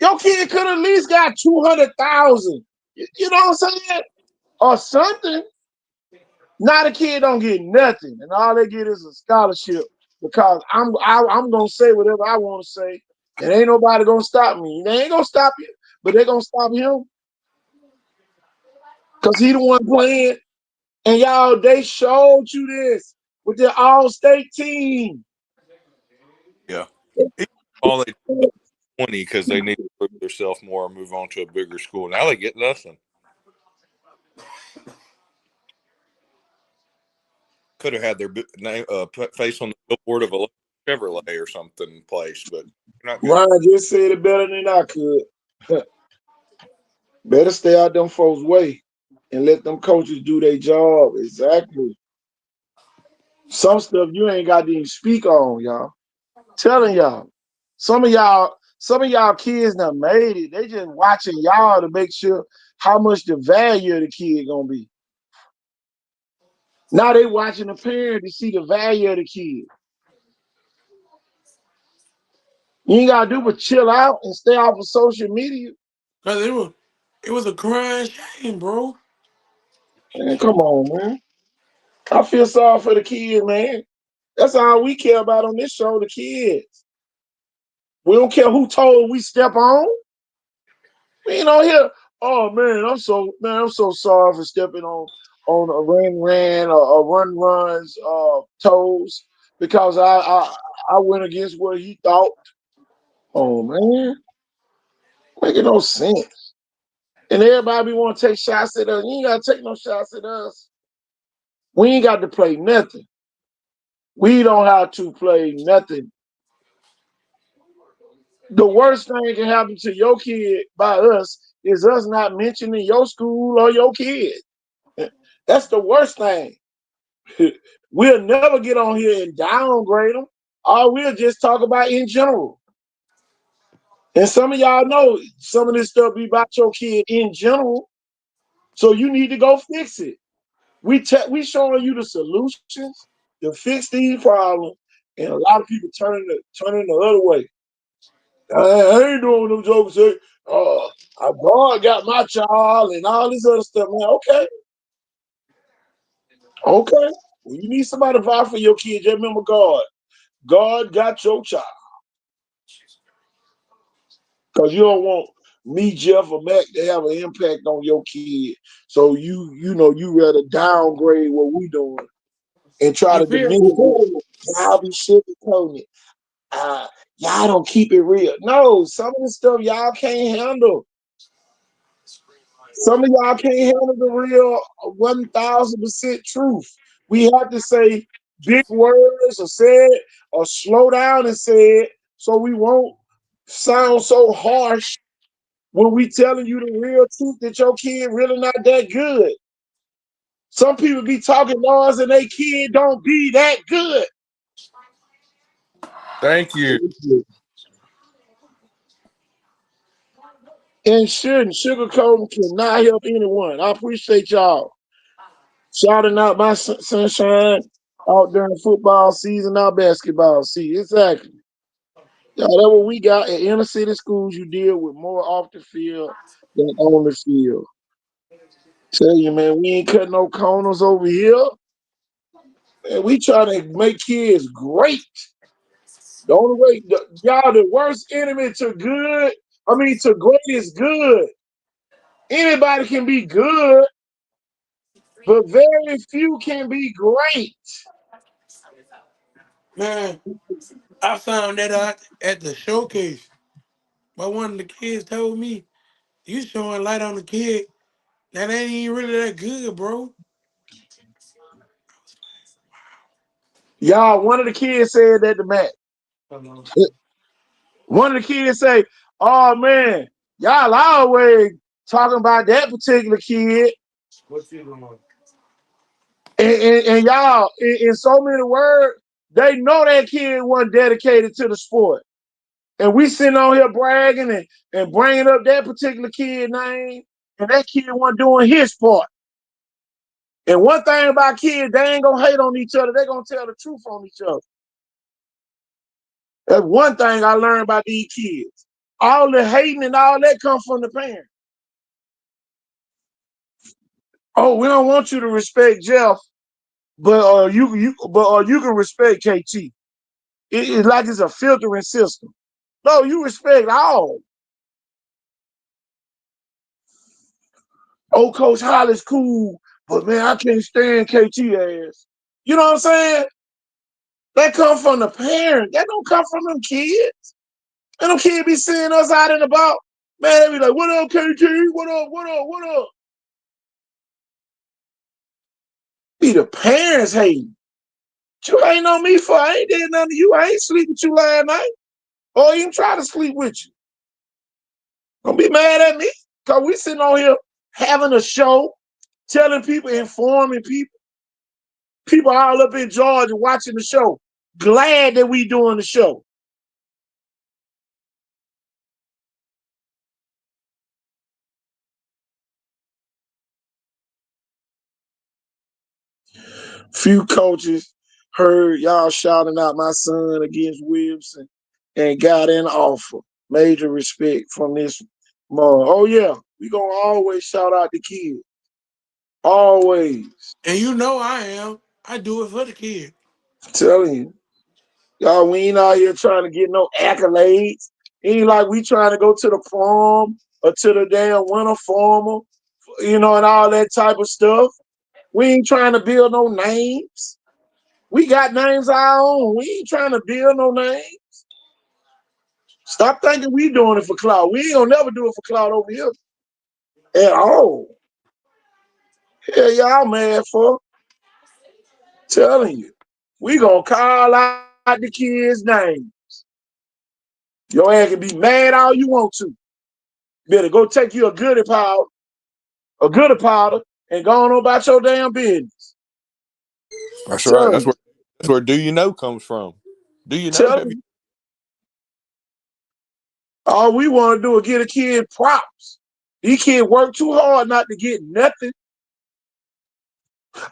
Your kid could have at least got 200,000. You know what I'm saying? Or something. Now the kid don't get nothing, and all they get is a scholarship because I'm gonna say whatever I want to say, and ain't nobody gonna stop me. They ain't gonna stop you, but they gonna stop him because he the one playing. And y'all, they showed you this with the all-state team. yeah. All they 20 because they need to prove themselves more and move on to a bigger school. Now they get nothing. Could have had their name face on the billboard of a Chevrolet or something place, but they're not good. Ryan just said it better than I could. Better stay out them folks' way and let them coaches do their job. Exactly. Some stuff you ain't got to even speak on, y'all. Telling y'all. Some of y'all kids done made it. They just watching y'all to make sure how much the value of the kid gonna be. Now they watching the parent to see the value of the kid. You ain't gotta do but chill out and stay off of social media. cause it was a crying shame, bro. Man, come on, man. I feel sorry for the kids, man. That's all we care about on this show, the kids. We don't care who told we step on. We ain't on here. Oh I'm so sorry for stepping on a ran or runs toes because I went against what he thought. Oh man, making no sense. And everybody want to take shots at us. You ain't gotta take no shots at us. We ain't got to play nothing. We don't have to play nothing. The worst thing can happen to your kid by us is us not mentioning your school or your kid. That's the worst thing. We'll never get on here and downgrade them. Or we'll just talk about in general. And some of y'all know some of this stuff be about your kid in general. So you need to go fix it. We showing you the solutions to fix these problems, and a lot of people turning the other way. I ain't doing them jokes. God got my child and all this other stuff, man. Okay, okay. When you need somebody to fight for your kid, just remember God. God got your child. Because you don't want me, Jeff, or Mac to have an impact on your kid. So you rather downgrade what we doing and try You to feel diminish me? it. Y'all be sugarcoating it. Uh, y'all don't keep it real. No, some of the stuff y'all can't handle. Some of y'all can't handle the real 1,000% truth. We have to say big words or say it or slow down and say it so we won't sound so harsh when we telling you the real truth that your kid really not that good. Some people be talking noise and they kid don't be that good. Thank you. And shouldn't sugarcoating cannot help anyone. I appreciate y'all shouting out my sunshine out during football season, our basketball season. Exactly. Yeah, that's what we got at inner city schools. You deal with more off the field than on the field. Tell you, man, we ain't cutting no corners over here. Man, we trying to make kids great. The only way, y'all, the worst enemy to good, to great is good. Anybody can be good, but very few can be great. Man, I found that out at the showcase. But one of the kids told me, you showing light on the kid. That ain't even really that good, bro. Y'all, one of the kids said that to Matt. One of the kids say, "Oh man, y'all always talking about that particular kid, What you doing? and y'all, in so many words, they know that kid wasn't dedicated to the sport, and we sitting on here bragging and bringing up that particular kid name, and that kid wasn't doing his part. And one thing about kids, they ain't gonna hate on each other; they gonna tell the truth on each other. That's one thing I learned about these kids. All the hating and all that come from the parents. Oh, we don't want you to respect Jeff, but you can respect KT. It's like it's a filtering system. No, you respect all. Oh, Coach Hollis cool, but man, I can't stand KT ass. You know what I'm saying? That come from the parents. That don't come from them kids. And them kids be seeing us out and about. Man, they be like, "What up, KT? What up? What up? What up?" Be the parents hating. You ain't on me for. I ain't did nothing to you. I ain't sleep with you last night, or even try to sleep with you. Don't be mad at me. Cause we sitting on here having a show, telling people, informing people. People all up in Georgia watching the show. Glad that we doing the show. Few coaches heard y'all shouting out my son against Wilson and got an offer. Major respect from this mom. Oh yeah, we gonna always shout out the kids. Always. And you know I am. I do it for the kid. Telling you. Y'all, we ain't out here trying to get no accolades. Ain't like we trying to go to the prom or to the damn winter formal, and all that type of stuff. We ain't trying to build no names. We got names of our own. We ain't trying to build no names. Stop thinking we doing it for clout. We ain't gonna never do it for clout over here at all. Hell, y'all mad for telling you. We gonna call out the kids' names. Your ass can be mad all you want to. Better go take you a good powder, and go on about your damn business. That's right. Telling you. That's where do you know comes from. Do you know? Telling you. All we want to do is get a kid props. These kids work too hard not to get nothing.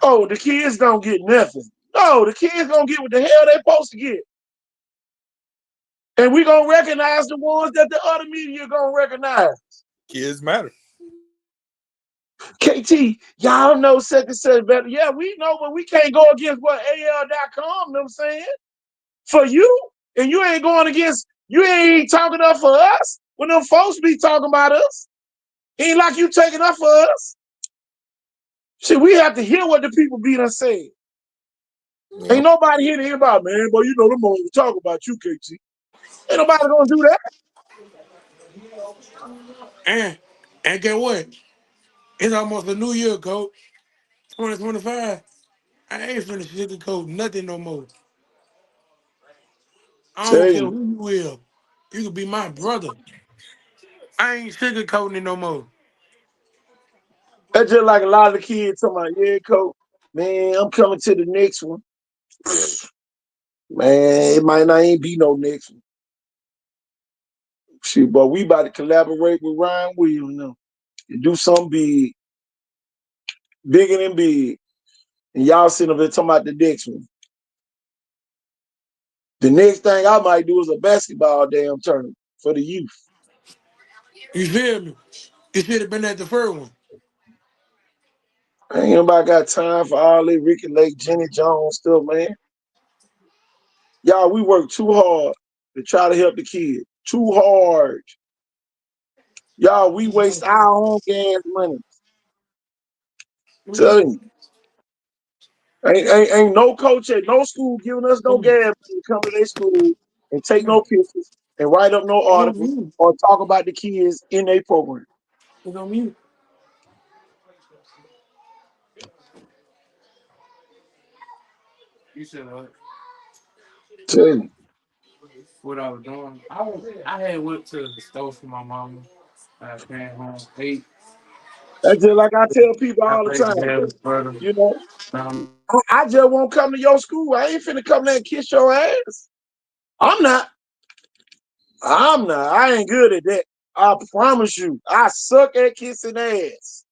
Oh, the kids don't get nothing. No, the kids gonna get what the hell they supposed to get. And we gonna recognize the ones that the other media gonna recognize. Kids matter. KT, y'all know second set better. Yeah, we know, but we can't go against what AL.com, know what I'm saying? For you. And you ain't talking up for us when them folks be talking about us. Ain't like you taking up for us. See, we have to hear what the people be done saying. Yep. Ain't nobody here to hear about, man. Boy, them only talk about you, KT. Ain't nobody gonna do that. And get what? It's almost a new year, coach. 2025. I ain't finna sugarcoat nothing no more. I don't Tell care you. who you will. You could be my brother. I ain't sugarcoating it no more. That's just like a lot of the kids talking about, yeah, coach, man, I'm coming to the next one. Man, it might not even be no next one. Shit, but we about to collaborate with Ryan Williams now and do something big, bigger than big. And y'all sitting up there talking about the next one. The next thing I might do is a basketball damn tournament for the youth. You feel me? It should have been at the first one. Ain't nobody got time for all that Ricky Lake, Jenny Jones stuff, man. Y'all, we work too hard to try to help the kids. Too hard. Y'all, we waste our own gas money. We Telling do. you. Ain't no coach at no school giving us no gas money to come to their school and take no pictures and write up no It's on articles mute. or talk about the kids in their program. It's on mute. You said what? Tell you. What I was doing? I had went to the store for my mama. I came home, ate. That's just like I tell people I all the played time. the hell brother. You know, Um, I just won't come to your school. I ain't finna come there and kiss your ass. I'm not. I ain't good at that. I promise you. I suck at kissing ass.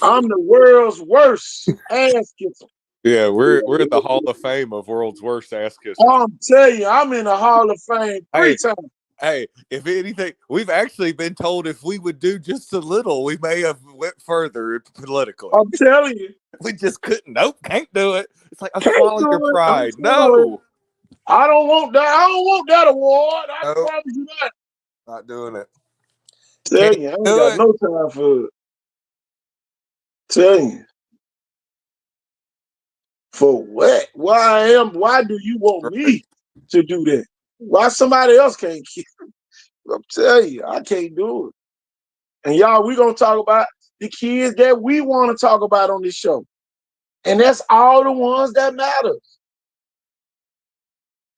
I'm the world's worst ass kisser. Yeah, we're in the Hall of Fame of world's worst ass kissers. I'm telling you, I'm in the Hall of Fame 3 Hey, times. hey, if anything, we've actually been told if we would do just a little, we may have went further politically. I'm telling you. We just couldn't. Nope, can't do it. It's like, Can't swallow your do it. I'm pride. telling you. No, I don't want that. I don't want that award. I no, promise you that. not doing it. Tell Can't you, I ain't do got it. no time for it. Tell you. For what? Why do you want Right. me to do that? Why somebody else can't keep it? I'm telling you, I can't do it. And y'all, we gonna talk about the kids that we want to talk about on this show. And that's all the ones that matter.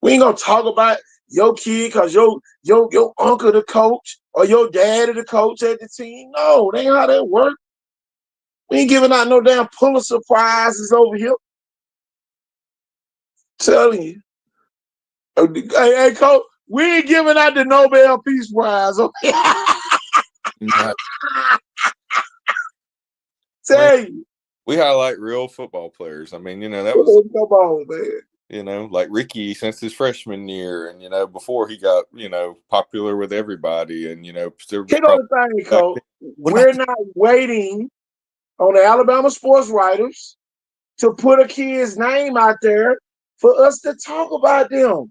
We ain't gonna talk about your kid because your uncle the coach or your daddy the coach at the team. No, that ain't how that work. We ain't giving out no damn Pulitzer prizes over here. Telling you. Hey, coach, we ain't giving out the Nobel Peace Prize. Okay? Not, man, Tell you. we highlight real football players. I mean, that was, Oh, come on, man. like Ricky since his freshman year, and before he got, popular with everybody, and there was Here goes probably the thing, back coach. then. What about We're not waiting on the Alabama sports writers to put a kid's name out there for us to talk about them.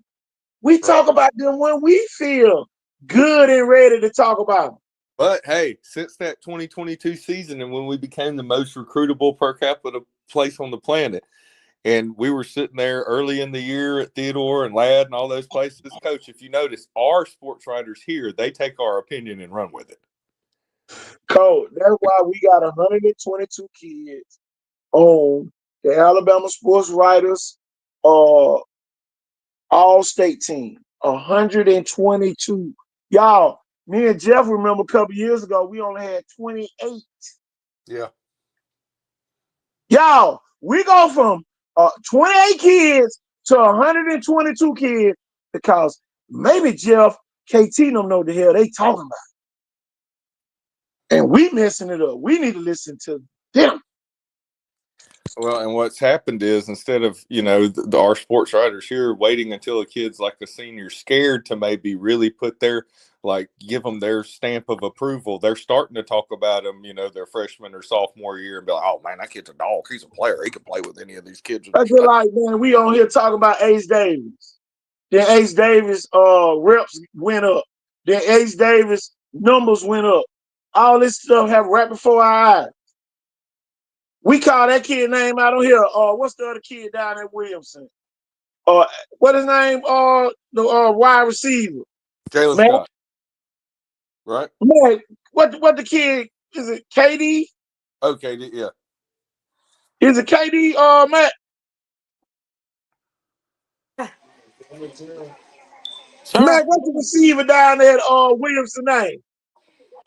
We talk about them when we feel good and ready to talk about them. But hey, since that 2022 season and when we became the most recruitable per capita place on the planet, and we were sitting there early in the year at Theodore and Ladd and all those places, Coach, if you notice, our sports writers here, they take our opinion and run with it. Coach, that's why we got 122 kids on the Alabama sports writers all-state team. 122. Y'all, me and Jeff remember a couple years ago, we only had 28. Yeah. Y'all, we go from 28 kids to 122 kids because maybe Jeff, KT don't know the hell they talking about. And we messing it up. We need to listen to them. Well, and what's happened is instead of, our sports writers here waiting until a kid's like a senior scared to maybe really put give them their stamp of approval, they're starting to talk about them, their freshman or sophomore year and be like, oh, man, that kid's a dog. He's a player. He can play with any of these kids. I feel like, man, we on here talking about Ace Davis. Then Ace Davis reps went up. Then Ace Davis numbers went up. All this stuff happened right before our eyes. We call that kid name out on here. What's the other kid down at Williamson? What his name? The wide receiver. Jalen Scott. Right? Man, what the kid is it? KD? Okay, yeah. Is it KD? Matt. Sir, Matt, what's the receiver down there at Williamson name?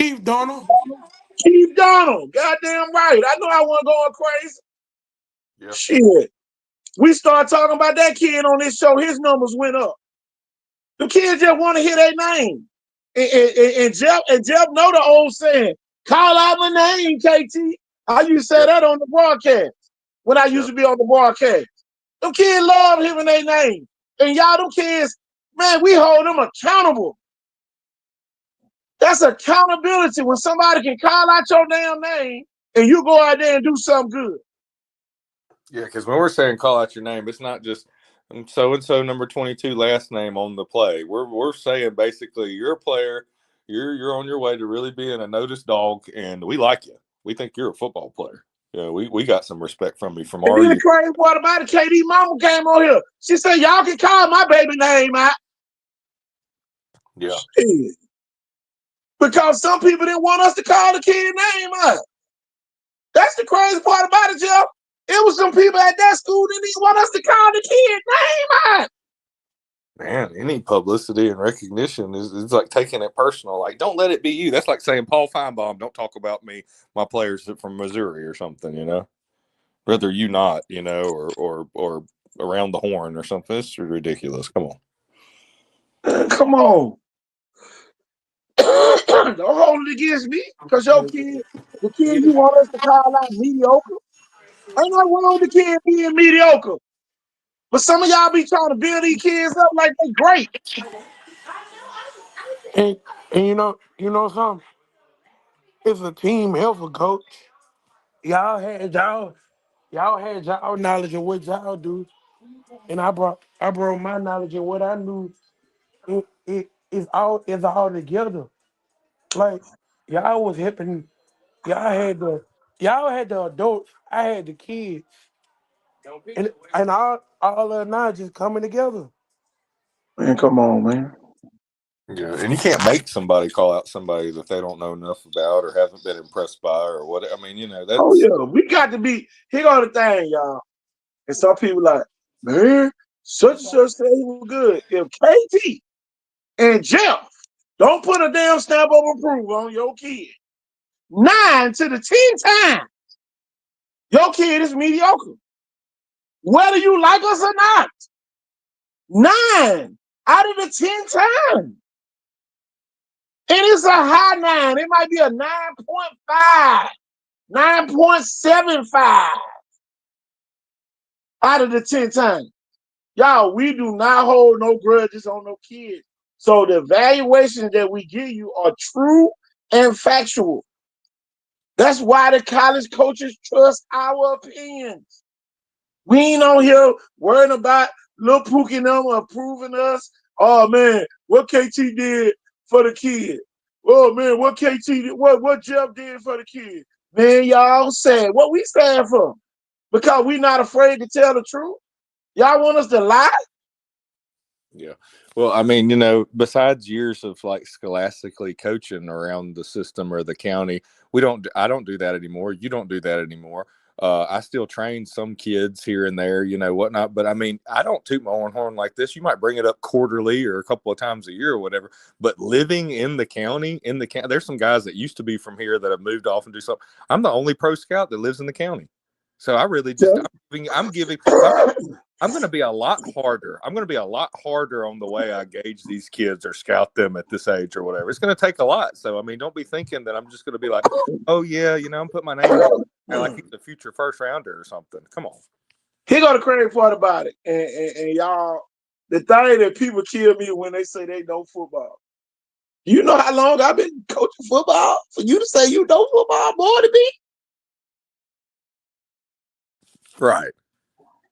Keith Donald. Keith Donald. Goddamn right. I know I wasn't going crazy. Yeah. Shit. We start talking about that kid on this show. His numbers went up. The kids just want to hear their name. And Jeff know the old saying, call out my name, KT. I used to say that on the broadcast when I used to be on the broadcast. Them kids love hearing their name. And y'all, them kids, man, we hold them accountable. That's accountability when somebody can call out your damn name and you go out there and do something good. Yeah, because when we're saying call out your name, it's not just so-and-so number 22 last name on the play. We're saying basically you're a player, you're on your way to really being a noticed dog, and we like you. We think you're a football player. Yeah, we got some respect from you from And our then the year. crazy part about it, KD mama came on here. She said, y'all can call my baby name out. Yeah. Shit. Because some people didn't want us to call the kid name out. That's the crazy part about it, Jeff. It was some people at that school that didn't want us to call the kid name out. Man, any publicity and recognition is like taking it personal. Like, don't let it be you. That's like saying Paul Feinbaum, don't talk about me, my players from Missouri or something, Rather you not, or around the horn or something. It's ridiculous. Come on. Come on. Don't hold it against me. Because your kid, the kid you want us to call out mediocre. Ain't nothing wrong with the kid being mediocre. But some of y'all be trying to build these kids up like they great. And you know something? It's a team effort, coach. Y'all had y'all knowledge of what y'all do, and I brought my knowledge of what I knew. It's all together. Like y'all was helping. Y'all had the adults. I had the kids, and all of now just coming together. Man, come on, man. Yeah, and you can't make somebody call out somebody that they don't know enough about or haven't been impressed by or what. I mean, Oh that's yeah, we got to be. Here go the thing, y'all. And some people like, man, such and such say he was good. If KT and Jeff don't put a damn stamp of approval on your kid, 9 to the 10 times, your kid is mediocre. Whether you like us or not. 9 out of the 10 times. And it's a high 9. It might be a 9.5, 9.75 out of the 10 times. Y'all, we do not hold no grudges on no kids. So the evaluations that we give you are true and factual. That's why the college coaches trust our opinions. We ain't on here worrying about Lil Pookie and them approving us. Oh man, what KT did for the kid. Oh man, what KT did, what Jeff did for the kid. Man, y'all sad. What we stand for? Because we not afraid to tell the truth. Y'all want us to lie? Yeah. Well, I mean, besides years of like scholastically coaching around the system or the county, I don't do that anymore. You don't do that anymore. I still train some kids here and there, whatnot. But I mean, I don't toot my own horn like this. You might bring it up quarterly or a couple of times a year or whatever. But living in the county, there's some guys that used to be from here that have moved off and do something. I'm the only pro scout that lives in the county. So I really just, I'm giving, so I'm going to be a lot harder. I'm going to be a lot harder on the way I gauge these kids or scout them at this age or whatever. It's going to take a lot. So, I mean, don't be thinking that I'm just going to be like, oh, yeah, I'm putting my name down like he's a future first rounder or something. Come on. Here go the crazy part about it. And y'all, the thing that people kill me when they say they know football. You know how long I've been coaching football? For you to say you know football more than me? Right.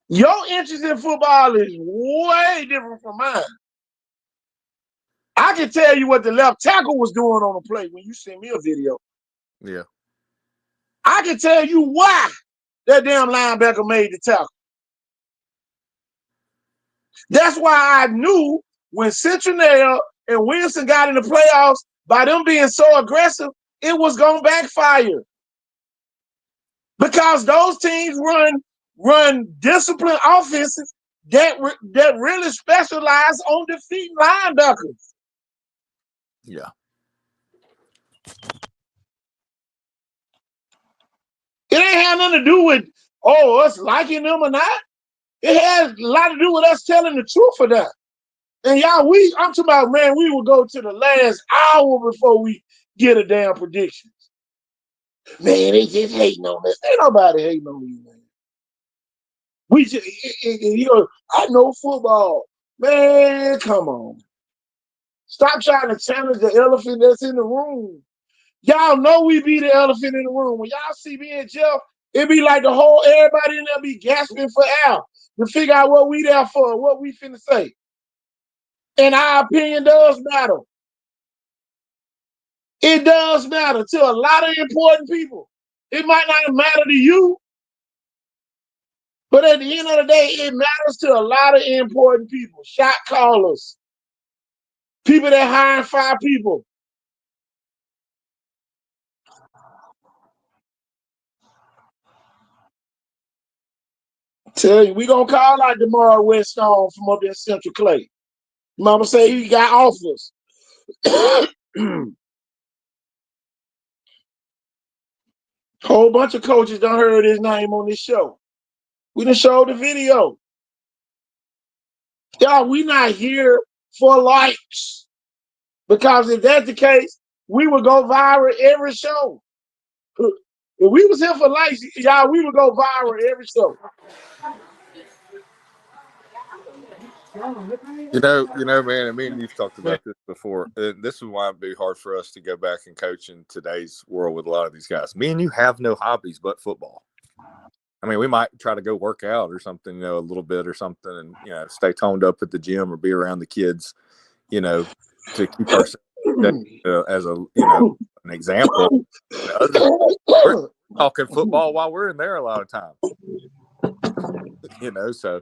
Your interest in football is way different from mine. I can tell you what the left tackle was doing on the play when you send me a video. Yeah. I can tell you why that damn linebacker made the tackle. That's why I knew when Cincinnati and Wilson got in the playoffs, by them being so aggressive, it was going to backfire. Because those teams run disciplined offenses that really specialize on defeating linebackers. Yeah. It ain't had nothing to do with, us liking them or not. It has a lot to do with us telling the truth for that. And y'all, I'm talking about, man, we will go to the last hour before we get a damn prediction. Man, they just hating on us. Ain't nobody hating on you, man. We just, I know football. Man, come on. Stop trying to challenge the elephant that's in the room. Y'all know we be the elephant in the room. When y'all see me and Jeff, it be like everybody in there be gasping for air to figure out what we there for, what we finna say. And our opinion does matter. It does matter to a lot of important people. It might not matter to you, but at the end of the day, it matters to a lot of important people. Shot callers, people that hire 5 people. Tell you, we gonna call out tomorrow Weststone from up in Central Clay. Mama say he got offers. Whole bunch of coaches done heard his name on this show. We done showed the video. Y'all, we not here for likes. Because if that's the case, we would go viral every show. If we was here for likes, y'all, we would go viral every show. Man, and me and you've talked about this before. This is why it'd be hard for us to go back and coach in today's world with a lot of these guys. Me and you have no hobbies but football. I mean, we might try to go work out or something, a little bit or something, and stay toned up at the gym or be around the kids, to keep ourselves as an example. We're talking football while we're in there a lot of times. So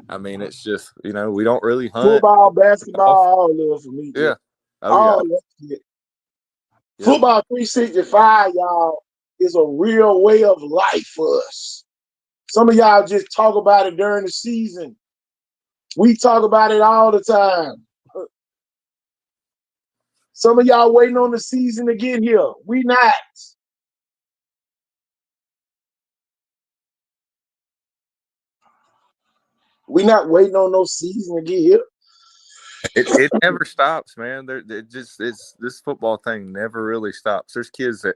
I mean, it's just we don't really hunt. Football, basketball, all love for me. Yeah. Oh, yeah. Football 365, y'all, is a real way of life for us. Some of y'all just talk about it during the season. We talk about it all the time. Some of y'all waiting on the season to get here. We not. We not waiting on no season to get here. It never stops, man. This football thing never really stops. There's kids that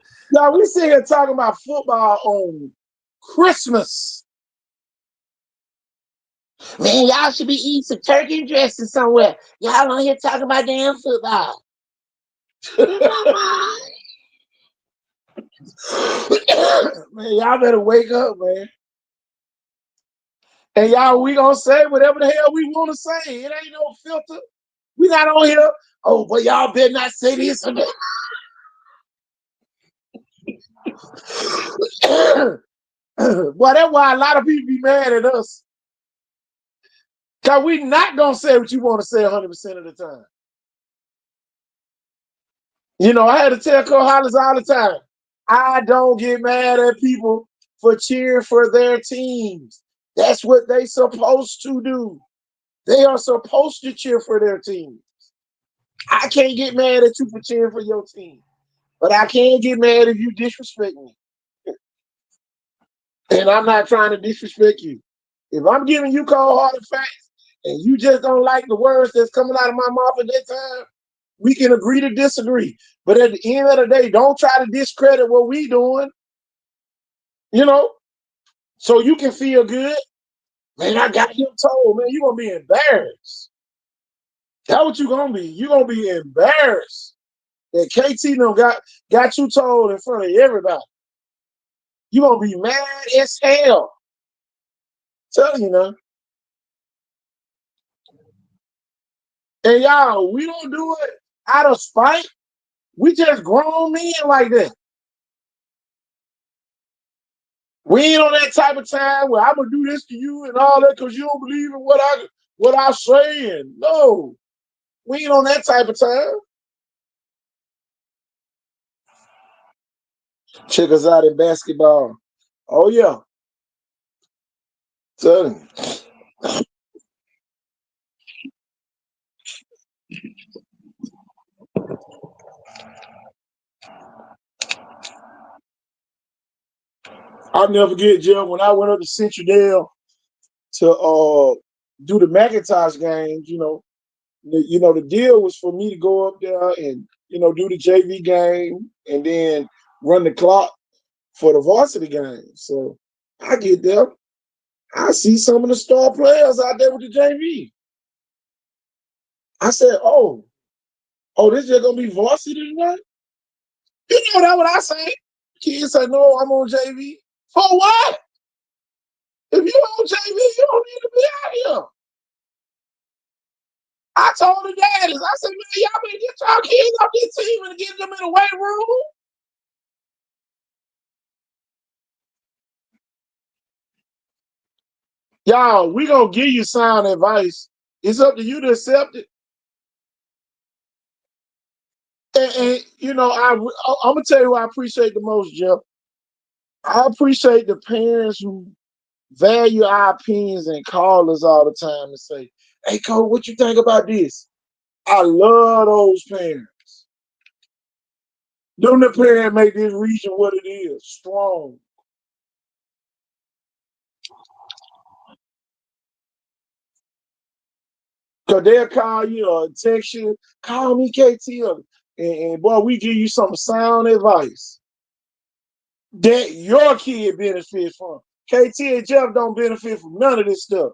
we sit here talking about football on Christmas. Man, y'all should be eating some turkey dressing somewhere. Y'all on here talking about damn football. Man, y'all better wake up, man. And y'all, we gonna say whatever the hell we want to say. It ain't no filter. We not on here. Oh, but y'all better not say this or that. Boy, that's why a lot of people be mad at us. Because we not going to say what you want to say 100% of the time. You know, I had to tell Cole Hollis all the time, I don't get mad at people for cheering for their teams. That's what they supposed to do. They are supposed to cheer for their team. I can't get mad at you for cheering for your team. But I can get mad if you disrespect me. And I'm not trying to disrespect you. If I'm giving you cold-hearted facts and you just don't like the words that's coming out of my mouth at that time, we can agree to disagree. But at the end of the day, don't try to discredit what we doing, you know, so you can feel good. Man, I got him told, man, you're going to be embarrassed. That's what you're going to be. You're going to be embarrassed that KT got you told in front of everybody. You're going to be mad as hell. Telling you now. And y'all, we don't do it out of spite. We just grown men like that. We ain't on that type of time where I'm gonna do this to you and all that because you don't believe in what I say. And no, we ain't on that type of time. Check us out in basketball. Oh yeah, telling you. I'll never forget, Jeff, when I went up to Central Dale to do the McIntosh games. The deal was for me to go up there and do the JV game and then run the clock for the varsity game. So I get there, I see some of the star players out there with the JV. I said, "Oh, this is gonna be varsity tonight." You know that what I say? Kids say, "No, I'm on JV." For what? If you on JV, you don't need to be out here. I told the daddies, I said, "Man, y'all better get y'all kids off this team and get them in the weight room." Y'all, we gonna give you sound advice. It's up to you to accept it. And I'm gonna tell you what I appreciate the most, Jeff. I appreciate the parents who value our opinions and call us all the time and say, "Hey, Cole, what you think about this?" I love those parents. Them the parents make this region what it is, strong. Cause they'll call you or text you, call me KT, and boy, we give you some sound advice that your kid benefits from. KT and Jeff don't benefit from none of this stuff.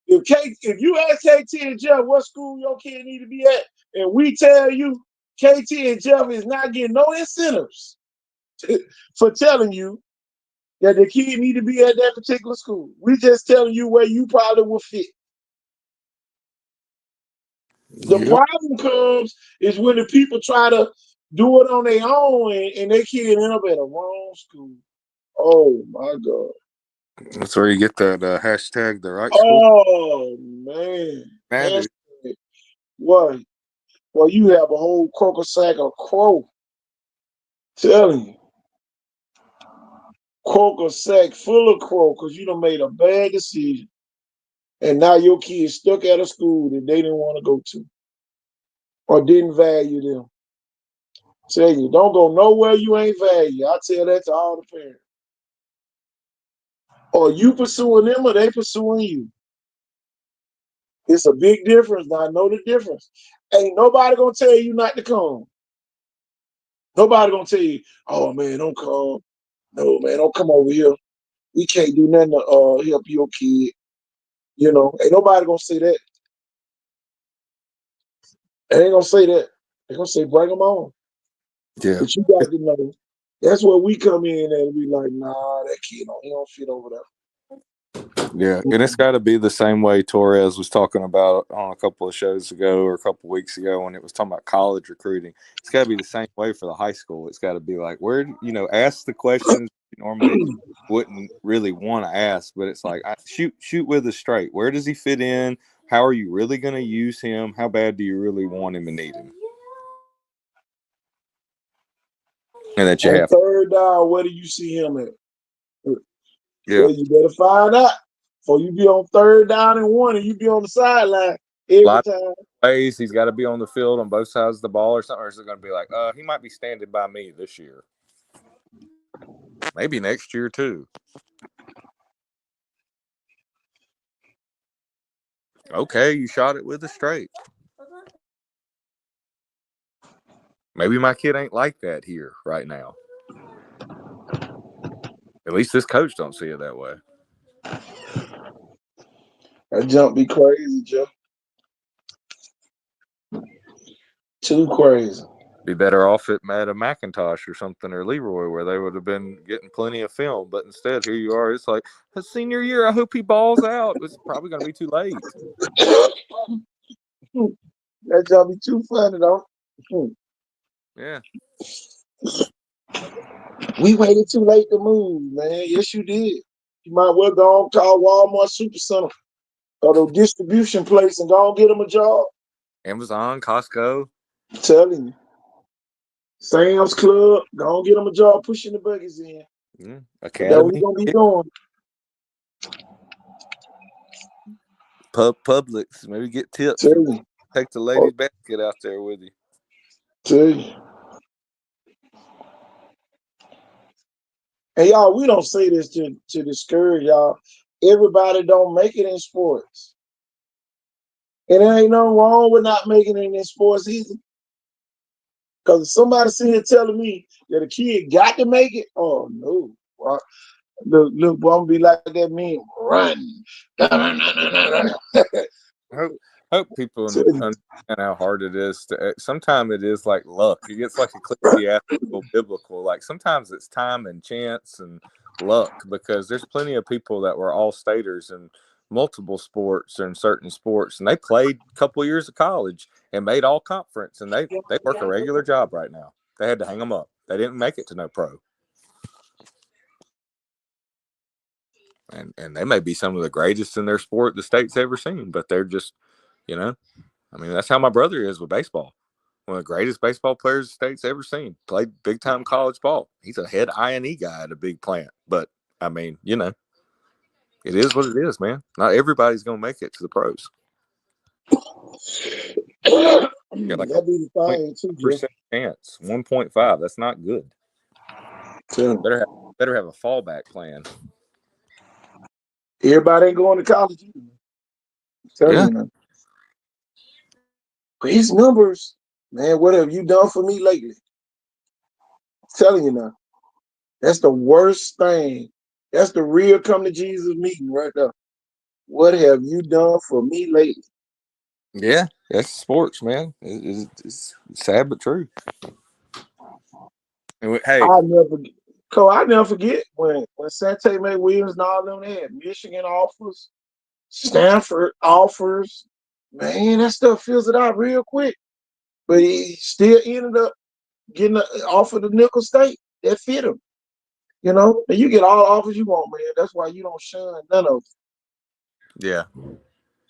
If you ask KT and Jeff what school your kid need to be at, and we tell you KT and Jeff is not getting no incentives for telling you that the kid need to be at that particular school. We just telling you where you probably will fit. The Yep. problem comes is when the people try to do it on their own and they kid end up at a wrong school. Oh my God. That's where you get that hashtag the right school. Oh man. Matter. What? Well, you have a whole croaker sack of crow. Telling you. Croaker sack full of crow because you done made a bad decision. And now your kid's stuck at a school that they didn't want to go to or didn't value them. Tell you, don't go nowhere you ain't value. I tell that to all the parents. Or you pursuing them or they pursuing you. It's a big difference. Now I know the difference. Ain't nobody gonna tell you not to come. Nobody gonna tell you, "Oh man, don't come. No man, don't come over here. We can't do nothing to help your kid." Ain't nobody gonna say that. They ain't gonna say that. They gonna say bring them on. Yeah. But you got to know. That's where we come in and be like, nah, that kid he don't fit over there. Yeah, and it's got to be the same way Torres was talking about on a couple of shows ago or a couple of weeks ago when it was talking about college recruiting. It's got to be the same way for the high school. It's got to be like, ask the questions you normally wouldn't really want to ask, but it's like, shoot with us straight. Where does he fit in? How are you really going to use him? How bad do you really want him and need him? And that you On have. third down, where do you see him at? Yeah. Well, you better find out. Before you be on third down and 1 and you be on the sideline A every lot time. of ways he's got to be on the field on both sides of the ball or something, or is it going to be like, he might be standing by me this year? Maybe next year too. Okay, you shot it with a straight. Maybe my kid ain't like that here right now. At least this coach don't see it that way. That jump be crazy, Joe. Too crazy. Be better off at a McIntosh or something or Leroy where they would have been getting plenty of film. But instead, here you are. It's like, his senior year, I hope he balls out. It's probably going to be too late. That jump be too funny, though. Yeah. We waited too late to move, man. Yes, you did. You might well go on call Walmart Supercenter or the distribution place and go and get them a job. Amazon, Costco. I'm telling you. Sam's Club, go and get them a job pushing the buggies in. Yeah. But that's what Academy. he's going to be doing. Publix. Maybe get tips. Tell you. Take the ladies' basket out there with you. Tell you. And y'all, we don't say this to discourage y'all. Everybody don't make it in sports. And there ain't nothing wrong with not making it in sports either. Because somebody sitting here telling me that a kid got to make it, oh no. Well, look, boy, I'm gonna be like that meme, run. Hope people understand how hard it is to. Sometimes it is like luck. It gets like ecclesiastical, biblical. Like sometimes it's time and chance and luck because there's plenty of people that were all staters in multiple sports and certain sports, and they played a couple of years of college and made all conference, and they work a regular job right now. They had to hang them up. They didn't make it to no pro. And they may be some of the greatest in their sport the state's ever seen, but they're just, I mean, that's how my brother is with baseball. One of the greatest baseball players the state's ever seen. Played big time college ball. He's a head I&E guy at a big plant. But I mean, it is what it is, man. Not everybody's gonna make it to the pros. Yeah, like a That be the thing too, Jeff. 1% chance. 1.5. That's not good. Better have a fallback plan. Everybody ain't going to college either. I'm telling you, man. But his numbers, man, what have you done for me lately? I'm telling you now. That's the worst thing. That's the real come to Jesus meeting right there. What have you done for me lately? Yeah, that's sports, man. It's sad but true. And hey, I never forget when Sante McWilliams and all them, they had Michigan offers, Stanford offers. Man, that stuff fills it out real quick. But he still ended up getting offered the Nickel State that fit him. And you get all the offers you want, man. That's why you don't shun none of them. yeah.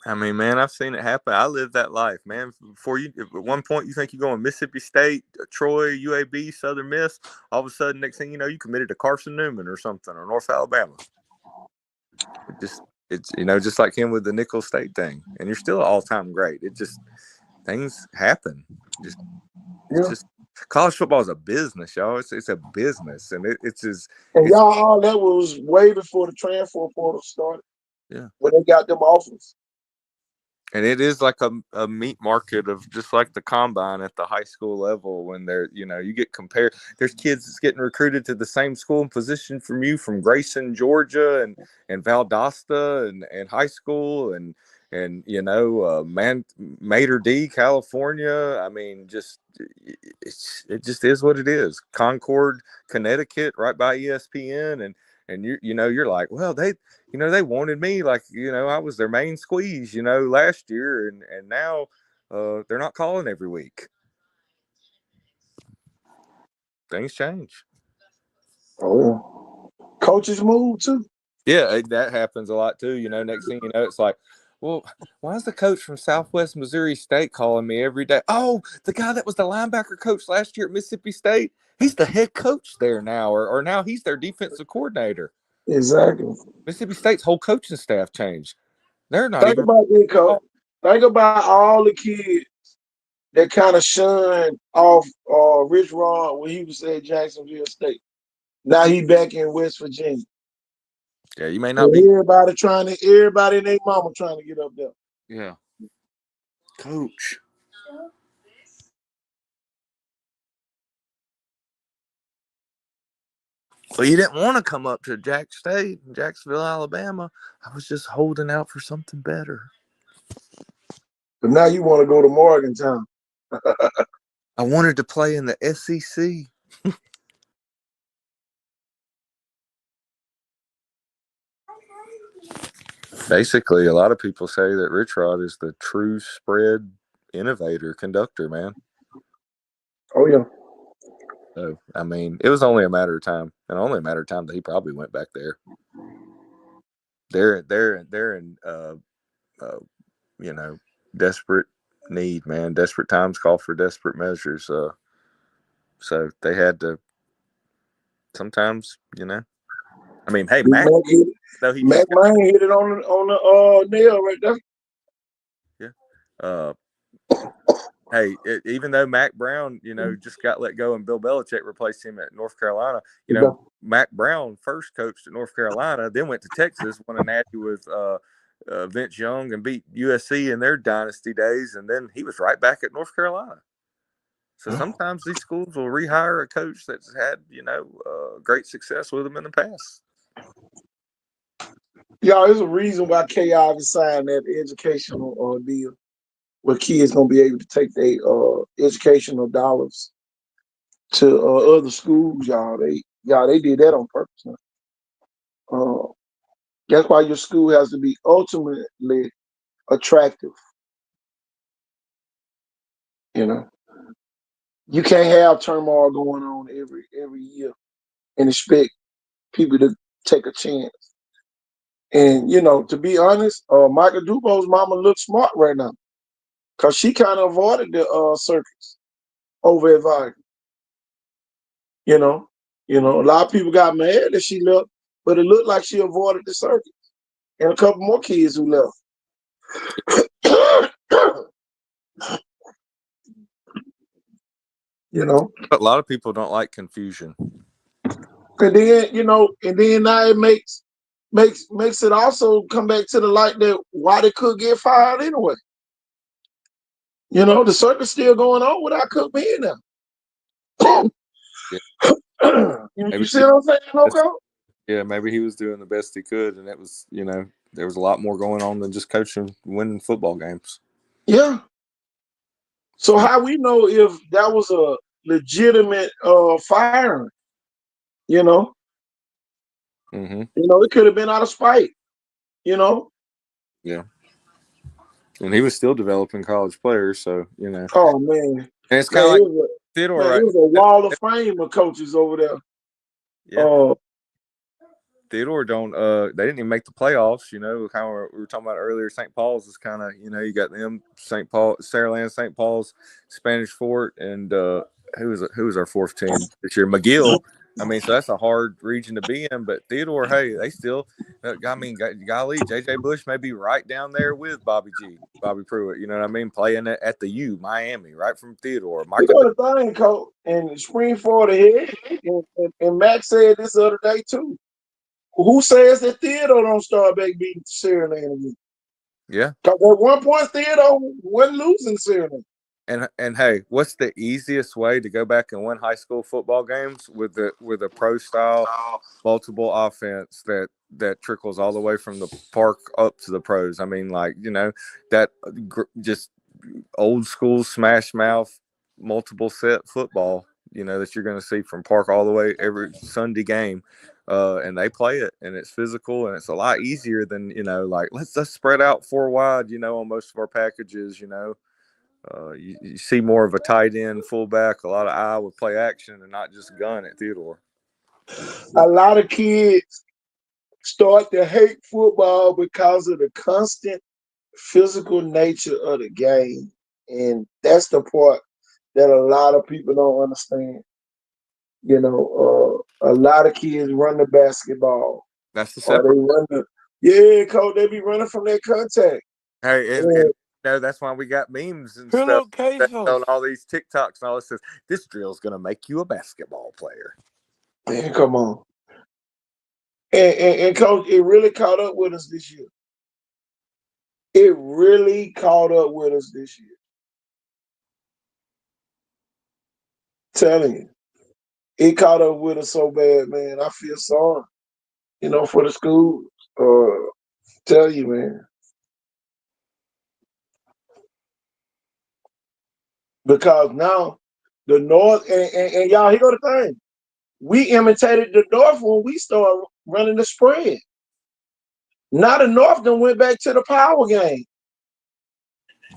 I mean, man, I've seen it happen. I lived that life, man. At one point you think you're going Mississippi State, Troy, UAB, Southern Miss. All of a sudden, next thing you know, you committed to Carson Newman or something, or North Alabama. It's just like him with the Nickel State thing. And you're still all time great. Things happen. It's just college football is a business, y'all. It's a business, and And y'all, all that was way before the transfer portal started. Yeah, when they got them offers. and it is like a meat market of just like the combine at the high school level when you get compared. There's kids that's getting recruited to the same school and position from you from Grayson, Georgia, and Valdosta and high school, and and Mater D, California. I mean, it just is what it is. Concord, Connecticut, right by ESPN, and you're like, well, they wanted me, like, I was their main squeeze, last year, and now they're not calling every week. Things change. Oh, coaches move too. Yeah, that happens a lot too. Next thing you know, it's like, well, why is the coach from Southwest Missouri State calling me every day? Oh, the guy that was the linebacker coach last year at Mississippi State, he's the head coach there now, or now he's their defensive coordinator. Exactly. Mississippi State's whole coaching staff changed. They're not Think even. about this, coach. Think about all the kids that kind of shunned off Rich Rod when he was at Jacksonville State. Now he back in West Virginia. Yeah, you may not And be. everybody and their mama trying to get up there. Yeah, coach. Well, you didn't want to come up to Jacksonville, Alabama. I was just holding out for something better. But now you want to go to Morgantown. I wanted to play in the SEC. Basically, a lot of people say that Rich Rod is the true spread innovator, conductor, man. Oh, yeah. So, I mean, it was only a matter of time, and only a matter of time that he probably went back there. They're in desperate need, man. Desperate times call for desperate measures. So they had to sometimes, I mean, hey, Mac, though he Mac just got, Lane hit it on the nail right there. yeah. Hey, even though Mac Brown, just got let go and Bill Belichick replaced him at North Carolina, Mac Brown first coached at North Carolina, then went to Texas, won a natty with Vince Young and beat USC in their dynasty days, and then he was right back at North Carolina. So sometimes these schools will rehire a coach that's had, great success with them in the past. Yeah, there's a reason why KI has signed that educational deal where kids gonna be able to take their educational dollars to other schools. They did that on purpose. That's why your school has to be ultimately attractive. You can't have turmoil going on every year and expect people to take a chance. And to be honest, Michael Dubo's mama looks smart right now because she kind of avoided the circus over at Viking. A lot of people got mad that she left, but it looked like she avoided the circus. And a couple more kids who left. A lot of people don't like confusion. And then now it makes it also come back to the light that why they could get fired anyway. The circus still going on without Cook being there. You see what I'm saying, Loco? Yeah, maybe he was doing the best he could, and it was, there was a lot more going on than just coaching, winning football games. Yeah. So how we know if that was a legitimate firing? Mm-hmm. It could have been out of spite. Yeah. And he was still developing college players, so Oh man, and it's kind of like Theodore, right? It was a wall of fame of coaches over there. Yeah. Theodore they didn't even make the playoffs. Kind of we were talking about earlier. St. Paul's is kind of you got them St. Paul, Saraland, St. Paul's, Spanish Fort, and who was our fourth team this year? McGill. I mean, so that's a hard region to be in. But Theodore, hey, they still. I mean, golly, JJ Bush may be right down there with Bobby Pruitt. You know what I mean? Playing at the U, Miami, right from Theodore. The thing, Coach, and spring forward ahead, and Max said this the other day too. Who says that Theodore don't start back beating Saraland again? Yeah. Because at one point Theodore wasn't losing Saraland. And hey, what's the easiest way to go back and win high school football games with a pro style multiple offense that trickles all the way from the park up to the pros? I mean, like, that just old school smash mouth multiple set football, that you're going to see from park all the way every Sunday game. And they play it, and it's physical, and it's a lot easier than, like, let's spread out four wide, on most of our packages. You see more of a tight end fullback, a lot of eye with play action, and not just gun at Theodore. A lot of kids start to hate football because of the constant physical nature of the game. And that's the part that a lot of people don't understand. A lot of kids run the basketball, That's the or separate. they run yeah, coach, they be running from that contact. Hey, and that's why we got memes and stuff Hello, Queso. on all these TikToks and all this. Says this drill's gonna make you a basketball player. Man, come on. And coach, it really caught up with us this year. It really caught up with us this year. Telling you. It caught up with us so bad, man. I feel sorry, for the school. Tell you, man. Because now the North, and y'all, here go the thing. We imitated the North when we started running the spread. Now the North then went back to the power game.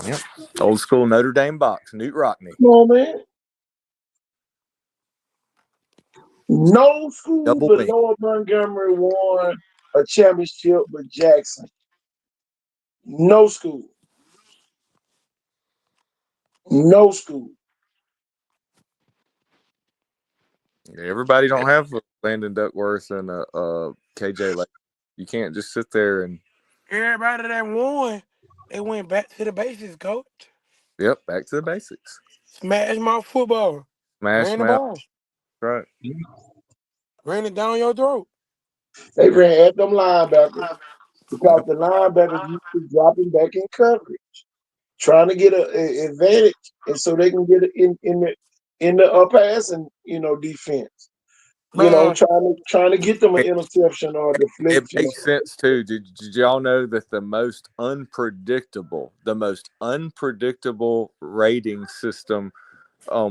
Yep. Old school Notre Dame box, Newt Rockney. Come on, man. No school Double but me. Lower Montgomery won a championship with Jackson. No school. No school. Everybody don't have Landon Duckworth and KJ Lake. You can't just sit there and. Everybody that won, they went back to the basics, coach. Yep, back to the basics. Smash mouth football. Smash Ran the mouth. ball. Right. Ran it down your throat. They ran at them linebackers because the linebackers used to dropping back in coverage, trying to get an advantage, and so they can get it in the passing defense. Man, Trying to get them an interception or a It deflection. makes sense too. Did y'all know that the most unpredictable rating system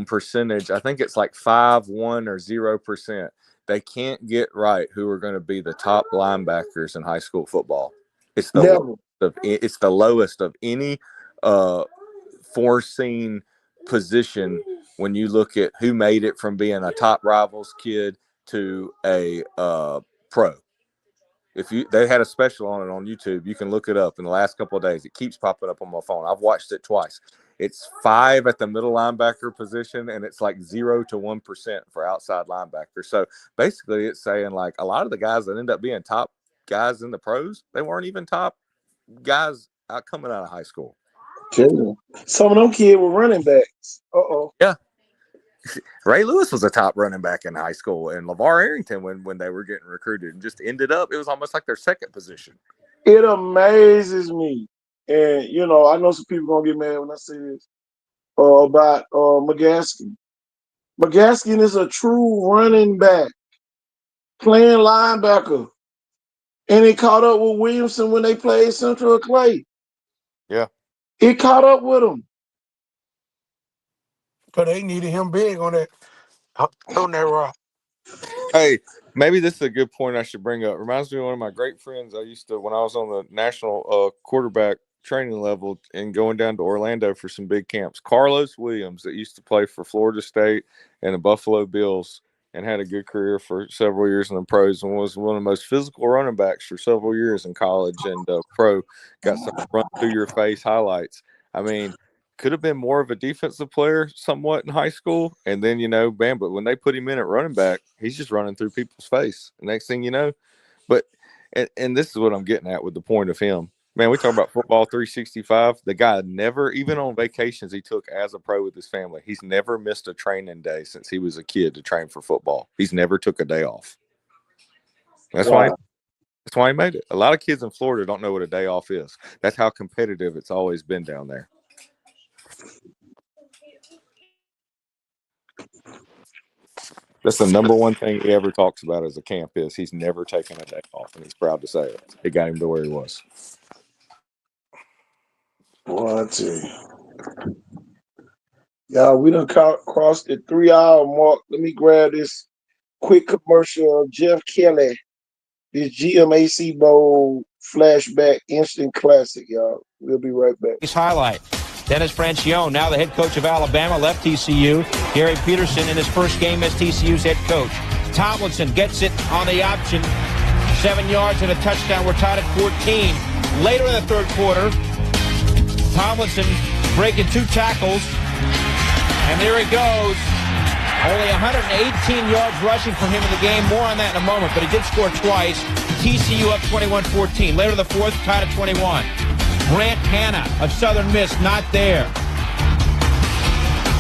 percentage, I think it's like 5, 1, or 0%. They can't get right who are going to be the top linebackers in high school football. It's the Never. it's the lowest of any foreseen position when you look at who made it from being a top rivals kid to a pro. They had a special on it on YouTube, you can look it up in the last couple of days. It keeps popping up on my phone. I've watched it twice. It's 5 at the middle linebacker position, and it's like 0 to 1% for outside linebacker. So basically, it's saying like a lot of the guys that end up being top guys in the pros, they weren't even top guys coming out of high school. Some of them kids were running backs. Yeah. Ray Lewis was a top running back in high school, and LeVar Arrington when they were getting recruited, and just ended up, it was almost like their second position. It amazes me. And, I know some people going to get mad when I say this about McGaskin. McGaskin is a true running back, playing linebacker. And it caught up with Williamson when they played Central Clay. Yeah. It caught up with him. so they needed him big on that rock. Hey, maybe this is a good point I should bring up. Reminds me of one of my great friends I used to, when I was on the national quarterback training level and going down to Orlando for some big camps. Carlos Williams, that used to play for Florida State and the Buffalo Bills and had a good career for several years in the pros, and was one of the most physical running backs for several years in college and pro. Got some run through your face highlights. I mean, could have been more of a defensive player somewhat in high school. And then, bam, but when they put him in at running back, he's just running through people's face. Next thing you know, but, and this is what I'm getting at with the point of him. Man, we talk about football 365. The guy never, even on vacations he took as a pro with his family, he's never missed a training day since he was a kid to train for football. He's never took a day off. That's why he made it. A lot of kids in Florida don't know what a day off is. That's how competitive it's always been down there. That's the number one thing he ever talks about as a camp is he's never taken a day off, and he's proud to say it. It got him to where he was. Boy, I tell you. Y'all, we done crossed the 3 hour mark. Let me grab this quick commercial of Jeff Kelly. This GMAC Bowl flashback instant classic, y'all. We'll be right back. Highlight. Dennis Francione, now the head coach of Alabama, left TCU. Gary Peterson in his first game as TCU's head coach. Tomlinson gets it on the option. 7 yards and a touchdown. We're tied at 14. Later in the third quarter, Tomlinson breaking 2 tackles. And there he goes. Only 118 yards rushing for him in the game. More on that in a moment, but he did score twice. TCU up 21-14. Later in the fourth, tied at 21. Grant Hanna of Southern Miss, not there.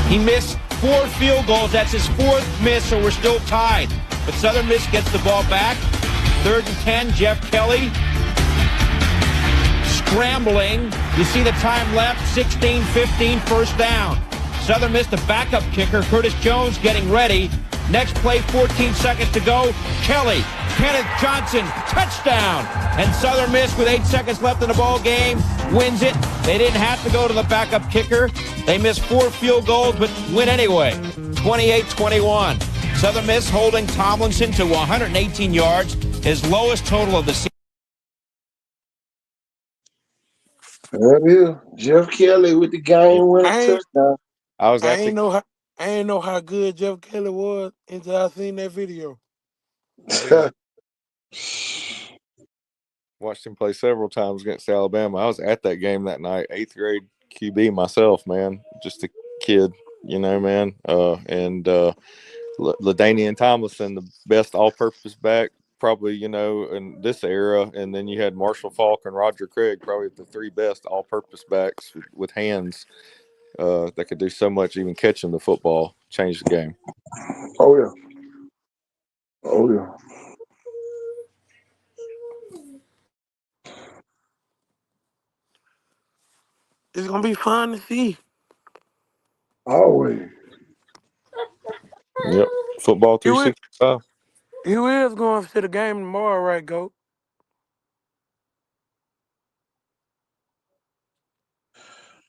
He missed 4 field goals. That's his 4th miss, so we're still tied. But Southern Miss gets the ball back. 3rd and 10, Jeff Kelly. Scrambling. You see the time left, 16-15, first down. Southern Miss, the backup kicker, Curtis Jones, getting ready. Next play, 14 seconds to go. Kelly, Kenneth Johnson, touchdown. And Southern Miss, with 8 seconds left in the ball game, wins it. They didn't have to go to the backup kicker. They missed 4 field goals, but win anyway. 28-21. Southern Miss holding Tomlinson to 118 yards, his lowest total of the season. There it is. Jeff Kelly with the game-winning touchdown. I was I at ain't know how good Jeff Kelly was until I seen that video. watched him play several times against Alabama. I was at that game that night, 8th grade QB myself, man. Just a kid, man. And LaDainian Tomlinson, the best all-purpose back, probably, in this era. And then you had Marshall Faulk and Roger Craig, probably the 3 best all-purpose backs with hands that could do so much. Even catching the football changed the game. Oh, yeah. Oh, yeah. It's gonna be fun to see. Always. Yep. Football 365. You is going to the game tomorrow, right, Goat?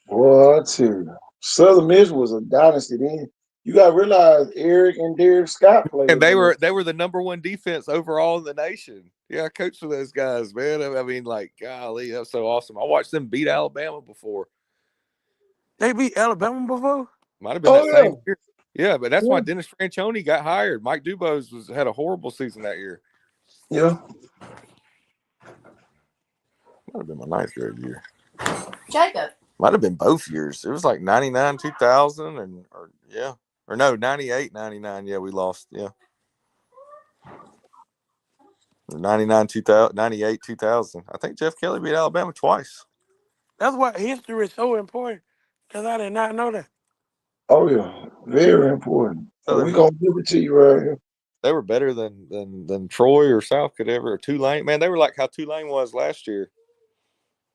Boy, I tell you. Southern Miss was a dynasty then. You got to realize Eric and Derek Scott played. And they were the number 1 defense overall in the nation. Yeah, I coached for those guys, man. I mean, golly, that's so awesome. I watched them beat Alabama before. They beat Alabama before? Might have been that same year. Yeah, but that's why Dennis Francione got hired. Mike Dubose had a horrible season that year. Yeah. Might have been my 9th grade year. Jacob. Might have been both years. It was like 99, 2000, or no, 98, 99. Yeah, we lost. Yeah. 99, 2000, 98, 2000. I think Jeff Kelly beat Alabama twice. That's why history is so important, because I did not know that. Oh, yeah. Very important. So we're going to give it to you right here. They were better than Troy or South could ever, or Tulane. Man, they were like how Tulane was last year.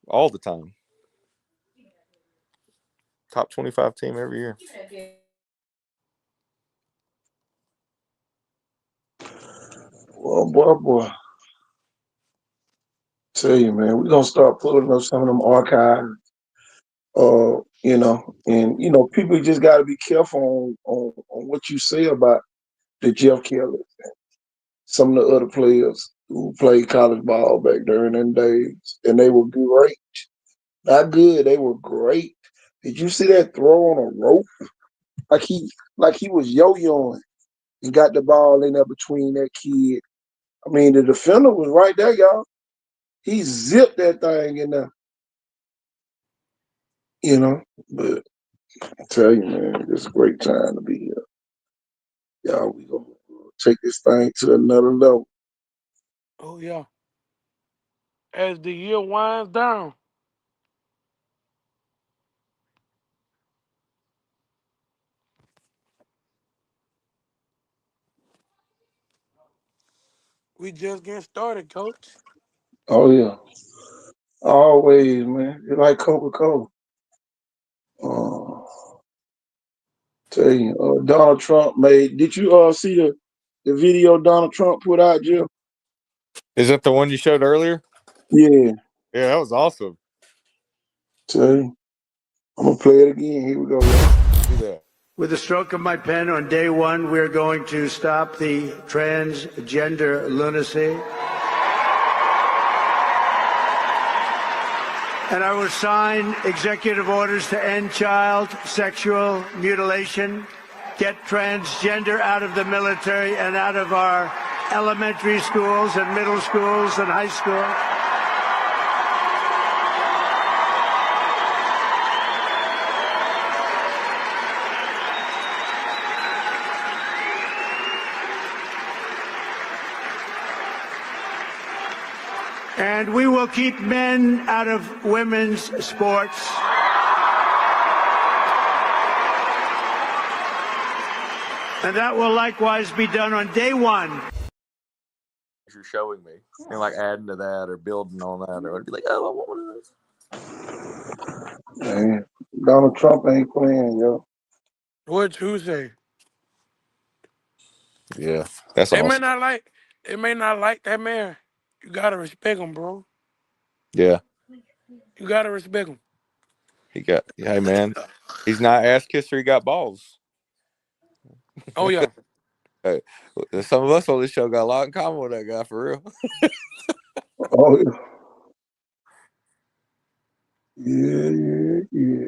All the time. Top 25 team every year. Well, boy. Tell you, man, we're going to start pulling up some of them archives. And people just got to be careful on what you say about the Jeff Kelly and some of the other players who played college ball back during them days, and they were great. Not good, they were great. Did you see that throw on a rope? Like he was yo-yoing and got the ball in there between that kid. I mean, the defender was right there, y'all. He zipped that thing in there. But I tell you, man, it's a great time to be here. Y'all, we gonna take this thing to another level. Oh, yeah. As the year winds down. We just getting started, Coach. Oh, yeah. Always, man. It's like Coca-Cola. Tell you, Donald Trump did you see The video Donald Trump put out, Jill? Is that the one you showed earlier? Yeah. Yeah, that was awesome. Tell you. I'm gonna play it again. Here we go, y'all. Do that. With the stroke of my pen on day one, we're going to stop the transgender lunacy. And I will sign executive orders to end child sexual mutilation, get transgender out of the military and out of our elementary schools and middle schools and high schools. And we will keep men out of women's sports. And that will likewise be done on day one. You're showing me and like adding to that or building on that, or I'd be like, oh, I want one of those. Man, Donald Trump ain't playing, yo. What Tuesday? Yeah, that's They may awesome. not like. They may not like that man. You gotta respect him, bro. Yeah, You gotta respect him. he got. Hey, man, he's not ass kisser. He got balls. Oh yeah. Hey, some of us on this show got a lot in common with that guy for real. Oh, yeah.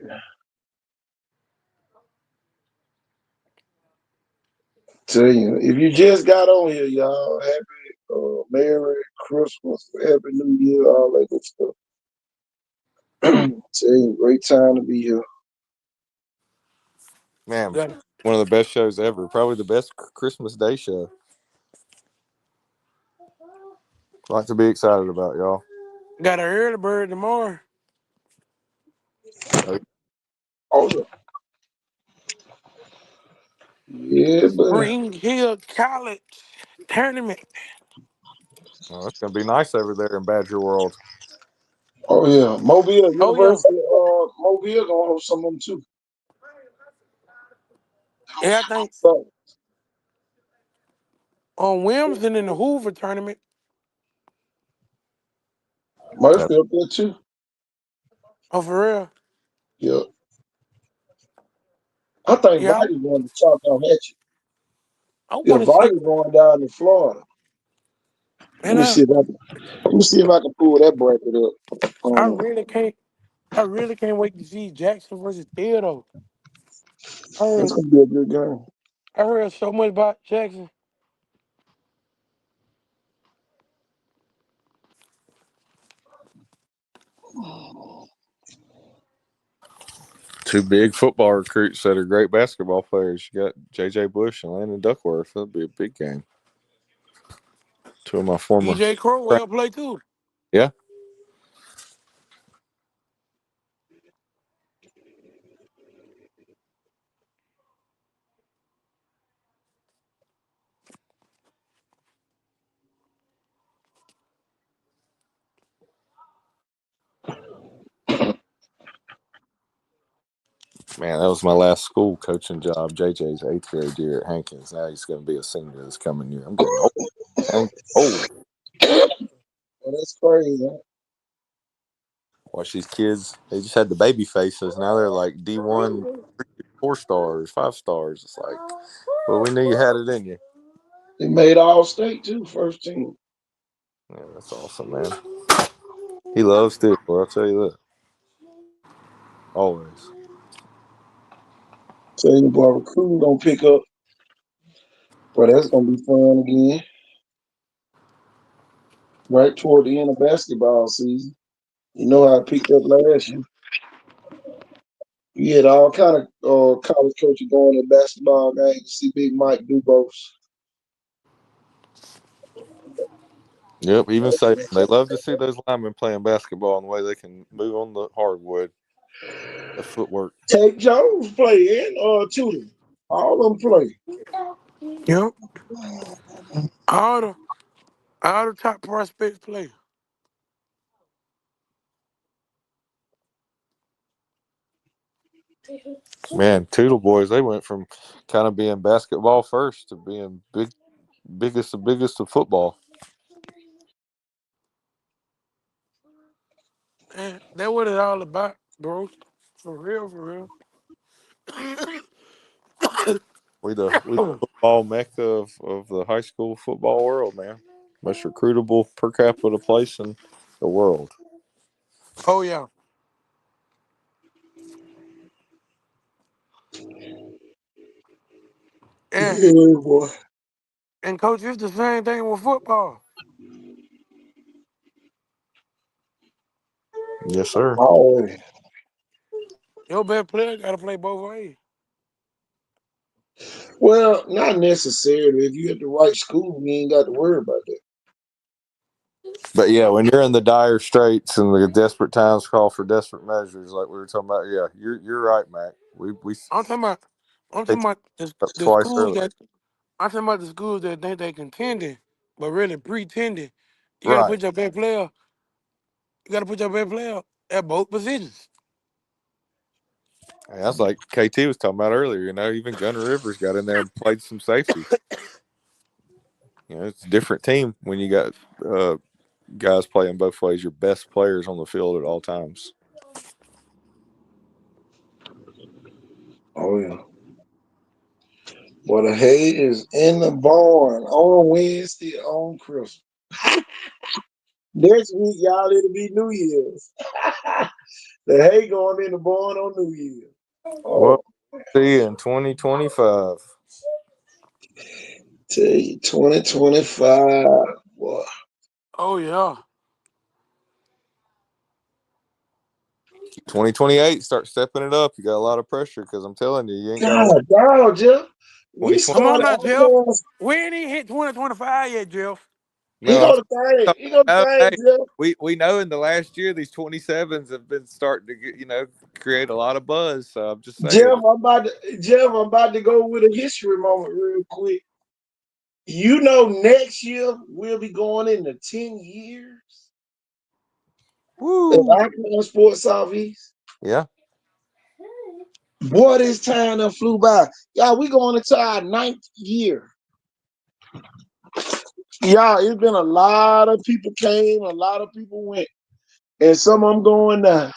Tell you, if you just got on here, y'all, happy Merry Christmas, Happy New Year, all that good stuff. Tell you, great time to be here. Man, Got one of the best shows ever. Probably the best Christmas Day show. Lot to be excited about, y'all. got an early bird tomorrow. Oh, yeah, buddy. Spring Hill College tournament. Oh, it's gonna be nice over there in Badger World. Oh, yeah. Mobile Oh yeah. University, Mobile gonna host some of them too. Yeah, I think So, on Wilmington in the Hoover tournament. Murphy up there too. Oh, for real? Yeah. I think Yeah. Volume going to chalk on at you. I Yeah, want to see. Volume going down to Florida. Let And me see if I can. Let me see if I can pull that bracket up. I really can't. I really can't wait to see Jackson versus Theodore. I It's heard. gonna be a good game. I heard so much about Jackson. Two big football recruits that are great basketball players. You got J.J. Bush and Landon Duckworth. That'll be a big game. Two of my former. DJ Crowell play too. Yeah. Man, that was my last school coaching job. JJ's 8th grade year at Hankins. Now he's going to be a senior this coming year. I'm getting old. I'm old. Well, that's crazy. Huh? Watch these kids. They just had the baby faces. Now they're like D1, 4 stars, 5 stars. It's like, well, we knew you had it in you. They made all state too, first team. Yeah, that's awesome, man. He loves this, boy. I'll tell you that. Always. Tell you, boy, recruiting gonna pick up. But that's gonna be fun again. Right toward the end of basketball season. You know how I picked up last year. You had all kind of college coaches going to basketball games to see Big Mike do both. Yep, even say they love to see those linemen playing basketball and the way they can move on the hardwood. The footwork. Tate Jones play and Tudor. All of them play. Yep. All the all the top prospects play. Man, Toodle boys, they went from kind of being basketball first to being big biggest of football. And that's what it's all about, bro. For real, for real. We the football mecca of the high school football world, man. Most recruitable per capita place in the world. Oh yeah. And Yeah, boy. and coach, it's the same thing with football. Yes, sir. Always. Your best player gotta play both ways. Well, not necessarily. If you at the right school, you ain't got to worry about that. But yeah, when you're in the dire straits and the desperate times call for desperate measures, like we were talking about, yeah, you're right, Mac. We I'm talking about I'm they talking talked about about the twice schools earlier. that I'm talking about the schools that think they contending, but really pretending. You gotta Right. put your best player, you gotta put your best player at both positions. And that's like KT was talking about earlier. Even Gunner Rivers got in there and played some safety. It's a different team when you got uh, guys playing both ways. Your best players on the field at all times. Oh yeah. Well, the hay is in the barn on Wednesday on Christmas. Next week, y'all, it'll be New Year's. The hay going in the barn on New Year's. Well, Oh, see you in 2025. tell you, 2025. Boy. Oh yeah. 2028, start stepping it up. You got a lot of pressure because I'm telling you, you ain't got to worry. God, dog, Jeff. We 2020. Come on started now, Jeff. almost. We ain't even hit 2025 yet, Jeff. He No, I'm go to thing. talking He go to about, thing, hey, Jeff. we know in the last year these 27s have been starting to get, create a lot of buzz. So I'm just saying. Jeff, I'm about to go with a history moment real quick. Next year we'll be going into 10 years at Woo. Icon Sports Southeast. Yeah. Boy, this time done flew by. Y'all, we going into our ninth year. Y'all, it's been a lot of people came, a lot of people went, and some of them going now.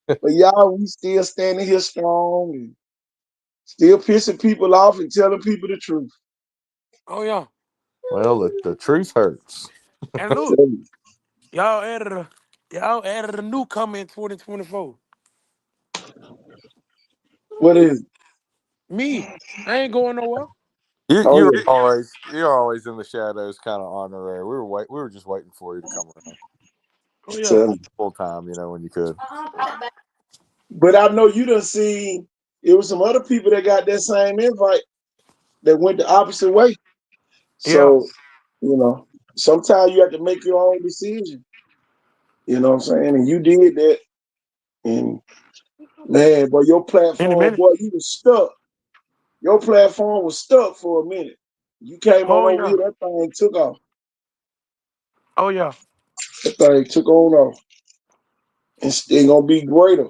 But y'all, we still standing here strong and still pissing people off and telling people the truth. Oh yeah. Well, the truth hurts. And look, Tell you. y'all added a newcomer in 2024. What is it? Me. I ain't going nowhere. You, Oh you're yeah. always you're always in the shadows, kind of honorary. We were just waiting for you to come around Oh yeah. Tell you. full time. When you could. But I know you done seen it was some other people that got that same invite that went the opposite way. Yeah. So, sometimes you have to make your own decision. You know what I'm saying? And you did that. And man, boy, your In a platform, minute. boy, you was stuck. Your platform was stuck for a minute. You came on Oh over yeah. here, that thing took off. Oh yeah. That thing took on off. And it's gonna be greater.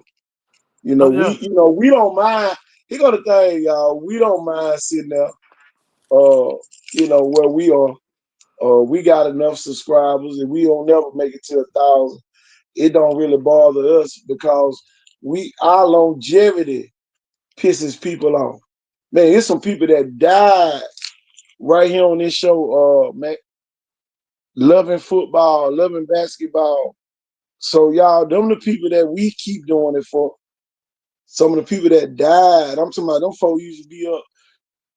Oh yeah. We don't mind. Here go the thing, y'all. We don't mind sitting there, where we are. We got enough subscribers and we don't never make it to 1,000. It don't really bother us because our longevity pisses people off. Man, there's some people that died right here on this show, man, loving football, loving basketball. So y'all, them the people that we keep doing it for. Some of the people that died, I'm talking about them folks used to be up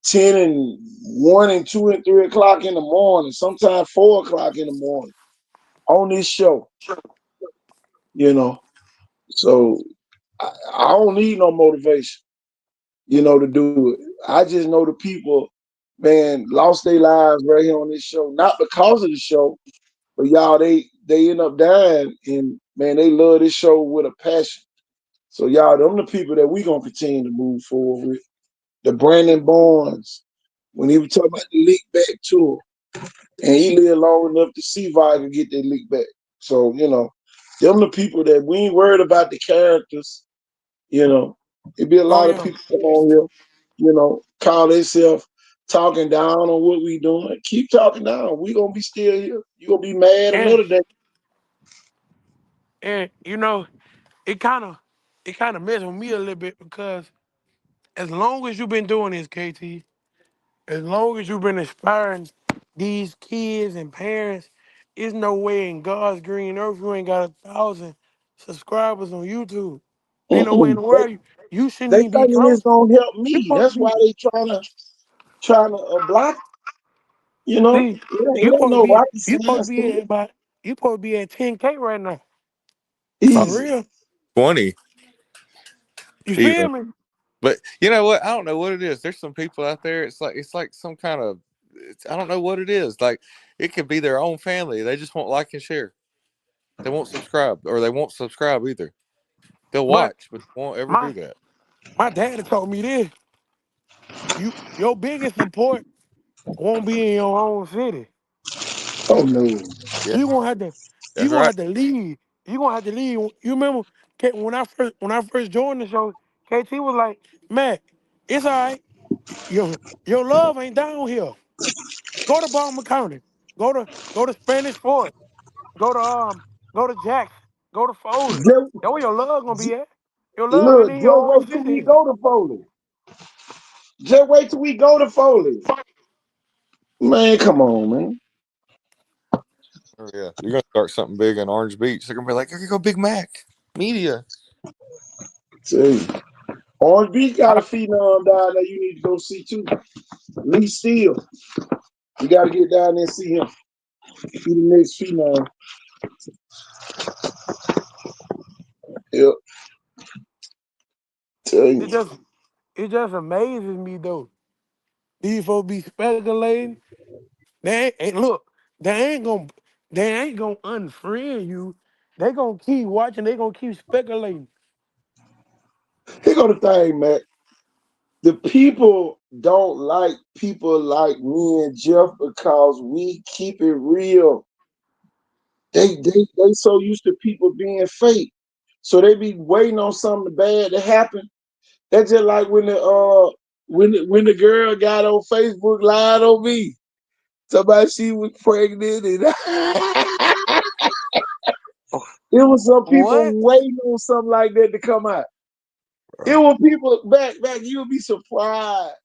10 and 1 and 2 and 3 o'clock in the morning, sometimes 4 o'clock in the morning on this show, you know. So I don't need no motivation, to do it. I just know the people, man, lost their lives right here on this show, not because of the show, but y'all, they end up dying, and man, they love this show with a passion. So y'all, them the people that we gonna continue to move forward with. The Brandon Barnes, when he was talking about the league back tour, and he lived long enough to see if I could get that league back. So them the people that we ain't worried about the characters. You know, it be a Oh lot of yeah. people come on here, call themselves talking down on what we doing. Keep talking down. We gonna be still here. You gonna be mad And another day. and you know, it kind of it kind of messed with me a little bit because as long as you've been doing this, KT, as long as you've been inspiring these kids and parents, there's no way in God's green earth you ain't got 1,000 subscribers on YouTube. Ain't no way in Mm-mm. the world you shouldn't They even be thinking it's close. gonna help You me. supposed That's to why be they trying to block. You know, see, it ain't no rocket you supposed to science be to at about you supposed to be at 10K right now. it. I'm For Easy. real. 20 You even. feel me? But you know what? I don't know what it is. There's some people out there. It's like some kind of. I don't know what it is. Like it could be their own family. They just won't like and share. They won't subscribe, or they won't subscribe either. They'll But watch, but they won't ever my do that. my dad told me this. Your biggest support won't be in your own city. Oh no. Yeah, You gonna have to you that's gonna right. have to leave. You gonna have to leave. You remember when I first joined the show, KT was like, Mac, it's all right. Your love ain't down here. Go to Baltimore County. Go to Spanish Fort. Go to go to Jackson. Go to Foley. Just, That's where your love gonna be at. Your love look, ain't in just your own wait till we city. go to Foley. Just wait till we go to Foley. Man, come on, man. Oh, yeah, you're gonna start something big in Orange Beach. They're gonna be like, "Here you go, Big Mac Media." Tell you. Orange Beach got a I, phenom down there you need to go see too. Lee Steele. You got to get down there and see him. See the next phenom. Yep. Tell you. it just it just amazes me though. These folks be speculating. Look. They ain't gonna they ain't gonna unfriend you. They gonna keep watching. They gonna keep speculating. Here go the thing, man. The people don't like people like me and Jeff because we keep it real. They so used to people being fake. So they be waiting on something bad to happen. That's just like when the girl got on Facebook lied on me. Somebody she was pregnant and it was some people What? waiting on something like that to come out. It was people back, you would be surprised.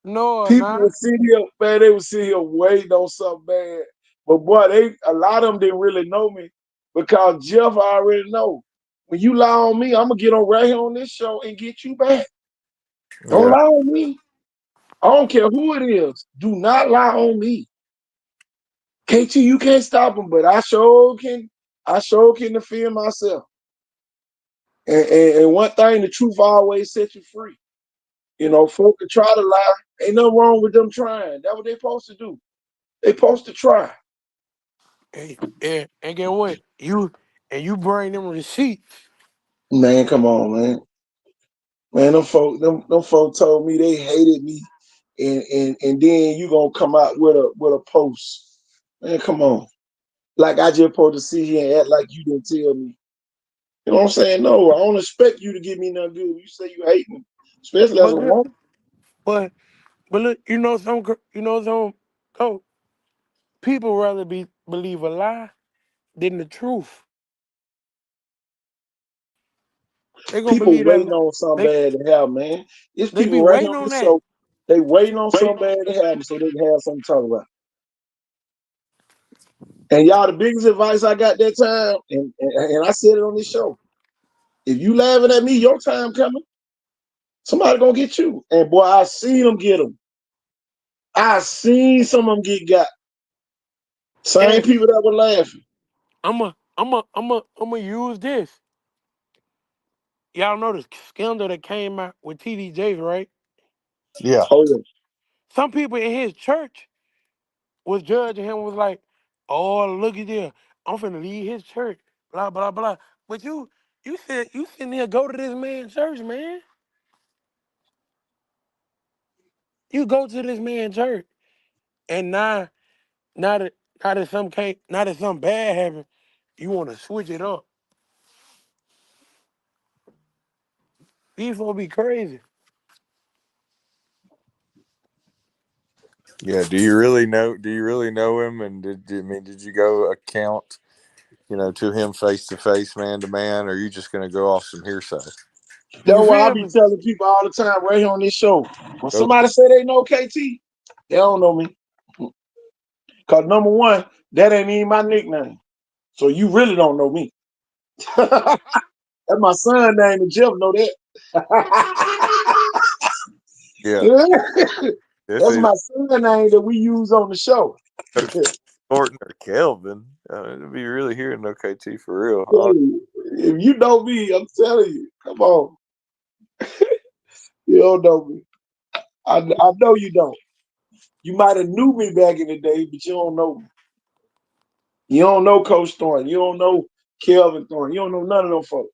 No, People nah. would sit here, man, they would sit here waiting on something bad. But boy, a lot of them didn't really know me because Jeff already know. When you lie on me, I'm gonna get on right here on this show and get you back. Don't Yeah, lie on me. I don't care who it is. Do not lie on me. KT, you can't stop them, but I sure can. I sure can defend myself. And one thing, the truth always sets you free. You know, folk can try to lie. Ain't nothing wrong with them trying. That's what they supposed to do. They supposed to try. And get what? You bring them receipts. Man, come on, man. Man, them folk told me they hated me, and then you gonna come out with a post. Man, come on. Like I just supposed to sit here and act like you didn't tell me. You know what I'm saying? No, I don't expect you to give me nothing good. You say you hate me, especially as But a woman. but but look, you know some coach people rather believe a lie than the truth. They gonna People believe that waiting on something they bad to happen, man. It's they be people right here waiting on on this that. show. They waiting on something bad to happen so they can have something to talk about. And y'all, the biggest advice I got that time, and I said it on this show. If you laughing at me, your time coming. Somebody gonna get you. And boy, I seen them get them. I seen some of them get got. Same And people that were laughing. I'm use this. Y'all know the scandal that came out with TDJs, right? yeah, Oh yeah. Some people in his church was judging him was like, oh look at this, I'm finna leave his church, blah blah blah. But you said you sitting here go to this man's church, man. You go to this man's church, and now that now that something bad happened, you want to switch it up. These folks be crazy. Yeah. Do you really know? Do you really know him? And did you go account, to him face to face, man to man, or are you just going to go off some hearsay? You That's why I feel be me? telling people all the time right here on this show. When Go. somebody say they know KT, they don't know me. Cause number one, that ain't even my nickname. So you really don't know me. That's my son name, and Jeff know that. Yeah. This That's is my son name that we use on the show. Coach Thornton or Kelvin. It'd be really hearing no KT for real. If you know me, I'm telling you, come on. You don't know me. I know you don't. You might have knew me back in the day, but you don't know me. You don't know Coach Thornton. You don't know Kelvin Thornton. You don't know none of them folks.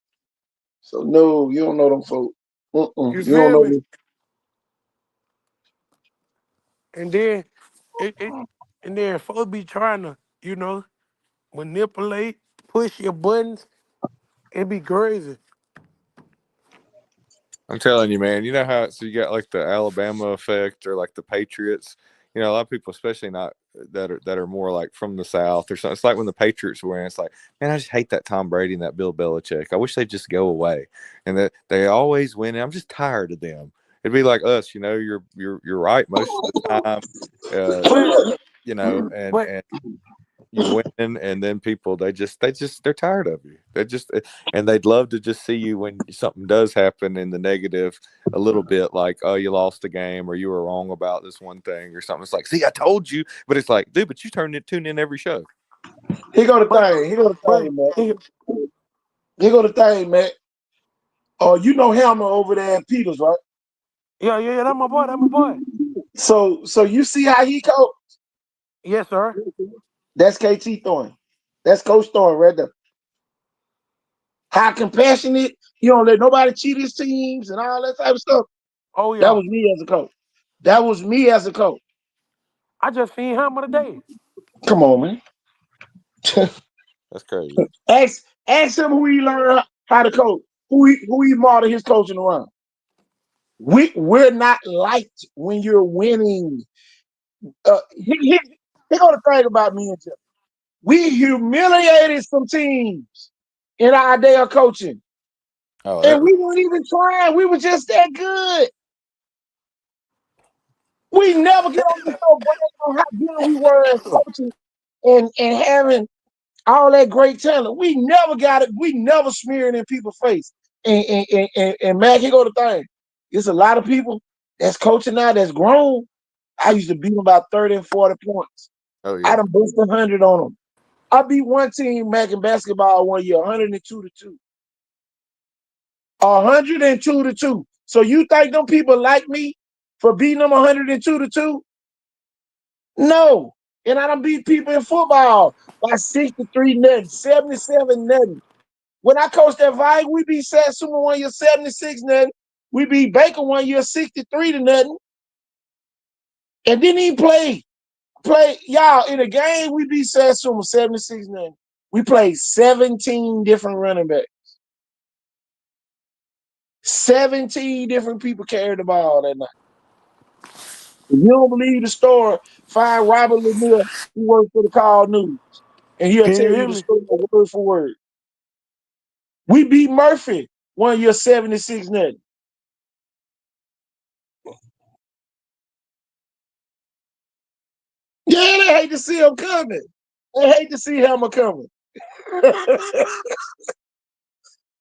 So no, you don't know them folks. You You don't feel know me? me. And then it and then folks be trying to, manipulate, push your buttons. It be crazy. I'm telling you, man. You know how so you got like the Alabama effect or like the Patriots. A lot of people, especially not that are more like from the South or something. It's like when the Patriots were in. It's like, man, I just hate that Tom Brady and that Bill Belichick. I wish they'd just go away. And that they always win. And I'm just tired of them. It'd be like us. You're right most of the time. Uh, But and but you win, and then people they're tired of you. And they'd love to just see you when something does happen in the negative a little bit, like, oh, you lost the game or you were wrong about this one thing or something. It's like, see, I told you. But it's like, dude, but you tune in every show. Here go the but thing. Here go the but thing, man. yeah, Here go the thing, man. Oh, you know Hammer over there at Peters, right? yeah, that's my boy. That's my boy. So you see how he coach? Yes, sir. That's KT Thornton. That's Coach Thornton right there. How compassionate. He don't let nobody cheat his teams and all that type of stuff. Oh That yeah. was me as a coach. That was me as a coach. I just seen him today. Come on, man. That's crazy. Ask him who he learned how to coach. Who he modeled his coaching around. We're not liked when you're winning. He go the thing about me and Jeff. We humiliated some teams in our day of coaching. Oh, And we weren't even trying. We were just that good. We never get on the show bragging on how good we were as coaching and having all that great talent. We never got it. We never smeared in people's face. And Mac, here go the thing. There's a lot of people that's coaching now that's grown. I used to beat them about 30 and 40 points. oh I yeah. done busted 100 on them. I beat one team, Mac, in basketball one year, 102-2. 102-2. So you think them people like me for beating them 102-2? No. And I done beat people in football by 63 nothing, 77 nothing. When I coached at Vine, we beat Satsuma one year 76 nothing. We beat Baker one year 63 to nothing. And didn't even play y'all in a game. We beat Satsuma 76 nothing. We played 17 different running backs. 17 different people carried the ball that night. If you don't believe the story, find Robert Lanier, who works for the Call News, and he'll Can you tell you hear the me? story word for word. We beat Murphy one year 76 nothing. Yeah, they hate to see him coming. They hate to see him coming.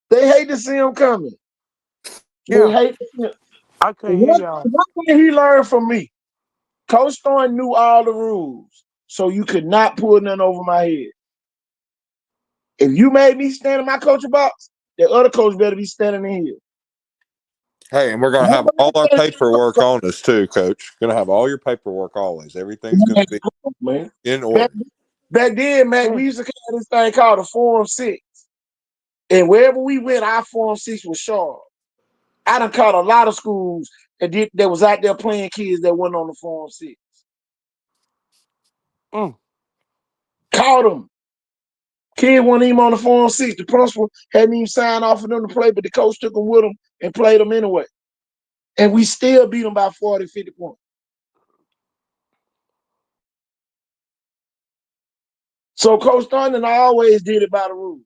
They hate to see him coming. They Yeah, hate to see him. I can't hear y'all. One thing he learned from me, Coach Thorne knew all the rules, so you could not pull nothing over my head. If you made me stand in my coaching box, the other coach better be standing in here. Hey, and we're gonna have all our paperwork on us too, Coach. Gonna have all your paperwork always. Everything's gonna be Man. in Back, order. back then, Mac, we used to call this thing called a Form 6. And wherever we went, our Form 6 was sharp. I done caught a lot of schools that was out there playing kids that wasn't on the Form 6. Mm. Caught them. Kid wasn't even on the Form 6. The principal hadn't even signed off for them to play, but the coach took them with them and played them anyway. And we still beat them by 40, 50 points. So Coach Thornton always did it by the rules.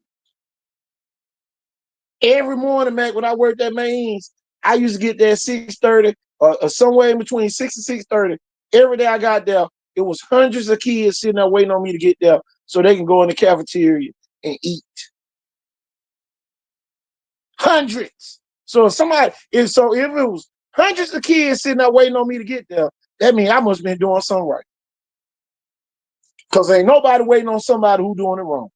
Every morning, Mac, when I worked at Maine's, I used to get there at 6:30 or somewhere in between 6 and 6:30. Every day I got there, it was hundreds of kids sitting there waiting on me to get there so they can go in the cafeteria and eat. Hundreds. So if it was hundreds of kids sitting there waiting on me to get there, that means I must have been doing something right. Because ain't nobody waiting on somebody who doing it wrong.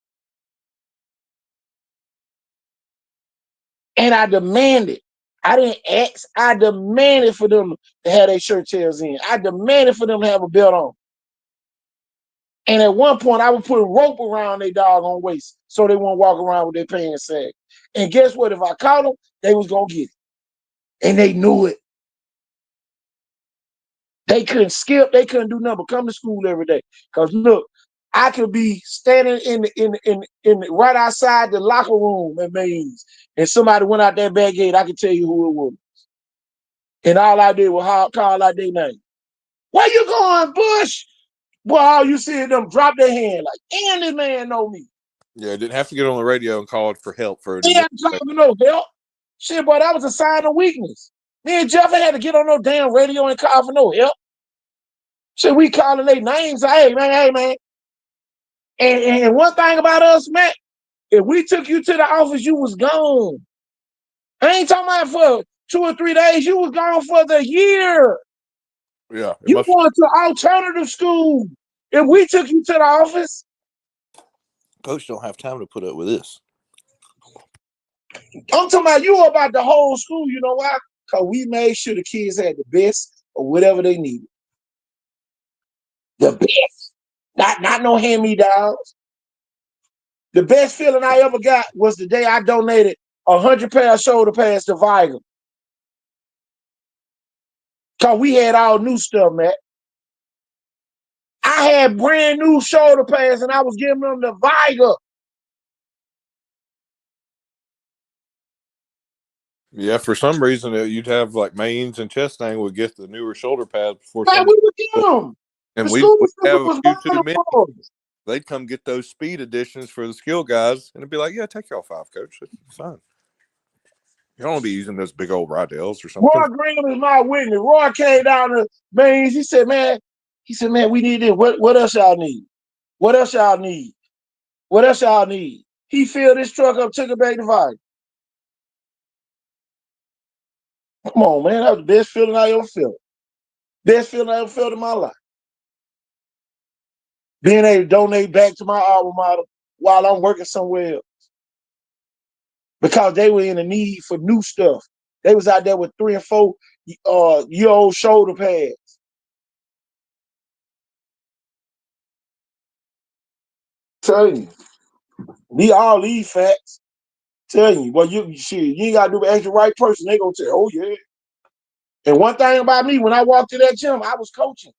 And I demanded. I didn't ask. I demanded for them to have their shirt tails in. I demanded for them to have a belt on. And at one point, I would put a rope around their doggone waist so they won't walk around with their pants sagged. And guess what? If I caught them, they was going to get it. And they knew it. They couldn't skip. They couldn't do nothing but come to school every day. Because look, I could be standing in right outside the locker room at Maine's, and somebody went out that back gate. I could tell you who it was. And all I did was call out their name. Where you going, Bush? Well, all you see them drop their hand like, damn, this man know me. Yeah, didn't have to get on the radio and call for help for it. He ain't trying to no help. Shit, boy, that was a sign of weakness. Me and Jeff had to get on no damn radio and call for no help. Shit, we calling their names. Hey, man. And one thing about us, Matt, if we took you to the office, you was gone. I ain't talking about for 2 or 3 days. You was gone for the year. Yeah. You going to alternative school. If we took you to the office. Coach don't have time to put up with this. I'm talking about you about the whole school. You know why? Because we made sure the kids had the best or whatever they needed. The best. Not no hand-me-downs. The best feeling I ever got was the day I donated 100 pair of shoulder pads to Viger. Because we had all new stuff, Matt. I had brand new shoulder pads and I was giving them to Viger. Yeah, for some reason you'd have like Maines and Chestang would get the newer shoulder pads before Man, we would get them. and The we school would have a was few too buying many. them. They'd come get those speed editions for the skill guys, and it'd be like, "Yeah, take y'all 5, coach. It's fine. You don't want to be using those big old Rydales or something." Roy Graham is my witness. Roy came down to Maines. He said, man, we need this. What else y'all need? What else y'all need? What else y'all need? He filled his truck up, took it back to Viger. Come on, man. That was the best feeling I ever felt. Best feeling I ever felt in my life. Being able to donate back to my alma mater while I'm working somewhere else. Because they were in a need for new stuff. They was out there with 3 and 4 year old shoulder pads. Telling you. All these facts. Telling you. Well, you ain't gotta do the ask the right person. They gonna tell, oh yeah. And one thing about me, when I walked to that gym, I was coaching.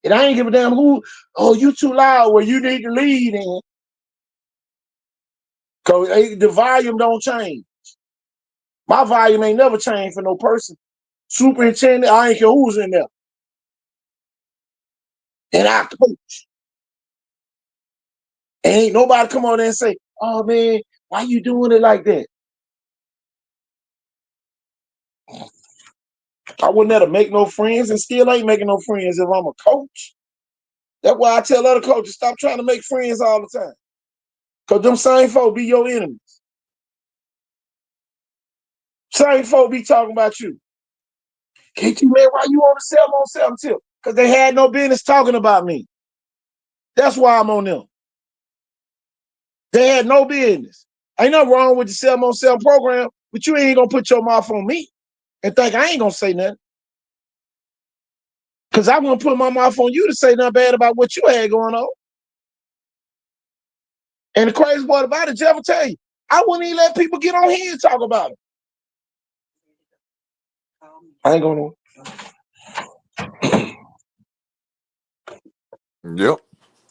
And I ain't give a damn who, oh, you too loud, well, you need to lead in. Because the volume don't change. My volume ain't never changed for no person. Superintendent, I ain't care who's in there. And I coach. And ain't nobody come on there and say, oh man, why you doing it like that? I wouldn't have to make no friends and still ain't making no friends if I'm a coach. That's why I tell other coaches, stop trying to make friends all the time. Because them same folk be your enemies. Same folk be talking about you. KT, man, why you on the 7-on-7 tip? Because they had no business talking about me. That's why I'm on them. They had no business. Ain't nothing wrong with the 7-on-7 program, but you ain't going to put your mouth on me and think I ain't going to say nothing. Because I wouldn't put my mouth on you to say nothing bad about what you had going on. And the crazy part about it, Jeff will tell you, I wouldn't even let people get on here and talk about it. I ain't going to. Yep.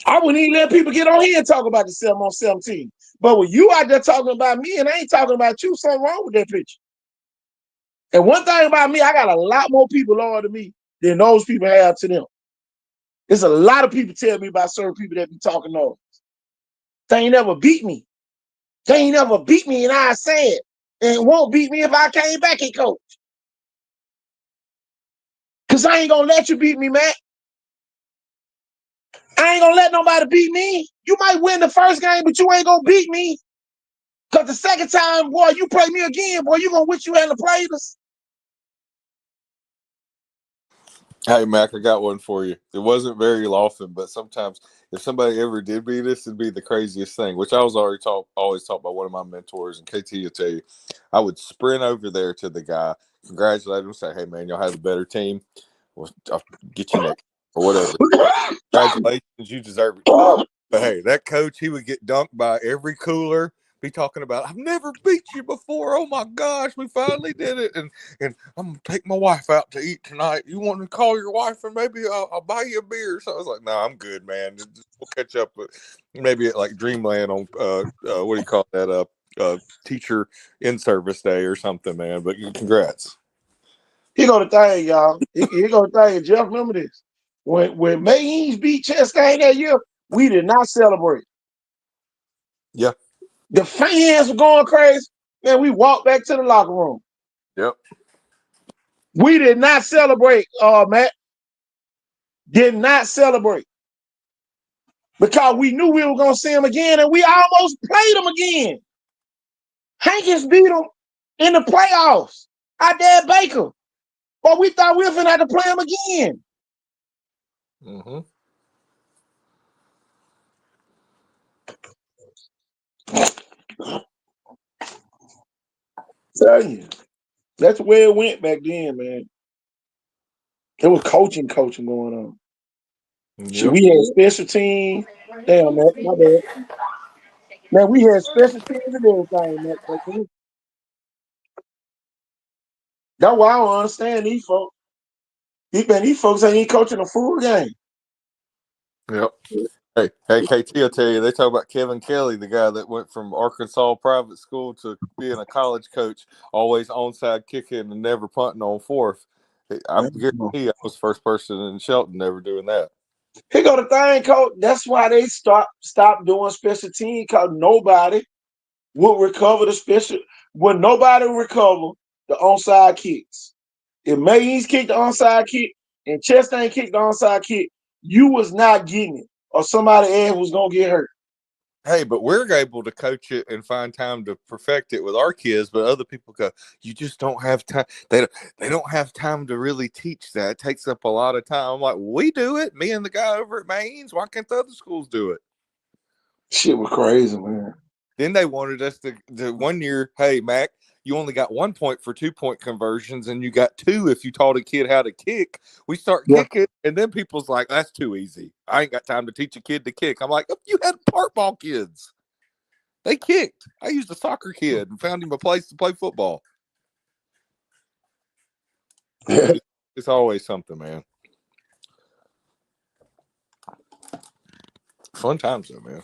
I wouldn't even let people get on here and talk about the 7-on-7 team. But when you out there talking about me and I ain't talking about you, something wrong with that picture. And one thing about me, I got a lot more people loyal to me than those people have to them. There's a lot of people tell me about certain people that be talking noise. They ain't never beat me. They ain't never beat me, and I said, and won't beat me if I came back and coach. Because I ain't going to let you beat me, Matt. I ain't going to let nobody beat me. You might win the first game, but you ain't going to beat me. Because the second time, boy, you play me again, boy, you going to wish you hadn't played us. Hey, Mac, I got one for you. It wasn't very often, but sometimes if somebody ever did beat us, it'd be the craziest thing, which I was always taught by one of my mentors, and KT will tell you. I would sprint over there to the guy, congratulate him, say, hey, man, y'all have a better team. I'll get you next or whatever. Congratulations, you deserve it. But hey, that coach, he would get dunked by every cooler, be talking about, I've never beat you before. Oh my gosh, we finally did it. And I'm gonna take my wife out to eat tonight. You want to call your wife and maybe I'll buy you a beer? So I was like, no, I'm good, man. We'll catch up maybe at like Dreamland on what do you call that? Teacher in service day or something, man. But congrats. Here go the thing, y'all. Here go the thing. Jeff, remember this. When Mayhees beat Chastain that year, we did not celebrate. Yeah. The fans were going crazy. Man, we walked back to the locker room. Yep. We did not celebrate, Matt. Did not celebrate. Because we knew we were going to see him again, and we almost played him again. Hankins beat him in the playoffs. Our dad Baker. But we thought we were going to have to play him again. Mm-hmm. Tell you. That's where it went back then, man. It was coaching going on. Shit, Yep. we had special teams. Damn, man, my bad. Man, we had special teams and everything, man. Back then. That's why I don't understand these folks. These folks ain't even coaching a full game. Yep. Hey, KT, I'll tell you, they talk about Kevin Kelly, the guy that went from Arkansas private school to being a college coach, always onside kicking and never punting on fourth. I guarantee I was the first person in Shelton never doing that. Here go the thing, coach. That's why they stopped doing special teams, because nobody would recover the special. When nobody would recover the onside kicks. If Mays kicked the onside kick and Chastain kicked the onside kick, you was not getting it, or somebody else was gonna get hurt. Hey, but we're able to coach it and find time to perfect it with our kids. But other people go, you just don't have time. They don't have time to really teach that. It takes up a lot of time. I'm like, we do it. Me and the guy over at Maine's. Why can't the other schools do it? Shit was crazy, man. Then they wanted us to 1 year, hey, Mac, you only got 1 point for 2-point conversions, and you got 2 if you taught a kid how to kick. We start Yeah. kicking, and then people's like, that's too easy. I ain't got time to teach a kid to kick. I'm like, you had park ball kids. They kicked. I used a soccer kid and found him a place to play football. It's always something, man. Fun times, though, man.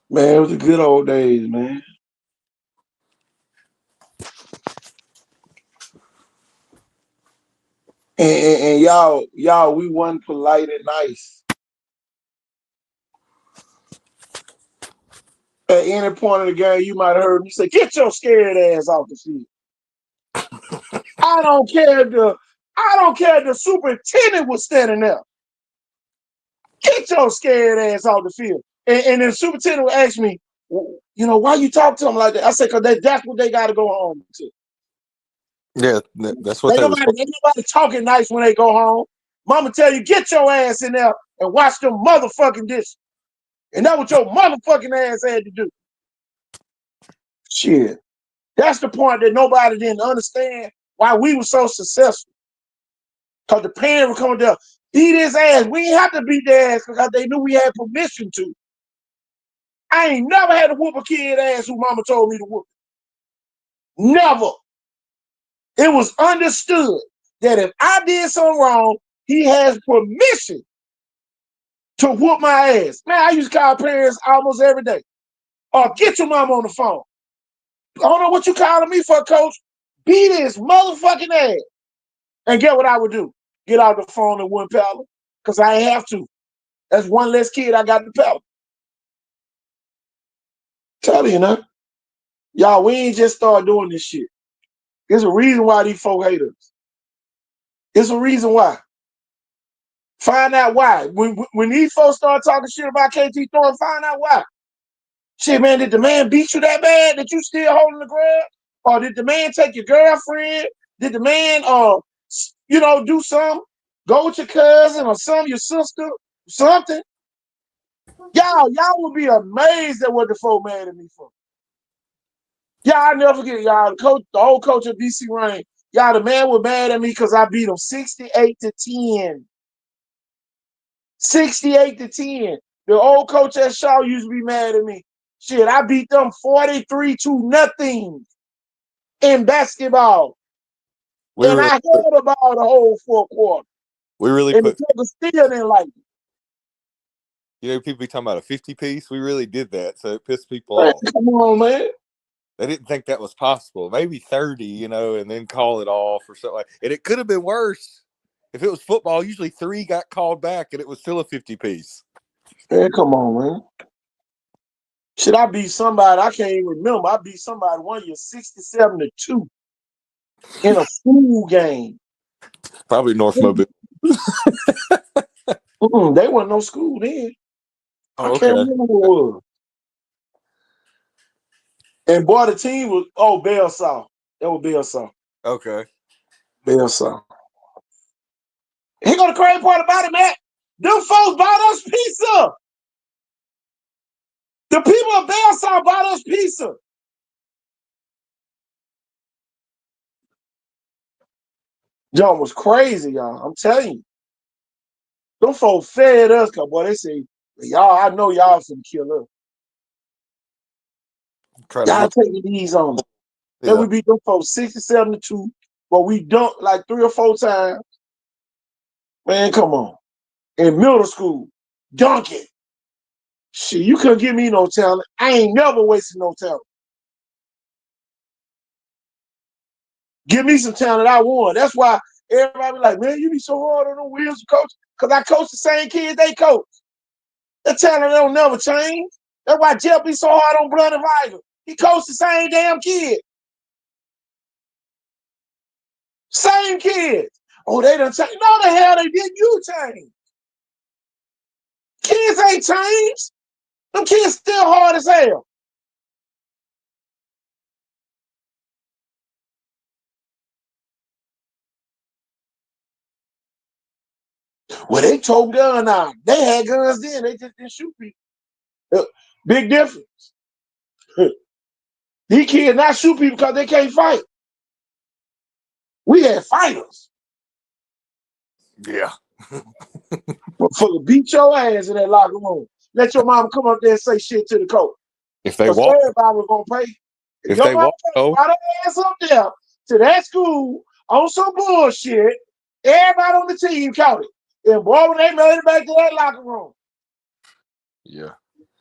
Man, it was the good old days, man. And y'all, we wasn't polite and nice. At any point of the game, you might have heard me say, "Get your scared ass off the field." I don't care if the superintendent was standing there. Get your scared ass off the field. And then the superintendent would ask me, why you talk to them like that? I said, because that's what they got to go home to. Yeah, that's what they was. Ain't nobody talking nice when they go home. Mama tell you, get your ass in there and watch them motherfucking dishes. And that's what your motherfucking ass had to do. Shit. That's the point that nobody didn't understand why we were so successful. Because the parents were coming down, beat his ass. We ain't have to beat their ass because they knew we had permission to. I ain't never had to whoop a kid ass who mama told me to whoop. Never. It was understood that if I did something wrong, he has permission to whoop my ass. Man, I used to call parents almost every day. Or get your mama on the phone. I don't know what you calling me for, coach. Beat his motherfucking ass. And get what I would do? Get out the phone and whoop Pella. Because I ain't have to. That's one less kid I got to Pella. Tell you now. Y'all, we ain't just start doing this shit. There's a reason why these folk hate us. There's a reason why. Find out why. When these folks start talking shit about KT Thornton, find out why. Shit, man, did the man beat you that bad that you still holding the grab? Or did the man take your girlfriend? Did the man, do something? Go with your cousin or your sister, something? Y'all would be amazed at what the folk mad at me for. Y'all, I never forget, y'all, the old coach of BC Rain, y'all, the man was mad at me because I beat him 68-10. 68-10. The old coach at Shaw used to be mad at me. Shit, I beat them 43-0 in basketball. And I held the ball the whole fourth quarter. We really and the Clippers still didn't like it. People be talking about a 50 piece. We really did that, so it pissed people Man, off. come on, man. They didn't think that was possible. Maybe 30, and then call it off or something like. And it could have been worse. If it was football, usually 3 got called back, and it was still a 50 piece. Man, come on, man. Should I beat somebody? I can't even remember. I beat somebody one year 67-2 in a school game. Probably North Mobile. They wasn't no school then. Oh, I can't remember who it was. And boy, the team was Bell South. That was Bell South. Okay. Bell South. He got the crazy part about it, man. Them folks bought us pizza. The people of Bell South bought us pizza. John was crazy, y'all. I'm telling you. Them folks fed us, cause boy, they say, y'all, I know y'all finna kill us. Y'all taking these on. Yeah. Then we beat them folks 67-2, but we dunked like 3 or 4 times. Man, come on. In middle school, dunking. Shit, you couldn't give me no talent. I ain't never wasted no talent. Give me some talent, I won. That's why everybody be like, man, you be so hard on the wheels, coach. Because I coach the same kids they coach. The talent don't never change. That's why Jeff be so hard on Blood and Vital. He coached the same damn kid. Same kids. Oh, they done changed. No, the hell they didn't. You change. Kids ain't changed. Them kids still hard as hell. Well, they told gun now. They had guns then. They just didn't shoot people. Big difference. These kids not shoot people because they can't fight. We had fighters. Yeah. For to beat your ass in that locker room. Let your mama come up there and say shit to the coach. If they Because walk, everybody was going to pay. If your mama brought her ass up there to that school on some bullshit, everybody on the team counted. And boy, when they made it back to that locker room. Yeah.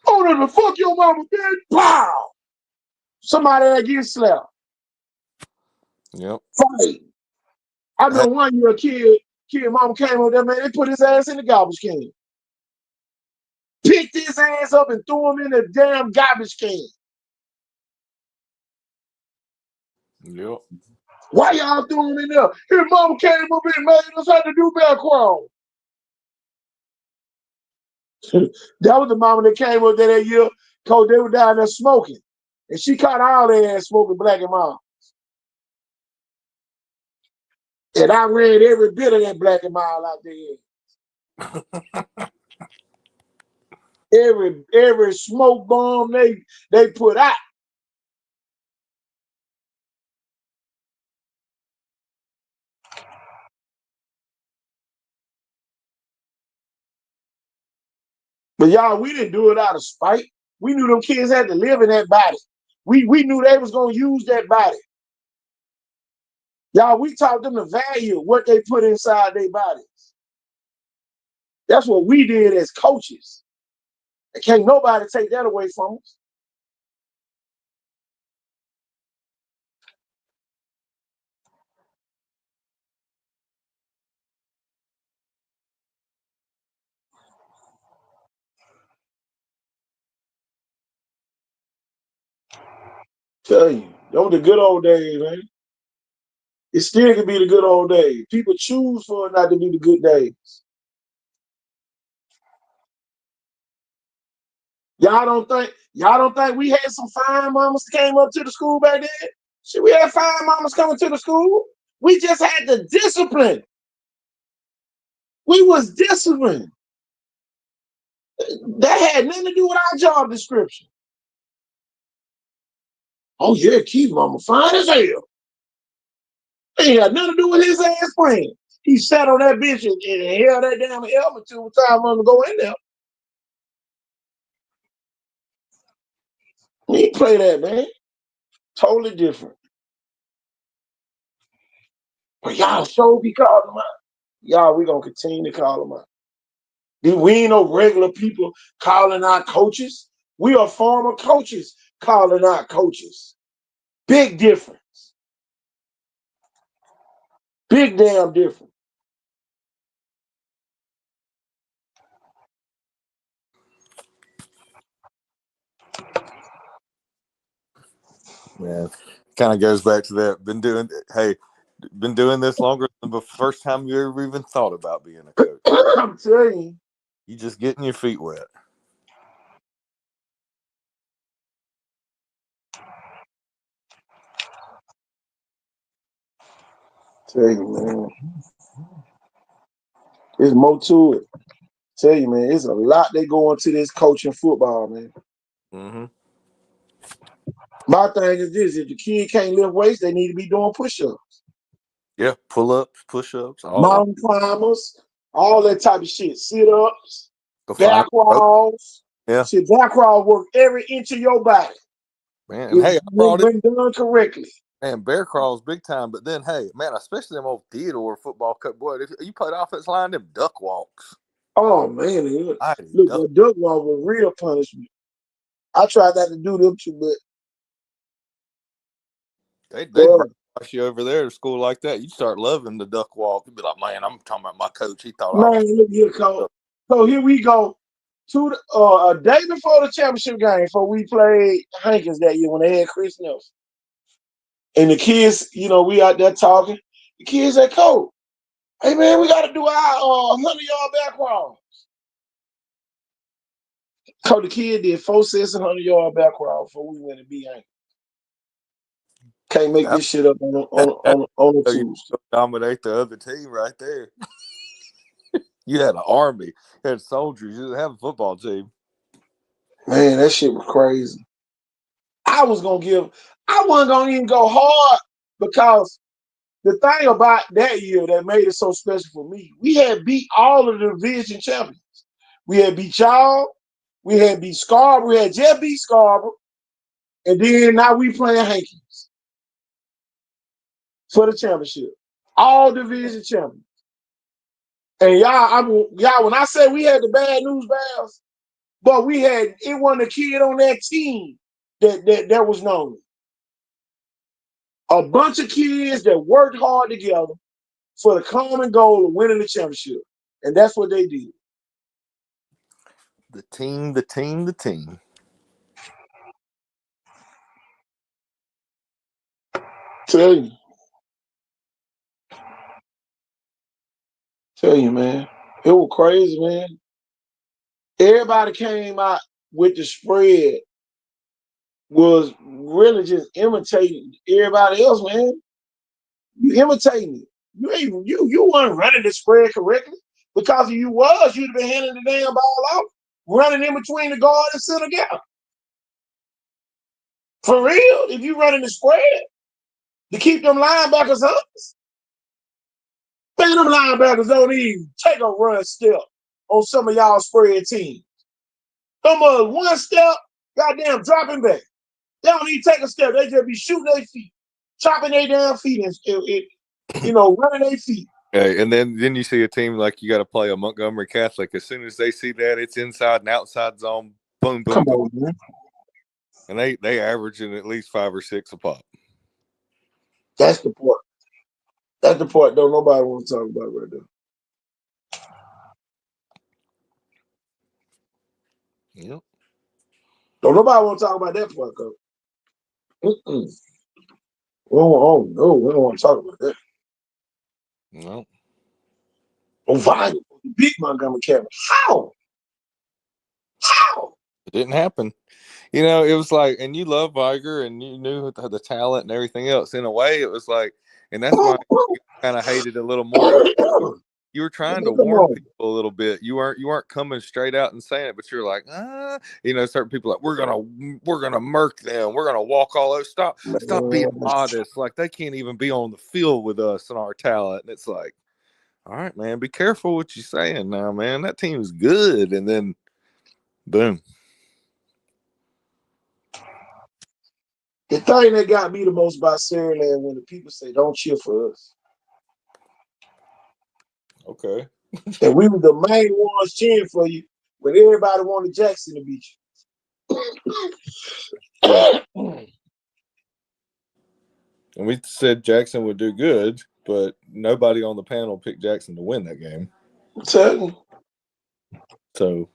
Oh, the fuck your mama, bitch. Pow! Somebody that gets slapped. Yep. Fight. I know one year a kid mama came over there, man, they put his ass in the garbage can. Picked his ass up and threw him in the damn garbage can. Yep. Why y'all threw him in there? His mama came up and made us have to do back crawl. That was the mama that came up there that year, cause they were down there smoking. And she caught all their ass smoking Black and Mild. And I ran every bit of that Black and Mild out there. Every smoke bomb they put out. But y'all, we didn't do it out of spite. We knew them kids had to live in that body. We knew they was gonna use that body. Y'all, we taught them the value of what they put inside their bodies. That's what we did as coaches. And can't nobody take that away from us. Tell you, those the good old days, man. It still can be the good old days. People choose for it not to be the good days. Y'all don't think we had some fine mamas that came up to the school back then? Shit, we had fine mamas coming to the school. We just had the discipline. We was disciplined. That had nothing to do with our job description. Oh yeah, Keith mama fine as hell. It ain't had nothing to do with his ass playing. He sat on that bench and held that damn helmet till time for him to go in there. He play that, man. Totally different. But y'all sure be calling them out. Y'all, we gonna continue to call them out. We ain't no regular people calling out coaches. We are former coaches calling out coaches. Big difference. Big damn difference. Yeah, kind of goes back to that. Been doing this longer than the first time you ever even thought about being a coach. I'm telling you. You just getting your feet wet. Tell you, man. There's more to it. Tell you, man, it's a lot they go into this coaching football, man. Mm-hmm. My thing is this: if the kid can't lift weights, they need to be doing push-ups, Yeah, pull ups, push ups, all mountain climbers, all that type of shit. Sit-ups, go find back a coach. crawls. Yeah, Shit, back crawl work every inch of your body. man. And It's hey, I brought it. been done correctly. Man, bear crawls big time. But then, hey, man, especially them old Theodore football coach boy. If you played offense line, them duck walks. Oh man, look, I duck. that duck walk was real punishment. I tried not to do them too, but They'd God, brainwash you over there at a school like that. You'd start loving the duck walk. You'd be like, man, I'm talking about my coach. He thought I was. man, look here, Cole. So here we go. A day before the championship game, before we played Hankins that year when they had Chris Nelson. And the kids, we out there talking. The kids at Cole, hey man, we gotta do our 100-yard back crawl. So the kid did 4 sets and 100-yard back crawl before we went to beat Hankins. Can't make That, this shit up on a you Tuesday. dominate the other team right there. You had an army, you had soldiers. You didn't have a football team. Man, that shit was crazy. I wasn't gonna even go hard because the thing about that year that made it so special for me, we had beat all of the division champions. We had beat y'all, we had beat Scarborough, we had just beat Scarborough, and then now we playing Hankins for the championship. All division champions. And y'all, when I say we had the bad news bears, but it wasn't a kid on that team that was known. A bunch of kids that worked hard together for the common goal of winning the championship. And that's what they did. The team, the team, the team. Tell you. Tell you, man. It was crazy, man. Everybody came out with the spread, was really just imitating everybody else, man. You imitating it. You weren't running the spread correctly. Because if you was, you'd have been handing the damn ball off, running in between the guard and center gap. For real, if you running the spread to keep them linebackers honest. Man, them linebackers don't even take a run step on some of y'all spread teams. Them one step, goddamn dropping back. They don't even take a step. They just be shooting their feet, chopping their damn feet, and running their feet. Okay, and then you see a team like you got to play a Montgomery Catholic. As soon as they see that it's inside and outside zone, boom, boom, Come boom, on, man. and they averaging at least 5 or 6 a pop. That's the part. That's the part don't nobody want to talk about right there. Yep. Don't nobody want to talk about that part, though. Mm-mm. Oh no, we don't want to talk about that. No, Oh, Volume beat Montgomery County. How? How? it didn't happen. You know, it was like, and you love Viger, and you knew the talent and everything else. In a way, it was like, and that's why you kind of hated it a little more. It was like you were trying to Come warn on. people a little bit. You weren't coming straight out and saying it, but you're like, you know, certain people like we're gonna murk them. We're gonna walk all over. Stop being Man, modest. Like they can't even be on the field with us and our talent. And it's like, all right, man, be careful what you're saying now, man. That team's good. And then, boom. the thing that got me the most about Saraland when the people say don't cheer for us. Okay. And we were the main ones cheering for you when everybody wanted Jackson to beat Yeah. you. And we said Jackson would do good, but nobody on the panel picked Jackson to win that game. Certainly. So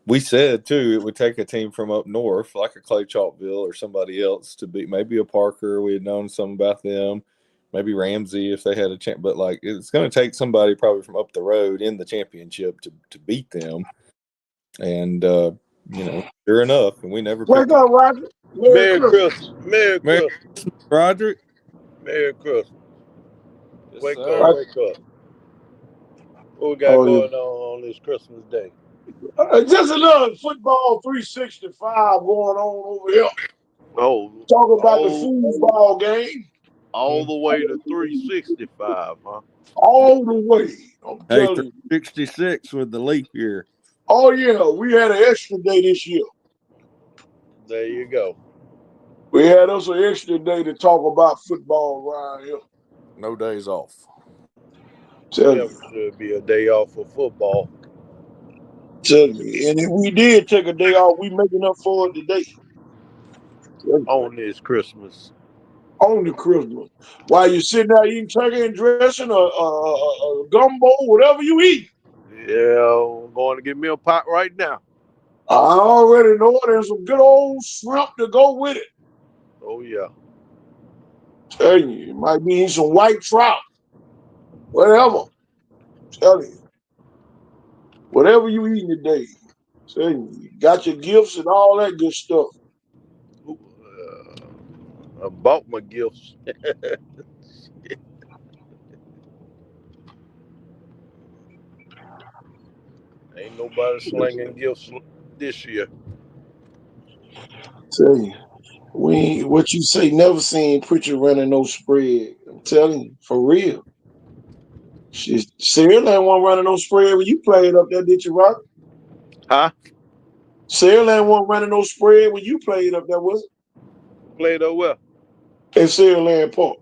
we said too it would take a team from up north, like a Clay Chalkville or somebody else, to beat maybe a Parker. We had known something about them, maybe Ramsey if they had a chance. But like it's going to take somebody probably from up the road in the championship to beat them. And you know, sure enough, and we never Wake picked. up, Roger. Merry Christmas. Merry Merry Christmas. Roderick. Merry Christmas. Yes, Wake up, sir. Right. wake up. What we got Oh, yeah. going on this Christmas day? Just a little football 365 going on over here. Oh, Talking about the all football game all the way to 365, huh? all the way. I'm Hey, telling you. 66 with the leap year. Oh, yeah. We had an extra day this year. There you go. We had us an extra day to talk about football around here. No days off. Tell Never you. should be a day off for football. Tell you. And if we did take a day off, we making up for it today. Tell you. On this Christmas. On the Christmas. While you sitting there eating turkey and dressing or gumbo, whatever you eat. Yeah, I'm going to get me a pot right now. I already know there's some good old shrimp to go with it. Oh yeah. Tell you, it might be some white trout, whatever. Tell you, whatever you eating today. Tell you, got your gifts and all that good stuff. I bought my gifts. Ain't nobody slinging gifts this year. Tell you, what you say, never seen preacher running no spread. I'm telling you, for real. Sarah ain't one running no spread when you played up there, did you, Rock? Huh? Sarah ain't one running no spread when you played up there, was Played over well. it? At Sarah Land Park.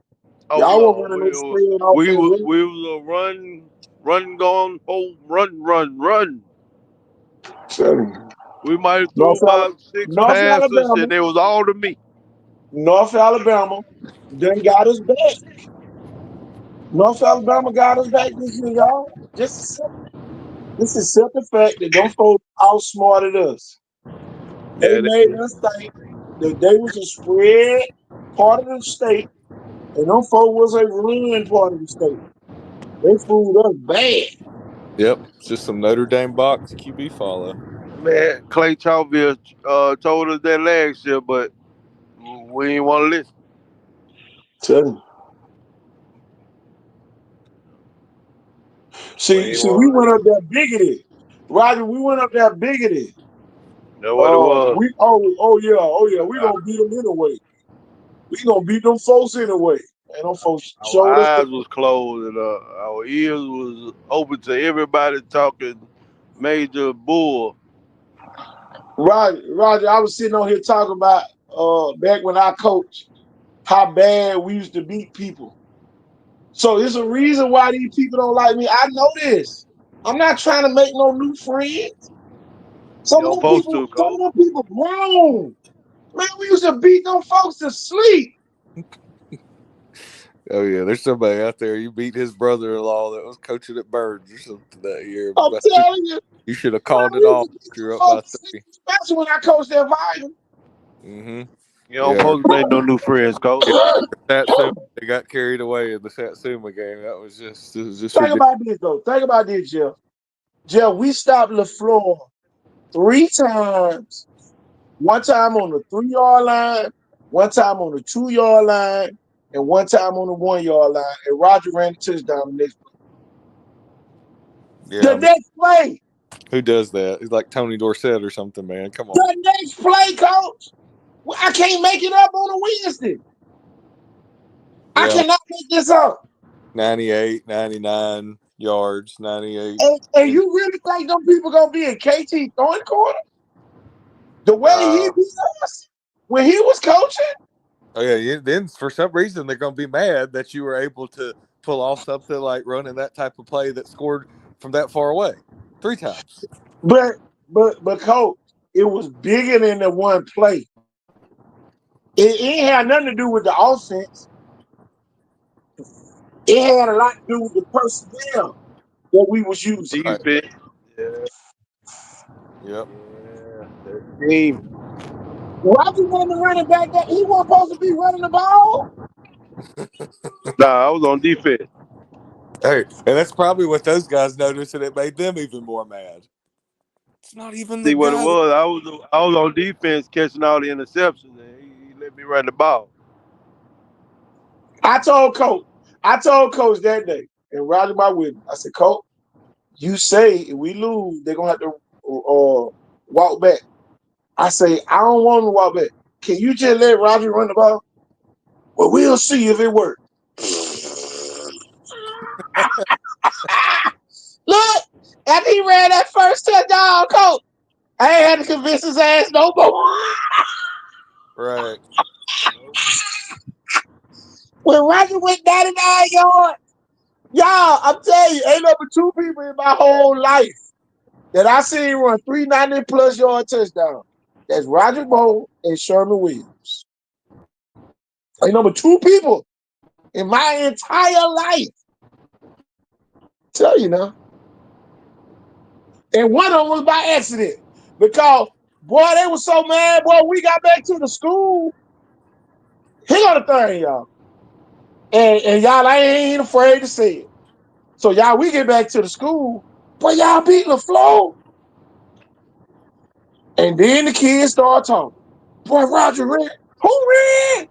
Oh Y'all no, weren't running no spread off there, was we was a run gone home run. it? Tell you. We might have threw North, about six North passes, Alabama, and it was all to me. North Alabama, done got us back. North Alabama got us back this year, y'all. Just accept the fact that them folks outsmarted us. They Yeah, made us think that they was a spread part of the state, and them folks was a run part of the state. They fooled us bad. Yep, it's just some Notre Dame box QB follow. man, Clay Chalville told us that last year, but we ain't want to listen. Tell you. We See, ain't we want to went up listen. there bigoted. Roger, we went up there bigoted. Know what it was? We gonna beat them anyway. We gonna beat them folks anyway. And them folks Our showed us eyes that. was closed and our ears was open to everybody talking major bull. Roger, I was sitting on here talking about back when I coached how bad we used to beat people. So there's a reason why these people don't like me. I know this. I'm not trying to make no new friends. You don't supposed to, Some of Cole. them people grown. Man, we used to beat them folks to sleep. Oh yeah, there's somebody out there. You beat his brother-in-law that was coaching at Birds or something that year. I'm telling you, You should have man, called we it used off to beat if them you're up by folks to sleep, 3. especially when I coached that volume. Mm-hmm. You don't Yeah, supposed to make no new friends, yeah. coach. Satsuma, they got carried away in the Satsuma game. It was just Think ridiculous. about this though. Think about this, Jeff. Jeff, we stopped LaFleur 3 times. One time on the 3 yard line, one time on the 2 yard line, and one time on the 1 yard line. And Roger ran the touchdown the next play. Yeah, The I mean, next play, who does that? He's like Tony Dorsett or something, man. Come on. the next play, coach. I can't make it up on a Wednesday. I Yeah, cannot make this up. 98, 99 yards, 98. And you really think them people gonna be in KT throwing corner the way he Nah, beat us when he was coaching? Oh yeah, then for some reason they're going to be mad that you were able to pull off something like running that type of play that scored from that far away 3 times. But coach, it was bigger than the one play. It ain't had nothing to do with the offense. It had a lot to do with the personnel that we was using. Right. defense. Yeah, Yep. yeah. That team. Roger wasn't the running back that he wasn't supposed to be running the ball. Nah, I was on defense. Hey, and that's probably what those guys noticed, and it made them even more mad. It's not even the See what it guy that. was? I was on defense catching all the interceptions, and he let me run the ball. I told coach that day, and Roger my witness. I said, Coach, you say if we lose, they're gonna have to walk back. I say, I don't want to walk back. Can you just let Roger run the ball? Well, we'll see if it works. Look, after he ran that first touchdown, coach, I ain't had to convince his ass no more. Right. When Roger went 99 yards, y'all, I'm telling you, ain't number 2 people in my whole life that I seen run 390 plus yard touchdown. That's Roger Bone and Sherman Williams. Ain't number 2 people in my entire life. Tell you now. And one of them was by accident. Because, boy, they were so mad. Boy, we got back to the school. Here go the thing, y'all. And y'all, I ain't afraid to say it. So, y'all, we get back to the school. Boy, y'all beat LaFleur. And then the kids start talking. Boy, Roger ran. Who ran?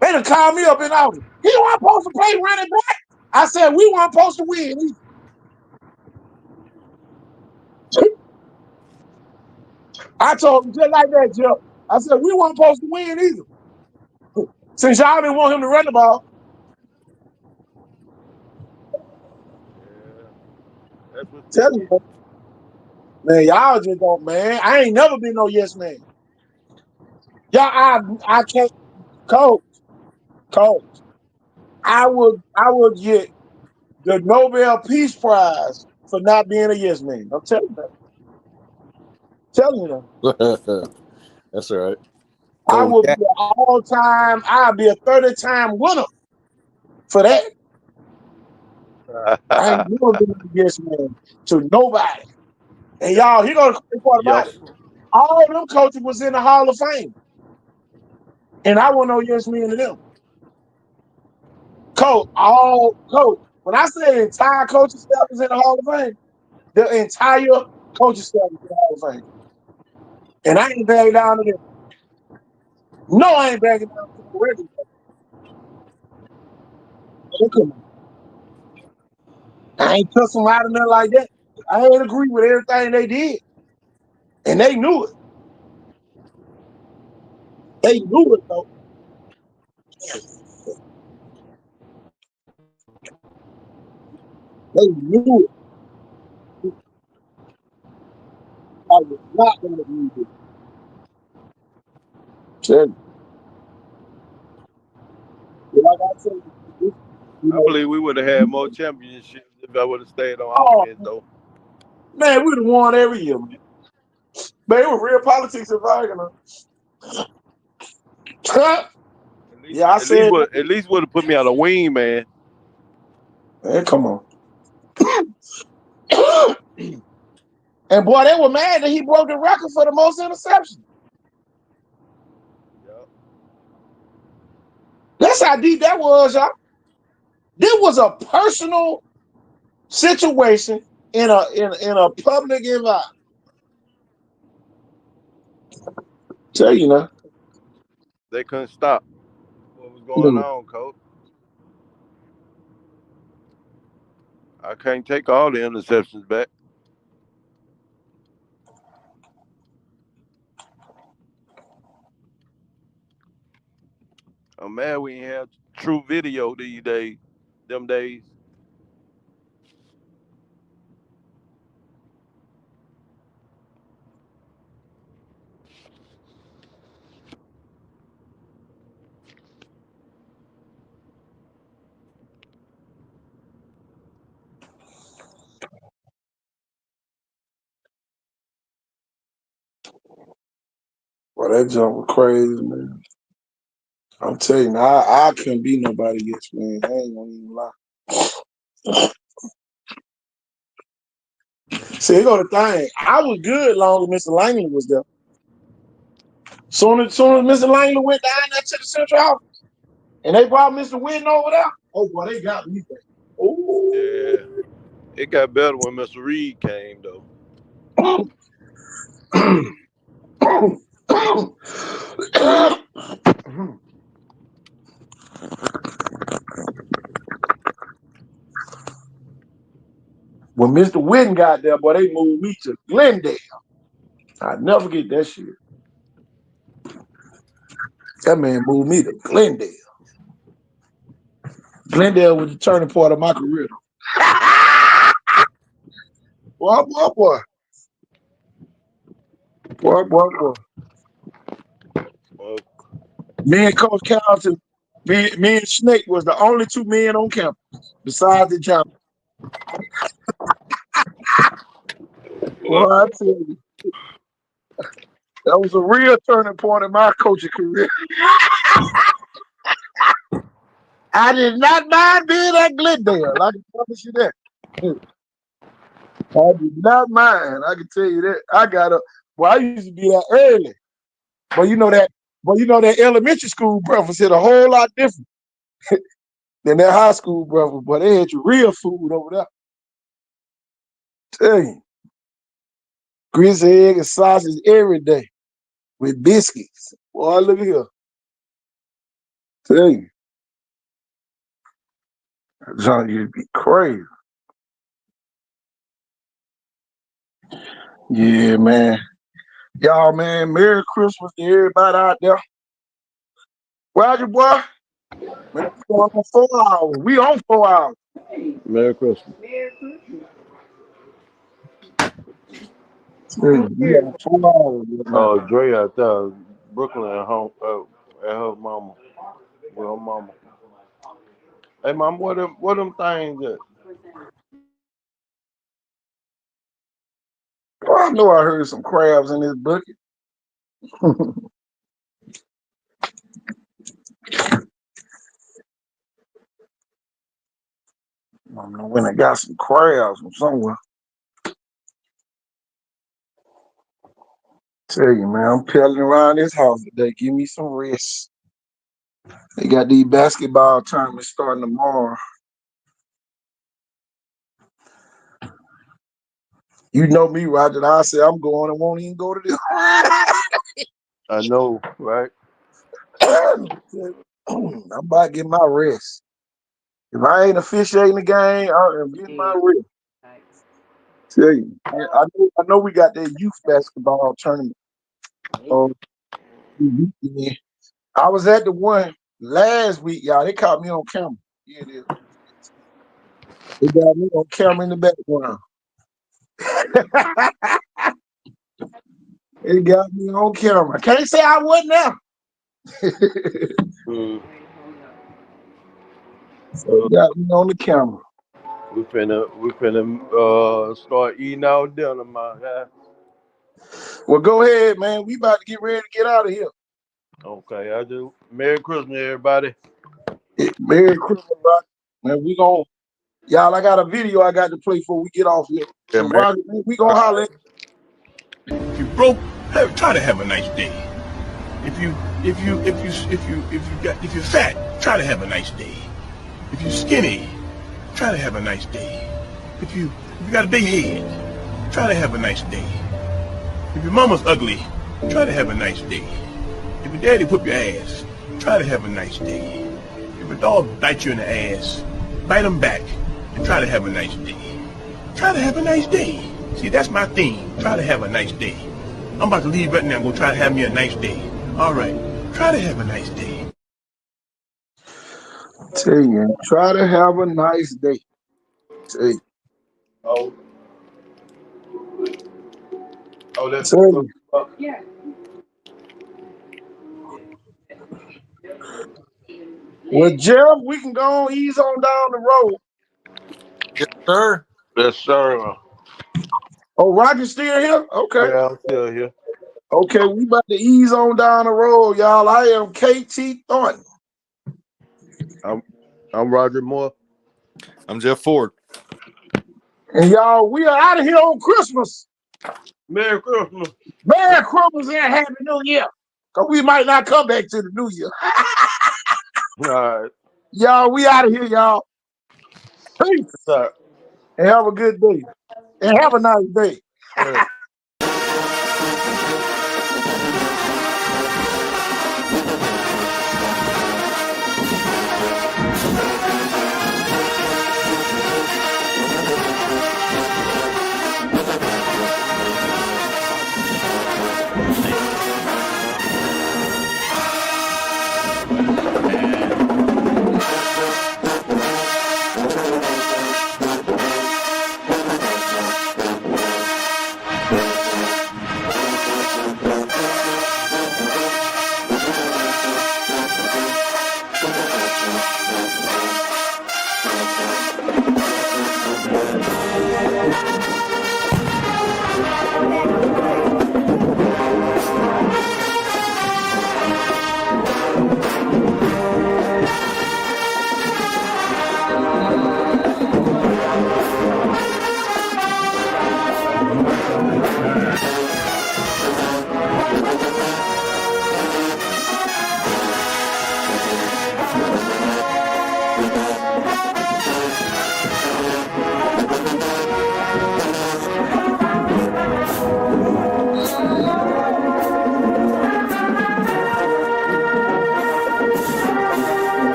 They done called me up in office. He wasn't supposed to play running back. I said, we weren't supposed to win either. I told him just like that, Jeff. I said, we weren't supposed to win either. Since y'all didn't want him to run the ball. Yeah, that's what they Tell you, get. man, y'all just don't, man. I ain't never been no yes man. Y'all, I can't, coach. I would get the Nobel Peace Prize for not being a yes man. I'm telling you that. Telling you that. That's all right. I So would yeah, be an all-time, I'd be a 30-time winner for that. I ain't never been a yes man to nobody. And y'all, here goes the crazy part about it. Yes. All of them coaches was in the Hall of Fame. And I wasn't no yes man to them. Coach. When I say the entire coaching staff was in the Hall of Fame, the entire coaching staff was in the Hall of Fame. And I ain't bagging down to them. No, I ain't bagging down to the regular. Come on. I ain't cuss them out or nothing like that. I ain't agree with everything they did. And they knew it. They knew it, though. They knew it. I was not going to lose it. Tell you. Like I said, you I know, believe we would have had more championships if I would have stayed on oh, offense, though. man, we'd have won every year, man. Man, it was real politics involved, you know. At least, Yeah, I at least said, would at least would have put me on a wing, man. man, come on. And boy, they were mad that he broke the record for the most interceptions. Yeah. That's how deep that was, y'all. This was a personal situation in a public environment. Tell you now. They couldn't stop what was going No. on, coach. I can't take all the interceptions back. I'm mad we ain't have true video these days. Them days. Well, that jump was crazy, man. I'm telling you, I couldn't be nobody against, man. I ain't gonna even lie. See, you know the thing. I was good long as Mr. Langley was there. Soon as Mr. Langley went down there to the central office, and they brought Mr. Witten over there. Oh boy, they got me there. Yeah. Oh. It got better when Mr. Reed came though. When Mr. Witten got there, boy, they moved me to Glendale. I never forget that shit. That man moved me to Glendale. Glendale was the turning point of my career. Boy, boy, boy. Boy, boy, boy. Well, Me and Coach Carlton, me and Snake was the only two men on campus besides the jump. well, Boy, I tell you, that was a real turning point in my coaching career. I did not mind being at Glendale. I can promise you that. I did not mind. I can tell you that. I got up. Well, I used to be there early. But you know that elementary school breakfast hit a whole lot different than that high school breakfast. But they had your real food over there. Tell you. Grits, egg, and sausage every day with biscuits. Boy, look at here. Tell you. John, you'd be crazy. Yeah, man. Y'all, man, Merry Christmas to everybody out there. Roger, boy. Man, we on 4 hours. We on 4 hours. Merry Christmas. We on 4 hours now. Dre out there, Brooklyn at home, at her mama, with her mama. Hey, mom, what them things at? Oh, I know I heard some crabs in this bucket. I don't know when I got some crabs from somewhere. Tell you, man, I'm pedaling around this house today. Give me some rest. They got these basketball tournaments starting tomorrow. You know me, Roger. I say I'm going and won't even go to this. I know, right? I'm about to get my rest. If I ain't officiating the game, I'm getting my rest. Tell you, I know we got that youth basketball tournament. Weekend. I was at the one last week, y'all. They caught me on camera. Yeah, they got me on camera in the background. They got me on camera. Can't say I wasn't there. Mm. So they got me on the camera. We finna start eating our dinner, my guy. Well, go ahead, man. We about to get ready to get out of here. Okay, I do. Merry Christmas, everybody. Merry Christmas, Roger. Man, y'all, I got a video I got to play before we get off here. Yeah, So, Merry. Roger, man, we gonna holler. If you're broke, try to have a nice day. If you're fat, try to have a nice day. If you're skinny, try to have a nice day. If you got a big head, try to have a nice day. If your mama's ugly, try to have a nice day. If your daddy whoop your ass, try to have a nice day. If a dog bites you in the ass, bite him back and try to have a nice day. Try to have a nice day. See, that's my theme. Try to have a nice day. I'm about to leave right now and go try to have me a nice day. All right. Try to have a nice day. Tell you, try to have a nice day. Tell you. Oh, that's Tell you. Well, Jeff, we can go on, ease on down the road. Yes, sir. yes, sir. Oh, Roger's still here? Okay. Yeah, I'm still here. Okay, we about to ease on down the road, y'all. I am KT Thornton. I'm Roger Moore. I'm Jeff Ford. And y'all, we are out of here on Christmas. Merry Christmas. Merry Christmas and Happy New Year. Because we might not come back to the New Year. All right. Y'all, we out of here, y'all. Peace. Sir. And have a good day. And have a nice day. Yeah.